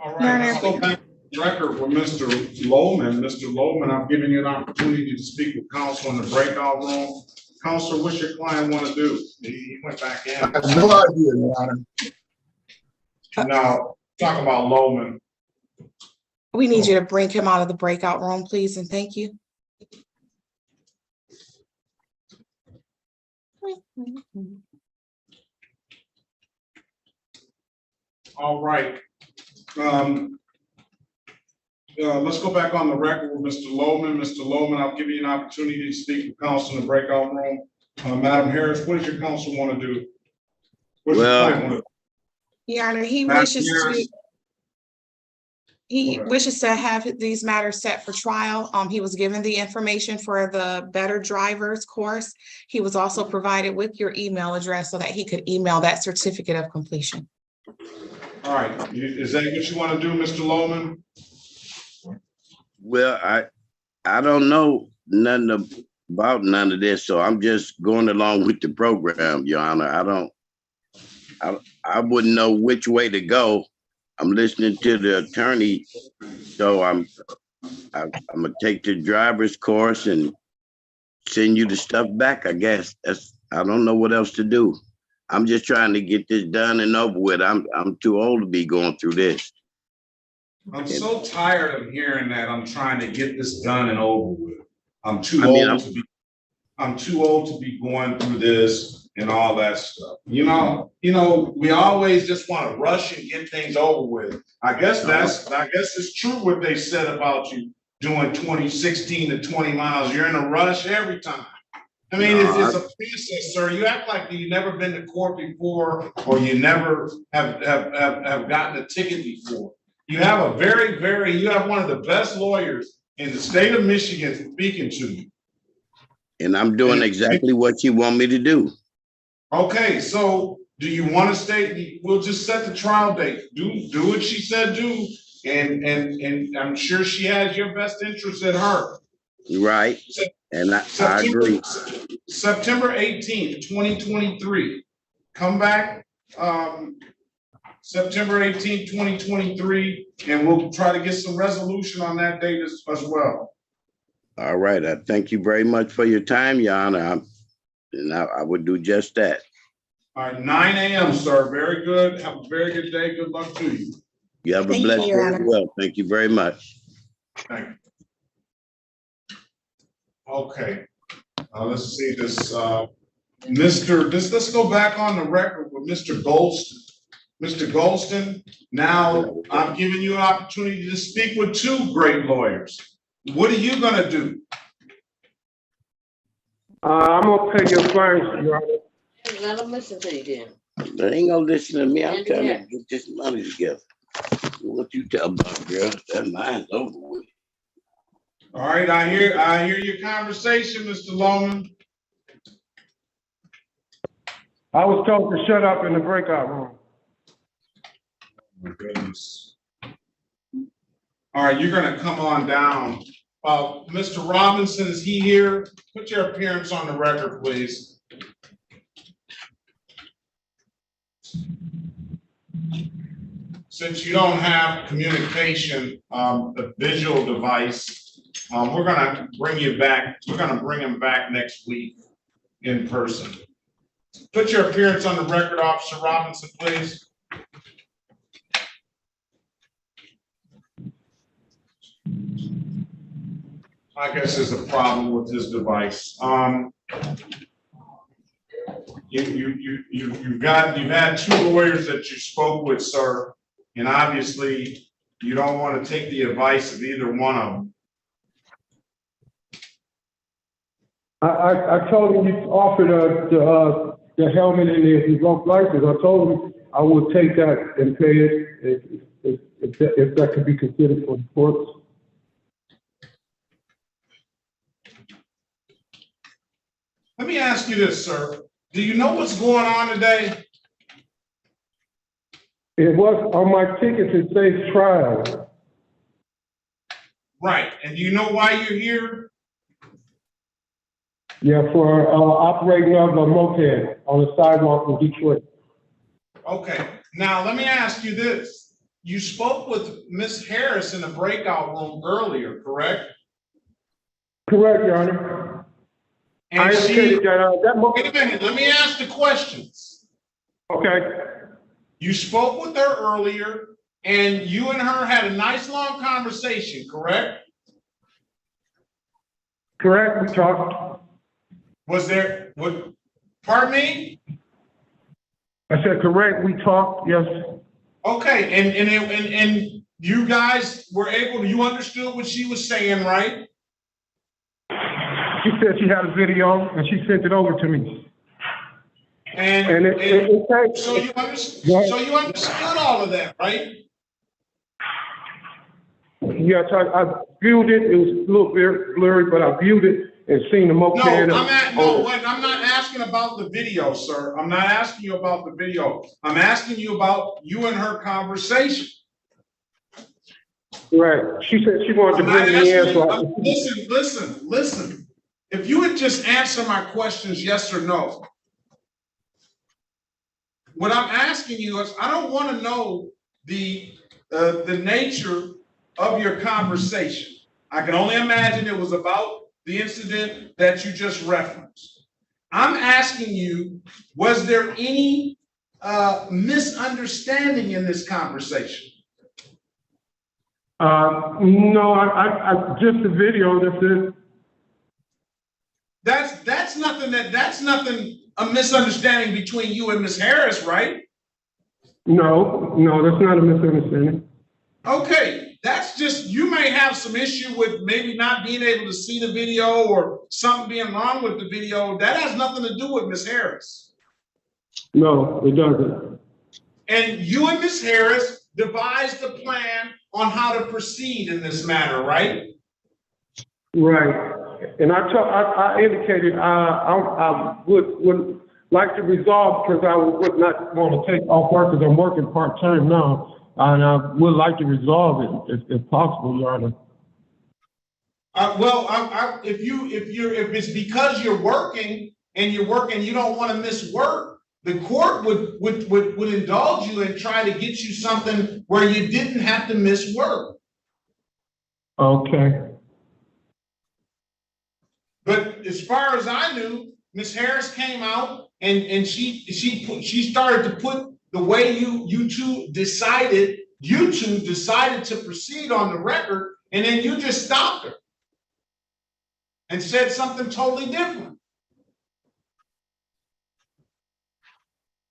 All right, let's go back to the record with Mr. Lowman. Mr. Lowman, I'm giving you an opportunity to speak with counsel in the breakout room. Counselor, what's your client want to do? He went back in. I have no idea, Your Honor. Now, talk about Lowman. We need you to bring him out of the breakout room, please, and thank you. All right. Let's go back on the record with Mr. Lowman. Mr. Lowman, I'll give you an opportunity to speak with counsel in the breakout room. Madam Harris, what does your counsel want to do? What does your client want to do? Your Honor, he Madam wishes Harris. he wishes to have these matters set for trial. He was given the information for the Better Drivers course. He was also provided with your email address so that he could email that certificate of completion. All right, is that what you want to do, Mr. Lowman? Well, I don't know nothing about none of this, so I'm just going along with the program, Your Honor. I wouldn't know which way to go. I'm listening to the attorney, so I'm gonna take the driver's course and send you the stuff back, I guess. I don't know what else to do. I'm just trying to get this done and over with. I'm too old to be going through this. I'm so tired of hearing that I'm trying to get this done and over with. I'm too old to be going through this and all that stuff. You know, we always just want to rush and get things over with. I guess it's true what they said about you doing 16 to 20 miles. You're in a rush every time. I mean, it's a process, sir. You act like you've never been to court before, or you never have gotten a ticket before. You have you have one of the best lawyers in the state of Michigan speaking to you. And I'm doing exactly what you want me to do. Okay, so do you want to stay? We'll just set the trial date. Do what she said do, and I'm sure she has your best interest at heart. Right, and I agree. September 18th, 2023. Come back September 18th, 2023, and we'll try to get some resolution on that date as well. All right, I thank you very much for your time, Your Honor. I would do just that. All right, 9 a.m., sir. Very good. Have a very good day. Good luck to you. You have a blessed day as well. Thank you very much. Thank you. Okay. Let's see this. Let's go back on the record with Mr. Goldston. Mr. Goldston, now I'm giving you an opportunity to speak with two great lawyers. What are you going to do? I'm going to pay your fines, Your Honor. Let them listen to you then. They ain't gonna listen to me. I'm trying to get this money together. What you tell about, girl? That mine's over with. All right, I hear your conversation, Mr. Lowman. I was told to shut up in the breakout room. Oh my goodness. All right, you're gonna come on down. Mr. Robinson, is he here? Put your appearance on the record, please. Since you don't have communication, the visual device, we're gonna bring you back. We're gonna bring him back next week in person. Put your appearance on the record, Officer Robinson, please. I guess there's a problem with his device. You've had two lawyers that you spoke with, sir, and obviously you don't want to take the advice of either one of them. I told him you offered the helmet and the revoked license. I told him I would take that and pay it if that could be considered for the courts. Let me ask you this, sir. Do you know what's going on today? It was on my ticket to say trial. Right. And do you know why you're here? Yeah, for operating of a moped on the sidewalk in Detroit. Okay. Now, let me ask you this. you spoke with Ms. Harris in the breakout room earlier, correct? Correct, Your Honor. And I indicated that, wait a minute, let me ask the questions. Okay. You spoke with her earlier, and you and her had a nice long conversation, correct? Correct, we talked. Was there, pardon me? I said, correct, we talked, yes. Okay, and you guys were able to, you understood what she was saying, right? She said she had a video and she sent it over to me. So you understood all of that, right? Yes, I viewed it. It was a little blurry, but I viewed it and seen the moped. I'm not asking about the video, sir. I'm not asking you about the video. I'm asking you about you and her conversation. Right. She said she wanted to bring me in. Listen. If you would just answer my questions, yes or no. What I'm asking you is, I don't want to know the nature of your conversation. I can only imagine it was about the incident that you just referenced. I'm asking you, was there any misunderstanding in this conversation? No, I just the video. That's it. That's nothing a misunderstanding between you and Ms. Harris, right? No, that's not a misunderstanding. Okay, that's just, you may have some issue with maybe not being able to see the video or something being wrong with the video. That has nothing to do with Ms. Harris. No, it doesn't. And you and Ms. Harris devised a plan on how to proceed in this matter, right? Right. And I indicated I would like to resolve, because I would not want to take off work because I'm working part-time now. And I would like to resolve it if possible, Your Honor. If it's because you're working and you don't want to miss work, the court would indulge you and try to get you something where you didn't have to miss work. Okay. But as far as I knew, Ms. Harris came out and she started to put the way you two decided to proceed on the record, and then you just stopped her and said something totally different.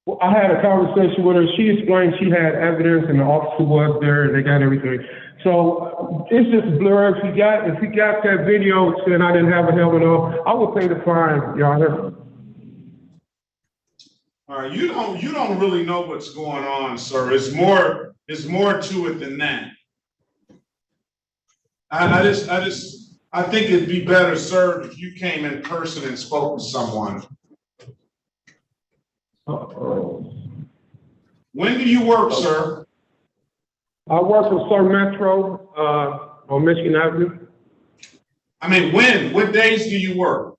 Well, I had a conversation with her. She explained she had evidence and the officer was there and they got everything. So it's just blurred. If he got that video saying I didn't have a helmet on, I would pay the fine, Your Honor. All right, you don't really know what's going on, sir. It's more to it than that. I think it'd be better served if you came in person and spoke with someone. When do you work, sir? I work for Sir Metro on Michigan Avenue. I mean, when? What days do you work?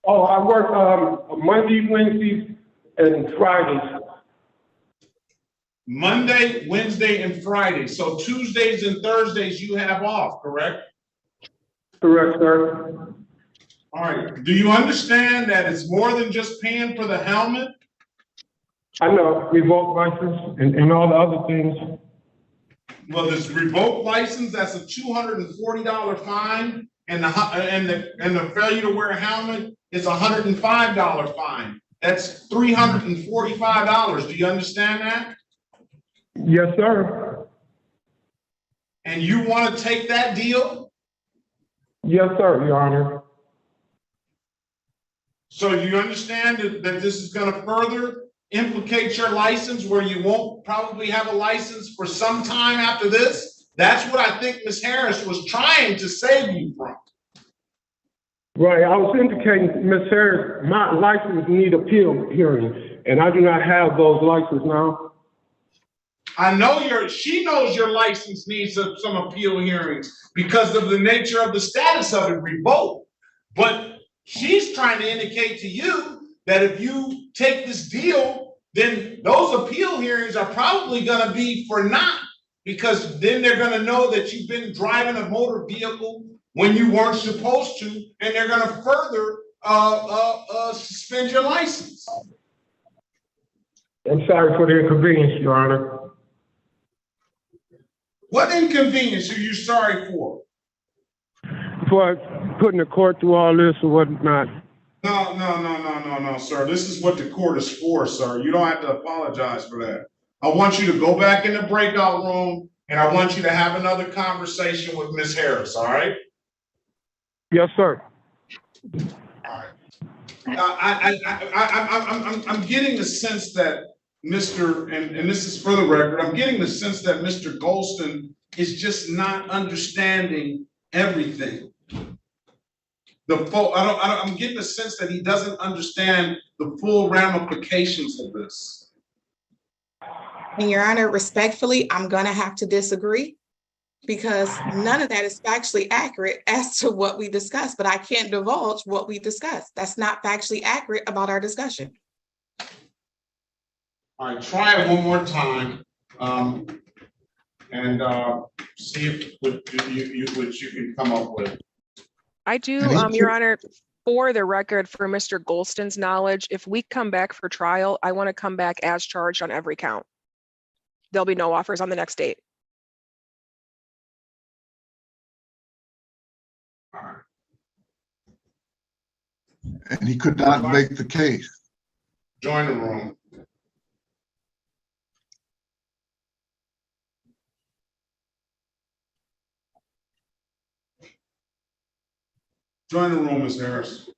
Oh, I work Monday, Wednesdays, and Fridays. Monday, Wednesday, and Friday. So Tuesdays and Thursdays you have off, correct? Correct, sir. All right. Do you understand that it's more than just paying for the helmet? I know, revoked license and all the other things. Well, this revoked license, that's a $240 fine, and the failure to wear a helmet is a $105 fine. That's $345. Do you understand that? Yes, sir. And you want to take that deal? Yes, sir, Your Honor. So you understand that this is going to further implicate your license, where you won't probably have a license for some time after this? That's what I think Ms. Harris was trying to save you from. Right, I was indicating, Ms. Harris, my license need appeal hearing, and I do not have those licenses now. I know she knows your license needs some appeal hearings because of the nature of the status of it revoked. But she's trying to indicate to you that if you take this deal, then those appeal hearings are probably going to be for naught, because then they're gonna know that you've been driving a motor vehicle when you weren't supposed to, and they're gonna further suspend your license. I'm sorry for the inconvenience, Your Honor. What inconvenience are you sorry for? For putting the court through all this or whatnot. No, sir. This is what the court is for, sir. You don't have to apologize for that. I want you to go back in the breakout room, and I want you to have another conversation with Ms. Harris, all right? Yes, sir. All right. I'm getting the sense that Mr. and this is for the record, I'm getting the sense that Mr. Golston is just not understanding everything. I'm getting the sense that he doesn't understand the full ramifications of this. And Your Honor, respectfully, I'm gonna have to disagree because none of that is factually accurate as to what we discussed, but I can't divulge what we discussed. That's not factually accurate about our discussion. All right, try it one more time, and see if what you can come up with. I do, Your Honor, for the record, for Mr. Golston's knowledge, if we come back for trial, I want to come back as charged on every count. There'll be no offers on the next date. All right. And he could not make the case. Join the room. Join the room, Ms. Harris.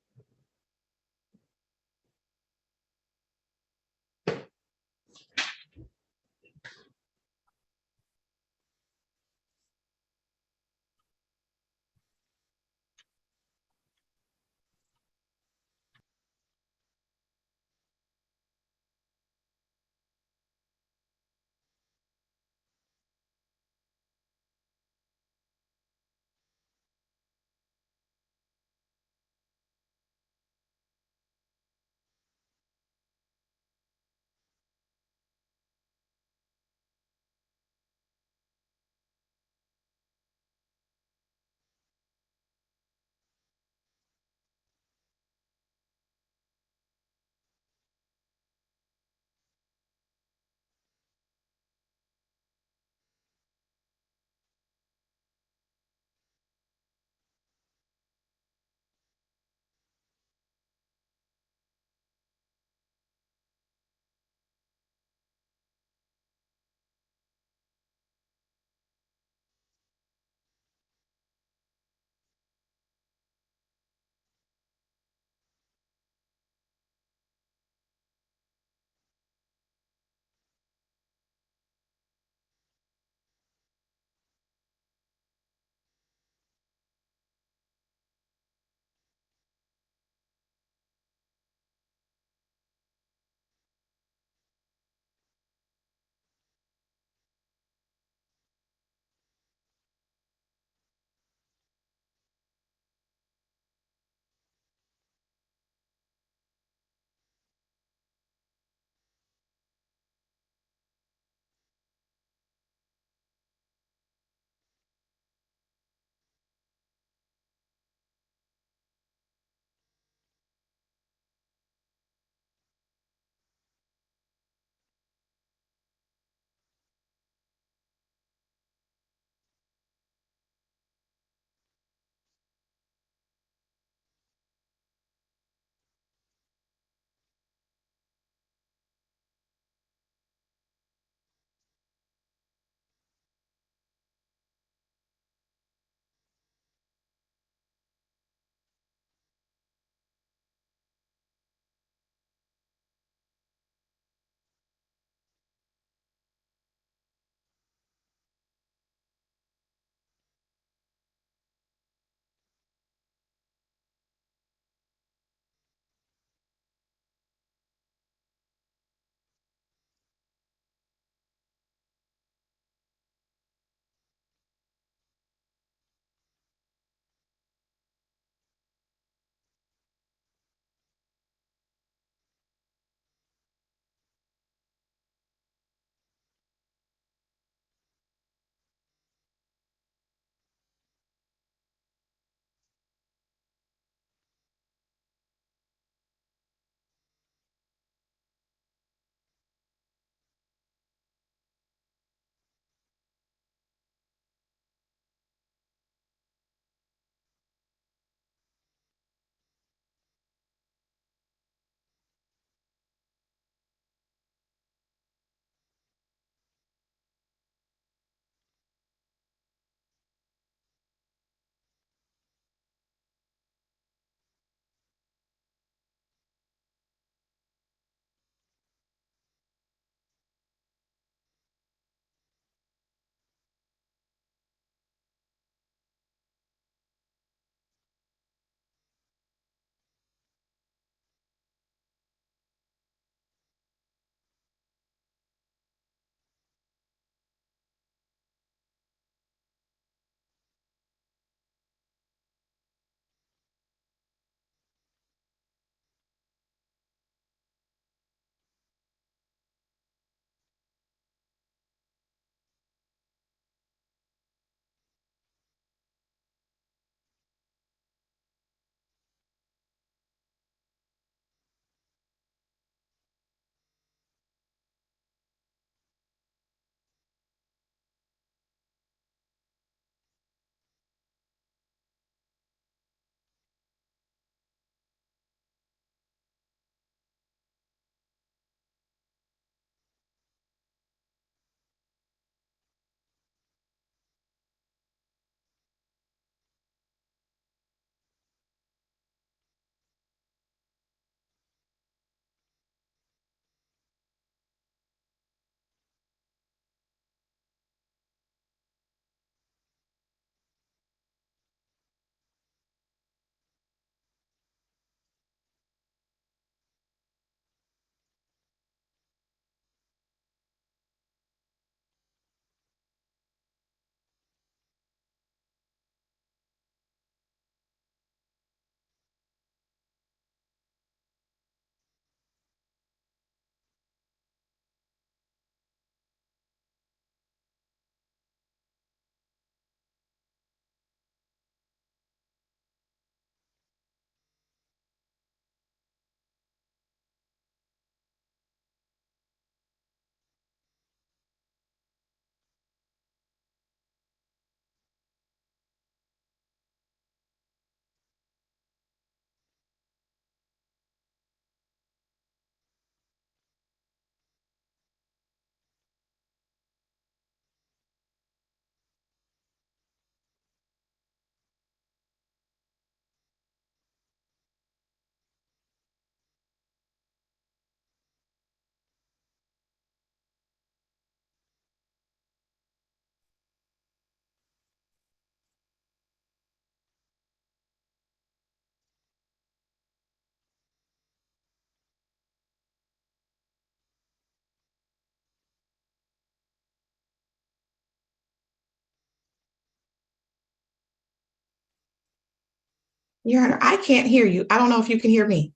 Your Honor, I can't hear you. I don't know if you can hear me.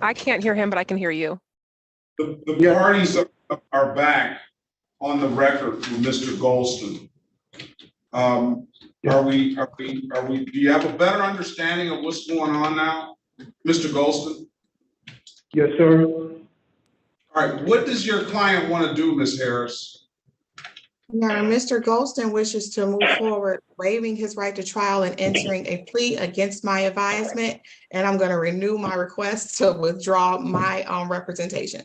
I can't hear him, but I can hear you. The parties are back on the record with Mr. Golston. Do you have a better understanding of what's going on now, Mr. Golston? Yes, sir. All right, what does your client want to do, Ms. Harris? Your Honor, Mr. Golston wishes to move forward, waiving his right to trial and entering a plea against my advisement, and I'm going to renew my request to withdraw my representation.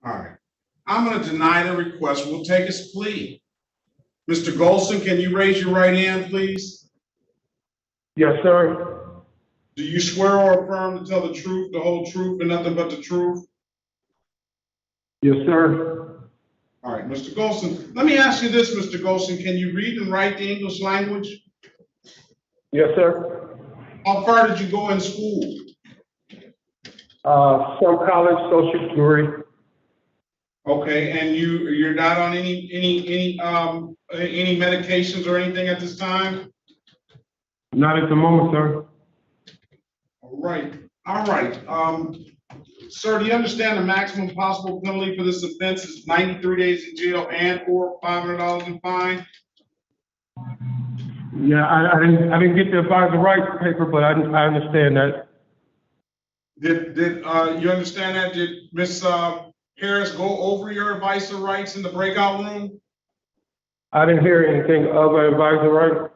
All right, I'm going to deny the request. We'll take his plea. Mr. Golston, can you raise your right hand, please? Yes, sir. Do you swear or affirm to tell the truth, the whole truth, and nothing but the truth? Yes, sir. All right, Mr. Golston, let me ask you this, Mr. Golston, can you read and write the English language? Yes, sir. How far did you go in school? Some college social degree. Okay, and you're not on any medications or anything at this time? Not at the moment, sir. All right. Sir, do you understand the maximum possible penalty for this offense is 93 days in jail and or $500 in fine? Yeah, I didn't get the advisor rights paper, but I understand that. Did you understand that? Did Ms. Harris go over your advisor rights in the breakout room? I didn't hear anything of an advisor right.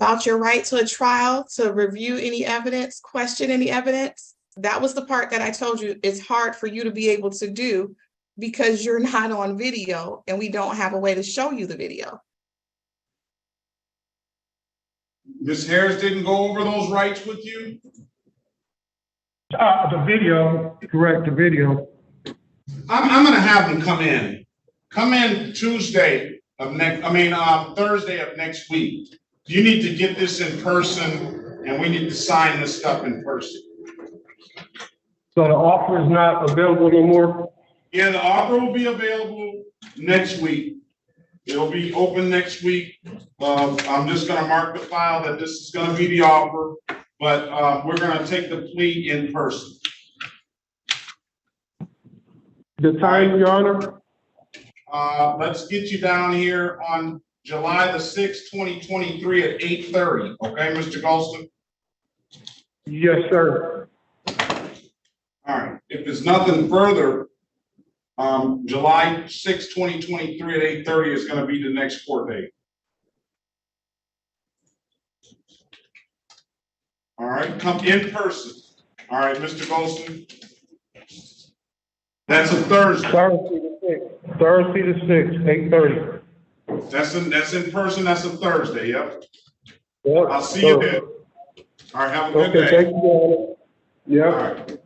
About your right to a trial, to review any evidence, question any evidence. That was the part that I told you it's hard for you to be able to do because you're not on video and we don't have a way to show you the video. Ms. Harris didn't go over those rights with you? The video, correct, the video. I'm gonna have them come in. Come in Thursday of next week. You need to get this in person and we need to sign this stuff in person. So the offer is not available anymore? Yeah, the offer will be available next week. It'll be open next week. I'm just gonna mark the file that this is gonna be the offer, but we're gonna take the plea in person. The time, Your Honor? Let's get you down here on July the 6th, 2023 at 8:30. Okay, Mr. Golston? Yes, sir. All right, if there's nothing further, July 6th, 2023 at 8:30 is gonna be the next court date. All right, come in person. All right, Mr. Golston? That's a Thursday. Thursday the 6th, 8:30. That's in person, that's a Thursday, yep. Yep. I'll see you then. All right, have a good Okay, day. thank you, Your Honor. Yep. All right.